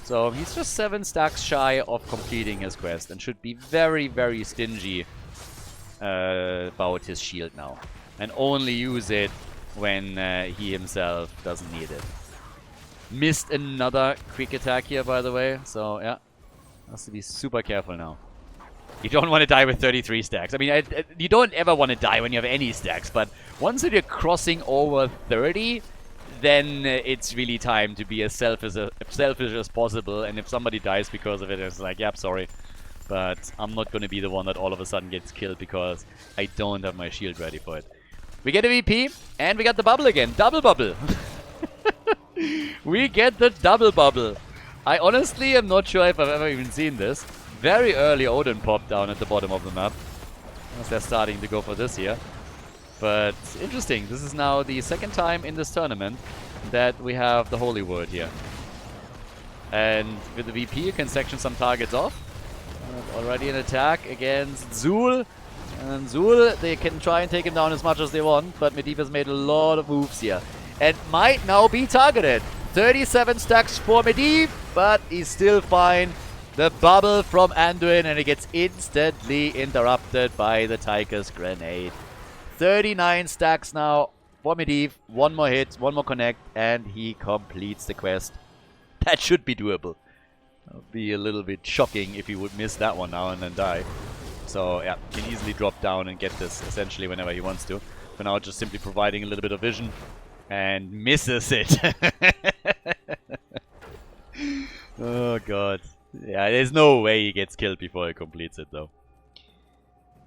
So he's just 7 stacks shy of completing his quest and should be very, very stingy about his shield now. And only use it when he himself doesn't need it. Missed another quick attack here, by the way. So, yeah. Has to be super careful now. You don't want to die with 33 stacks. I mean, you don't ever want to die when you have any stacks. But once you're crossing over 30, then it's really time to be as selfish as possible. And if somebody dies because of it, it's like, yep, sorry. But I'm not going to be the one that all of a sudden gets killed because I don't have my shield ready for it. We get a VP, and we got the bubble again. Double bubble. We get the double bubble. I honestly am not sure if I've ever even seen this. Very early Odin pop down at the bottom of the map. As they're starting to go for this here. But interesting. This is now the second time in this tournament that we have the Holy Word here. And with the VP, you can section some targets off. Already an attack against Zul. And Zul, they can try and take him down as much as they want, but Medivh has made a lot of moves here. And might now be targeted. 37 stacks for Medivh, but he's still fine. The bubble from Anduin, and it gets instantly interrupted by the Tychus grenade. 39 stacks now for Medivh. One more hit, one more connect, and he completes the quest. That should be doable. It would be a little bit shocking if he would miss that one now and then die. So yeah, can easily drop down and get this essentially whenever he wants to. For now, just simply providing a little bit of vision. And misses it. Oh god. Yeah, there's no way he gets killed before he completes it though.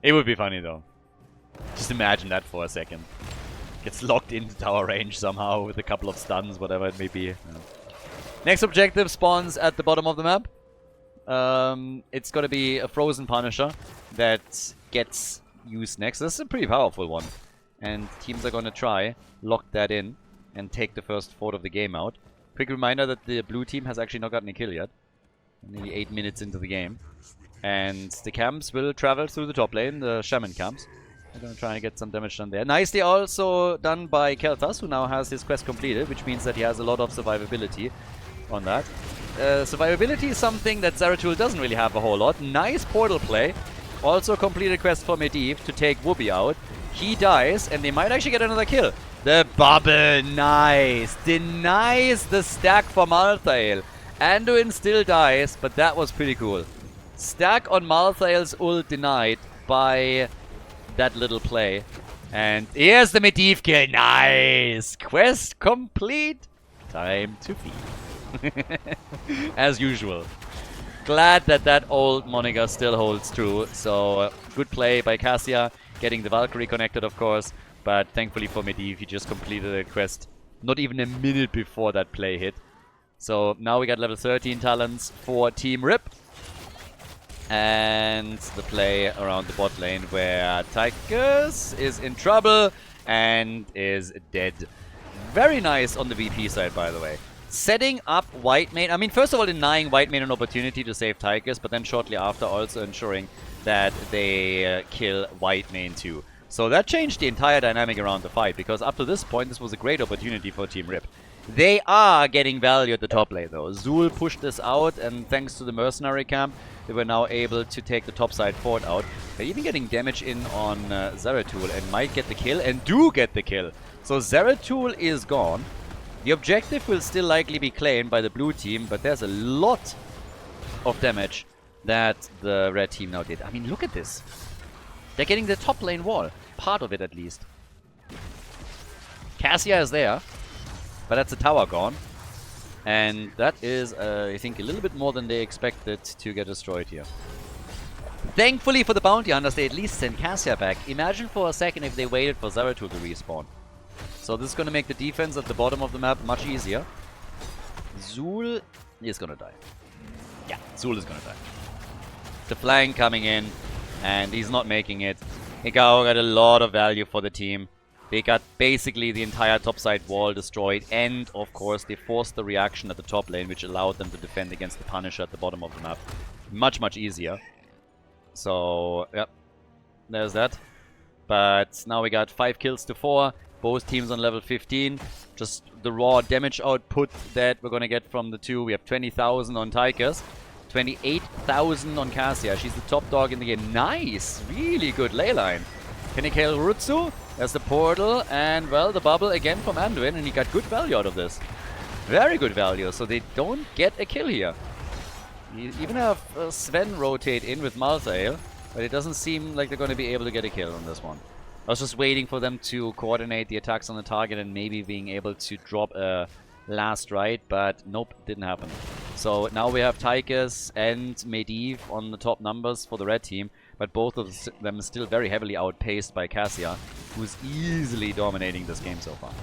It would be funny though. Just imagine that for a second. Gets locked into tower range somehow with a couple of stuns, whatever it may be. Yeah. Next objective spawns at the bottom of the map. It's gonna be a frozen Punisher that gets used next. This is a pretty powerful one. And teams are gonna try lock that in and take the first fort of the game out. Quick reminder that the blue team has actually not gotten a kill yet. Nearly 8 minutes into the game. And the camps will travel through the top lane, the shaman camps. They're gonna try and get some damage done there. Nicely also done by Kel'Thas, who now has his quest completed, which means that he has a lot of survivability on that. Survivability is something that Zeratul doesn't really have a whole lot. Nice portal play. Also completed quest for Medivh to take Whoopi out. He dies, and they might actually get another kill. The bubble, nice. Denies the stack for Malthael. Anduin still dies, but that was pretty cool. Stack on Malthael's ult denied by that little play. And here's the Medivh kill. Nice. Quest complete. Time to feed. As usual. Glad that that old moniker still holds true. So, good play by Cassia. Getting the Valkyrie connected, of course. But thankfully for Medivh, he just completed a quest not even a minute before that play hit. So now we got level 13 talents for Team Rip. And the play around the bot lane where Tychus is in trouble and is dead. Very nice on the VP side, by the way. Setting up white main. I mean, first of all, denying white main an opportunity to save Tychus, but then shortly after also ensuring that they kill white main too. So that changed the entire dynamic around the fight, because up to this point, this was a great opportunity for Team Rip. They are getting value at the top lane though. Zul pushed this out, and thanks to the mercenary camp, they were now able to take the topside fort out. They're even getting damage in on Zeratul and might get the kill, and do get the kill. So Zeratul is gone. The objective will still likely be claimed by the blue team, but there's a lot of damage that the red team now did. I mean, look at this. They're getting the top lane wall. Part of it, at least. Cassia is there, but that's a tower gone. And that is, I think, a little bit more than they expected to get destroyed here. Thankfully for the bounty hunters, they at least sent Cassia back. Imagine for a second if they waited for Zeratul to respawn. So this is going to make the defense at the bottom of the map much easier. Zul is going to die. Yeah, Zul is going to die. The flank coming in, and he's not making it. Hikao got a lot of value for the team. They got basically the entire topside wall destroyed, and of course they forced the reaction at the top lane, which allowed them to defend against the Punisher at the bottom of the map. Much, much easier. So, yeah, there's that. But now we got 5 kills to 4. Both teams on level 15. Just the raw damage output that we're going to get from the two. We have 20,000 on Tychus. 28,000 on Cassia. She's the top dog in the game. Nice! Really good ley line. Can he kill Rutsu? There's the portal. And, well, the bubble again from Anduin. And he got good value out of this. Very good value. So they don't get a kill here. You even have Sven rotate in with Malthael. But it doesn't seem like they're going to be able to get a kill on this one. I was just waiting for them to coordinate the attacks on the target and maybe being able to drop a last right, but nope, didn't happen. So now we have Tychus and Medivh on the top numbers for the red team, but both of them still very heavily outpaced by Cassia, who's easily dominating this game so far.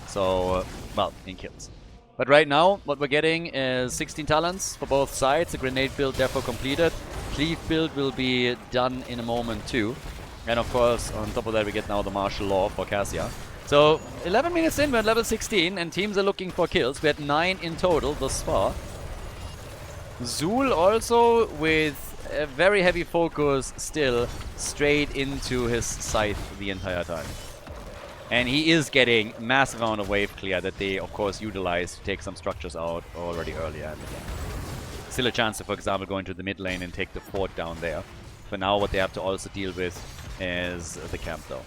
So, well, in kills. But right now, what we're getting is 16 talents for both sides. The grenade build therefore completed. Cleave build will be done in a moment too. And of course, on top of that, we get now the martial law for Cassia. So, 11 minutes in, we're at level 16, and teams are looking for kills. We had 9 in total thus far. Zul also with a very heavy focus still straight into his scythe the entire time. And he is getting massive amount of wave clear that they, of course, utilize to take some structures out already earlier in the game. Still a chance to, for example, go into the mid lane and take the fort down there. For now, what they have to also deal with is the camp, though.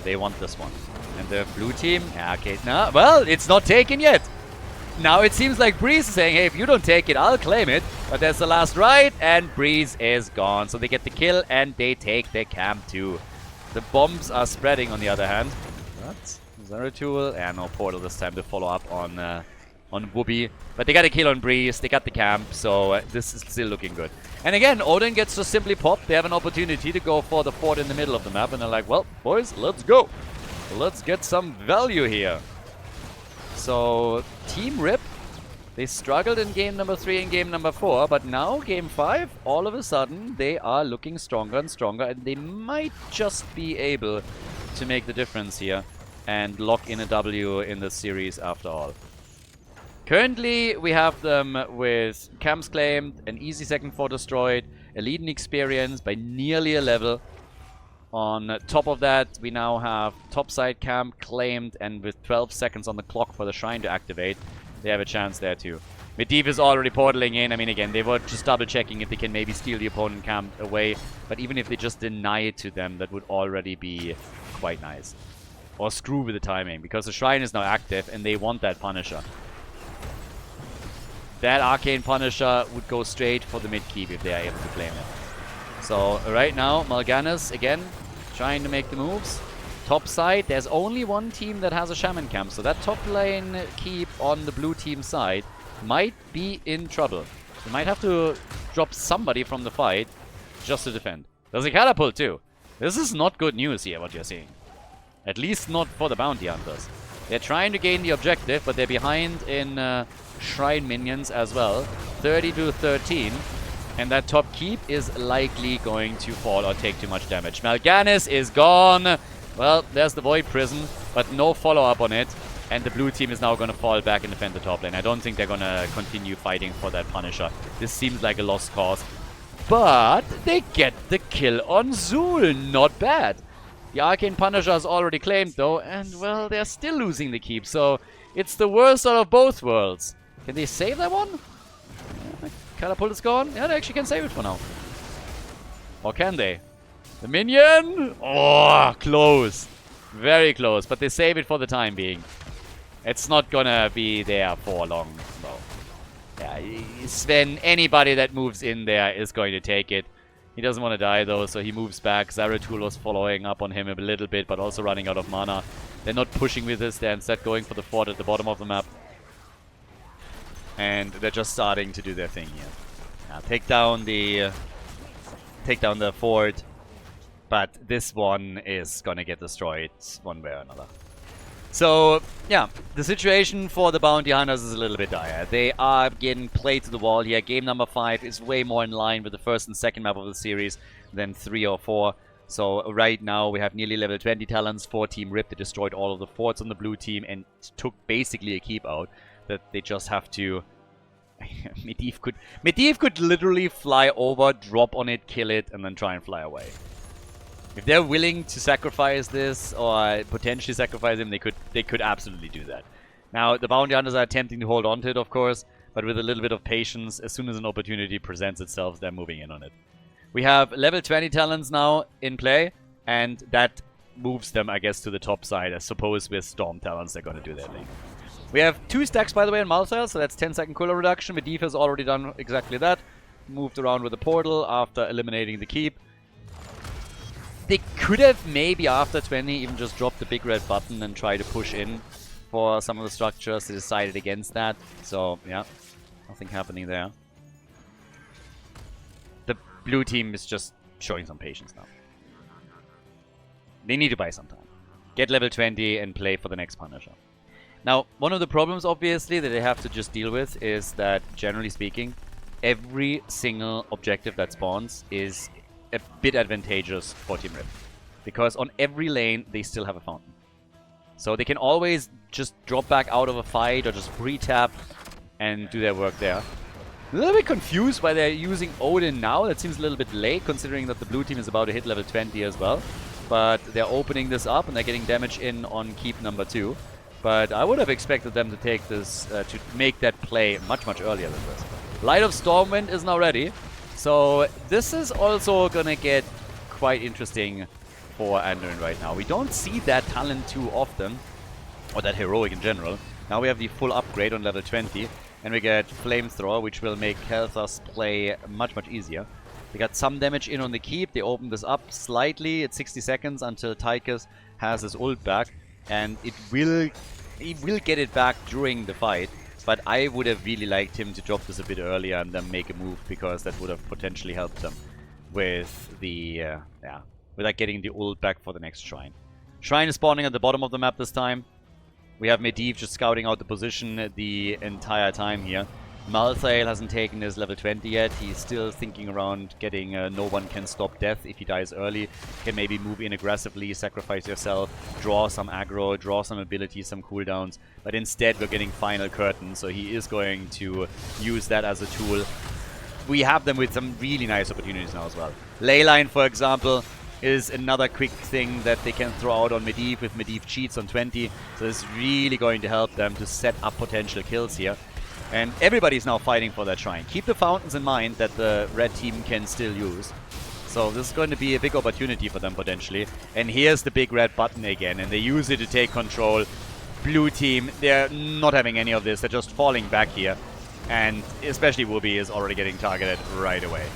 They want this one. And the blue team, yeah, okay, no, well, it's not taken yet. Now it seems like Breeze is saying, hey, if you don't take it, I'll claim it. But there's the last ride, and Breeze is gone. So they get the kill, and they take the camp too. The bombs are spreading on the other hand. What? Zeratul? Yeah, no portal this time to follow up on Whoopi. But they got a kill on Breeze, they got the camp, so this is still looking good. And again, Odin gets to simply pop. They have an opportunity to go for the fort in the middle of the map, and they're like, well, boys, let's go. Let's get some value here. So, Team Rip, they struggled in game number 3 and game number 4, but now game 5, all of a sudden, they are looking stronger and stronger, and they might just be able to make the difference here and lock in a W in the series after all. Currently, we have them with camps claimed, an easy second fort destroyed, a leading experience by nearly a level. On top of that, we now have topside camp claimed, and with 12 seconds on the clock for the shrine to activate, they have a chance there too. Medivh is already portaling in. I mean, again, they were just double checking if they can maybe steal the opponent camp away. But even if they just deny it to them, that would already be quite nice. Or screw with the timing, because the shrine is now active and they want that Punisher. That Arcane Punisher would go straight for the mid keep if they are able to claim it. So right now, Mal'Ganis again trying to make the moves. Top side, there's only one team that has a Shaman camp, so that top lane keep on the blue team side might be in trouble. They might have to drop somebody from the fight just to defend. There's a catapult too. This is not good news here, what you're seeing. At least not for the bounty hunters. They're trying to gain the objective, but they're behind in shrine minions as well. 30 to 13. And that top keep is likely going to fall or take too much damage. Mal'Ganis is gone. Well, there's the Void Prison, but no follow-up on it. And the blue team is now going to fall back and defend the top lane. I don't think they're going to continue fighting for that Punisher. This seems like a lost cause. But they get the kill on Zul. Not bad. The Arcane Punisher is already claimed, though. And, well, they're still losing the keep. So, it's the worst out of both worlds. Can they save that one? Catapult is gone. Yeah, they actually can save it for now. Or can they? The minion? Oh, close. Very close. But they save it for the time being. It's not gonna be there for long, though. Yeah, Sven, anybody that moves in there is going to take it. He doesn't want to die, though, so he moves back. Zeratul was following up on him a little bit, but also running out of mana. They're not pushing with this. They're instead going for the fort at the bottom of the map. And they're just starting to do their thing here. Take down the fort, but this one is gonna get destroyed one way or another. So yeah, the situation for the bounty hunters is a little bit dire. They are getting played to the wall here. Game number 5 is way more in line with the first and second map of the series than 3 or 4. So right now we have nearly level 20 talents for Team Rip. They destroyed all of the forts on the blue team and took basically a keep out. That they just have to... Medivh could literally fly over, drop on it, kill it, and then try and fly away. If they're willing to sacrifice this, or potentially sacrifice him, they could absolutely do that. Now, the bounty hunters are attempting to hold on to it, of course, but with a little bit of patience, as soon as an opportunity presents itself, they're moving in on it. We have level 20 talents now in play, and that moves them, I guess, to the top side. I suppose with Storm talents, they're going to do their thing. We have 2 stacks, by the way, in Malthael, so that's 10-second cooler reduction. Medivh has already done exactly that. Moved around with the portal after eliminating the keep. They could have maybe after 20 even just dropped the big red button and try to push in for some of the structures. They decided against that. So, yeah, nothing happening there. The blue team is just showing some patience now. They need to buy some time. Get level 20 and play for the next Punisher. Now, one of the problems, obviously, that they have to just deal with is that, generally speaking, every single objective that spawns is a bit advantageous for Team Rip. Because on every lane, they still have a fountain. So they can always just drop back out of a fight or just pre-tap and do their work there. A little bit confused why they're using Odin now. That seems a little bit late, considering that the blue team is about to hit level 20 as well. But they're opening this up and they're getting damage in on keep number 2. But I would have expected them to take this, to make that play much, much earlier than this. Light of Stormwind is now ready. So this is also gonna get quite interesting for Anduin right now. We don't see that talent too often, or that heroic in general. Now we have the full upgrade on level 20, and we get Flamethrower, which will make Khaldor's play much, much easier. They got some damage in on the keep. They open this up slightly at 60 seconds until Tychus has his ult back, and he will get it back during the fight. But I would have really liked him to drop this a bit earlier and then make a move, because that would have potentially helped them with the, without getting the ult back for the next shrine. Shrine is spawning at the bottom of the map this time. We have Medivh just scouting out the position the entire time here. Malthael hasn't taken his level 20 yet. He's still thinking around getting no one can stop death if he dies early. Can maybe move in aggressively, sacrifice yourself, draw some aggro, draw some abilities, some cooldowns. But instead we're getting Final Curtain, so he is going to use that as a tool. We have them with some really nice opportunities now as well. Leyline, for example, is another quick thing that they can throw out on Medivh if Medivh cheats on 20. So it's really going to help them to set up potential kills here. And everybody's now fighting for that shrine. Keep the fountains in mind that the red team can still use. So this is going to be a big opportunity for them potentially. And here's the big red button again, and they use it to take control. Blue team, they're not having any of this. They're just falling back here. And especially Whoopi is already getting targeted right away.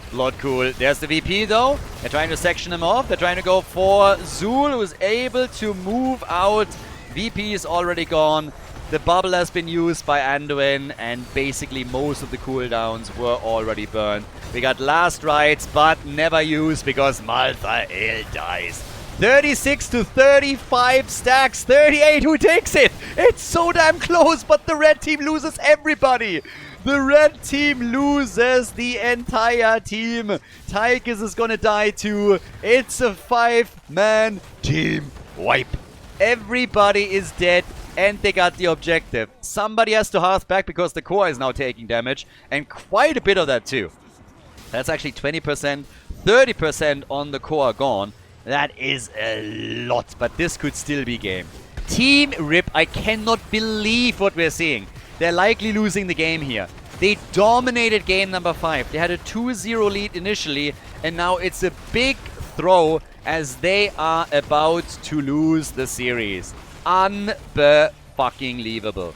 Blood cool. There's the VP though. They're trying to section him off. They're trying to go for Zul, who's able to move out. VP is already gone. The bubble has been used by Anduin, and basically most of the cooldowns were already burned. We got last rites, but never used because Malthael dies. 36 to 35 stacks, 38, who takes it? It's so damn close, but the red team loses everybody. The red team loses the entire team. Tychus is gonna die too. It's a 5-man team wipe. Everybody is dead. And they got the objective. Somebody has to hearth back because the core is now taking damage. And quite a bit of that too. That's actually 20%, 30% on the core gone. That is a lot. But this could still be game. Team Rip, I cannot believe what we're seeing. They're likely losing the game here. They dominated game number 5. They had a 2-0 lead initially. And now it's a big throw as they are about to lose the series. Unbe-fucking-lievable.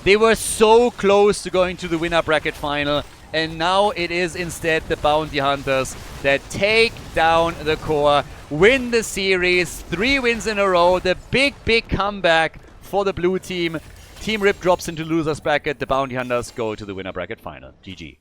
They were so close to going to the winner bracket final, and now it is instead the Bounty Hunters that take down the core, win the series, 3 wins in a row, the big comeback for the blue team. Team Rip drops into losers bracket, the Bounty Hunters go to the winner bracket final. GG.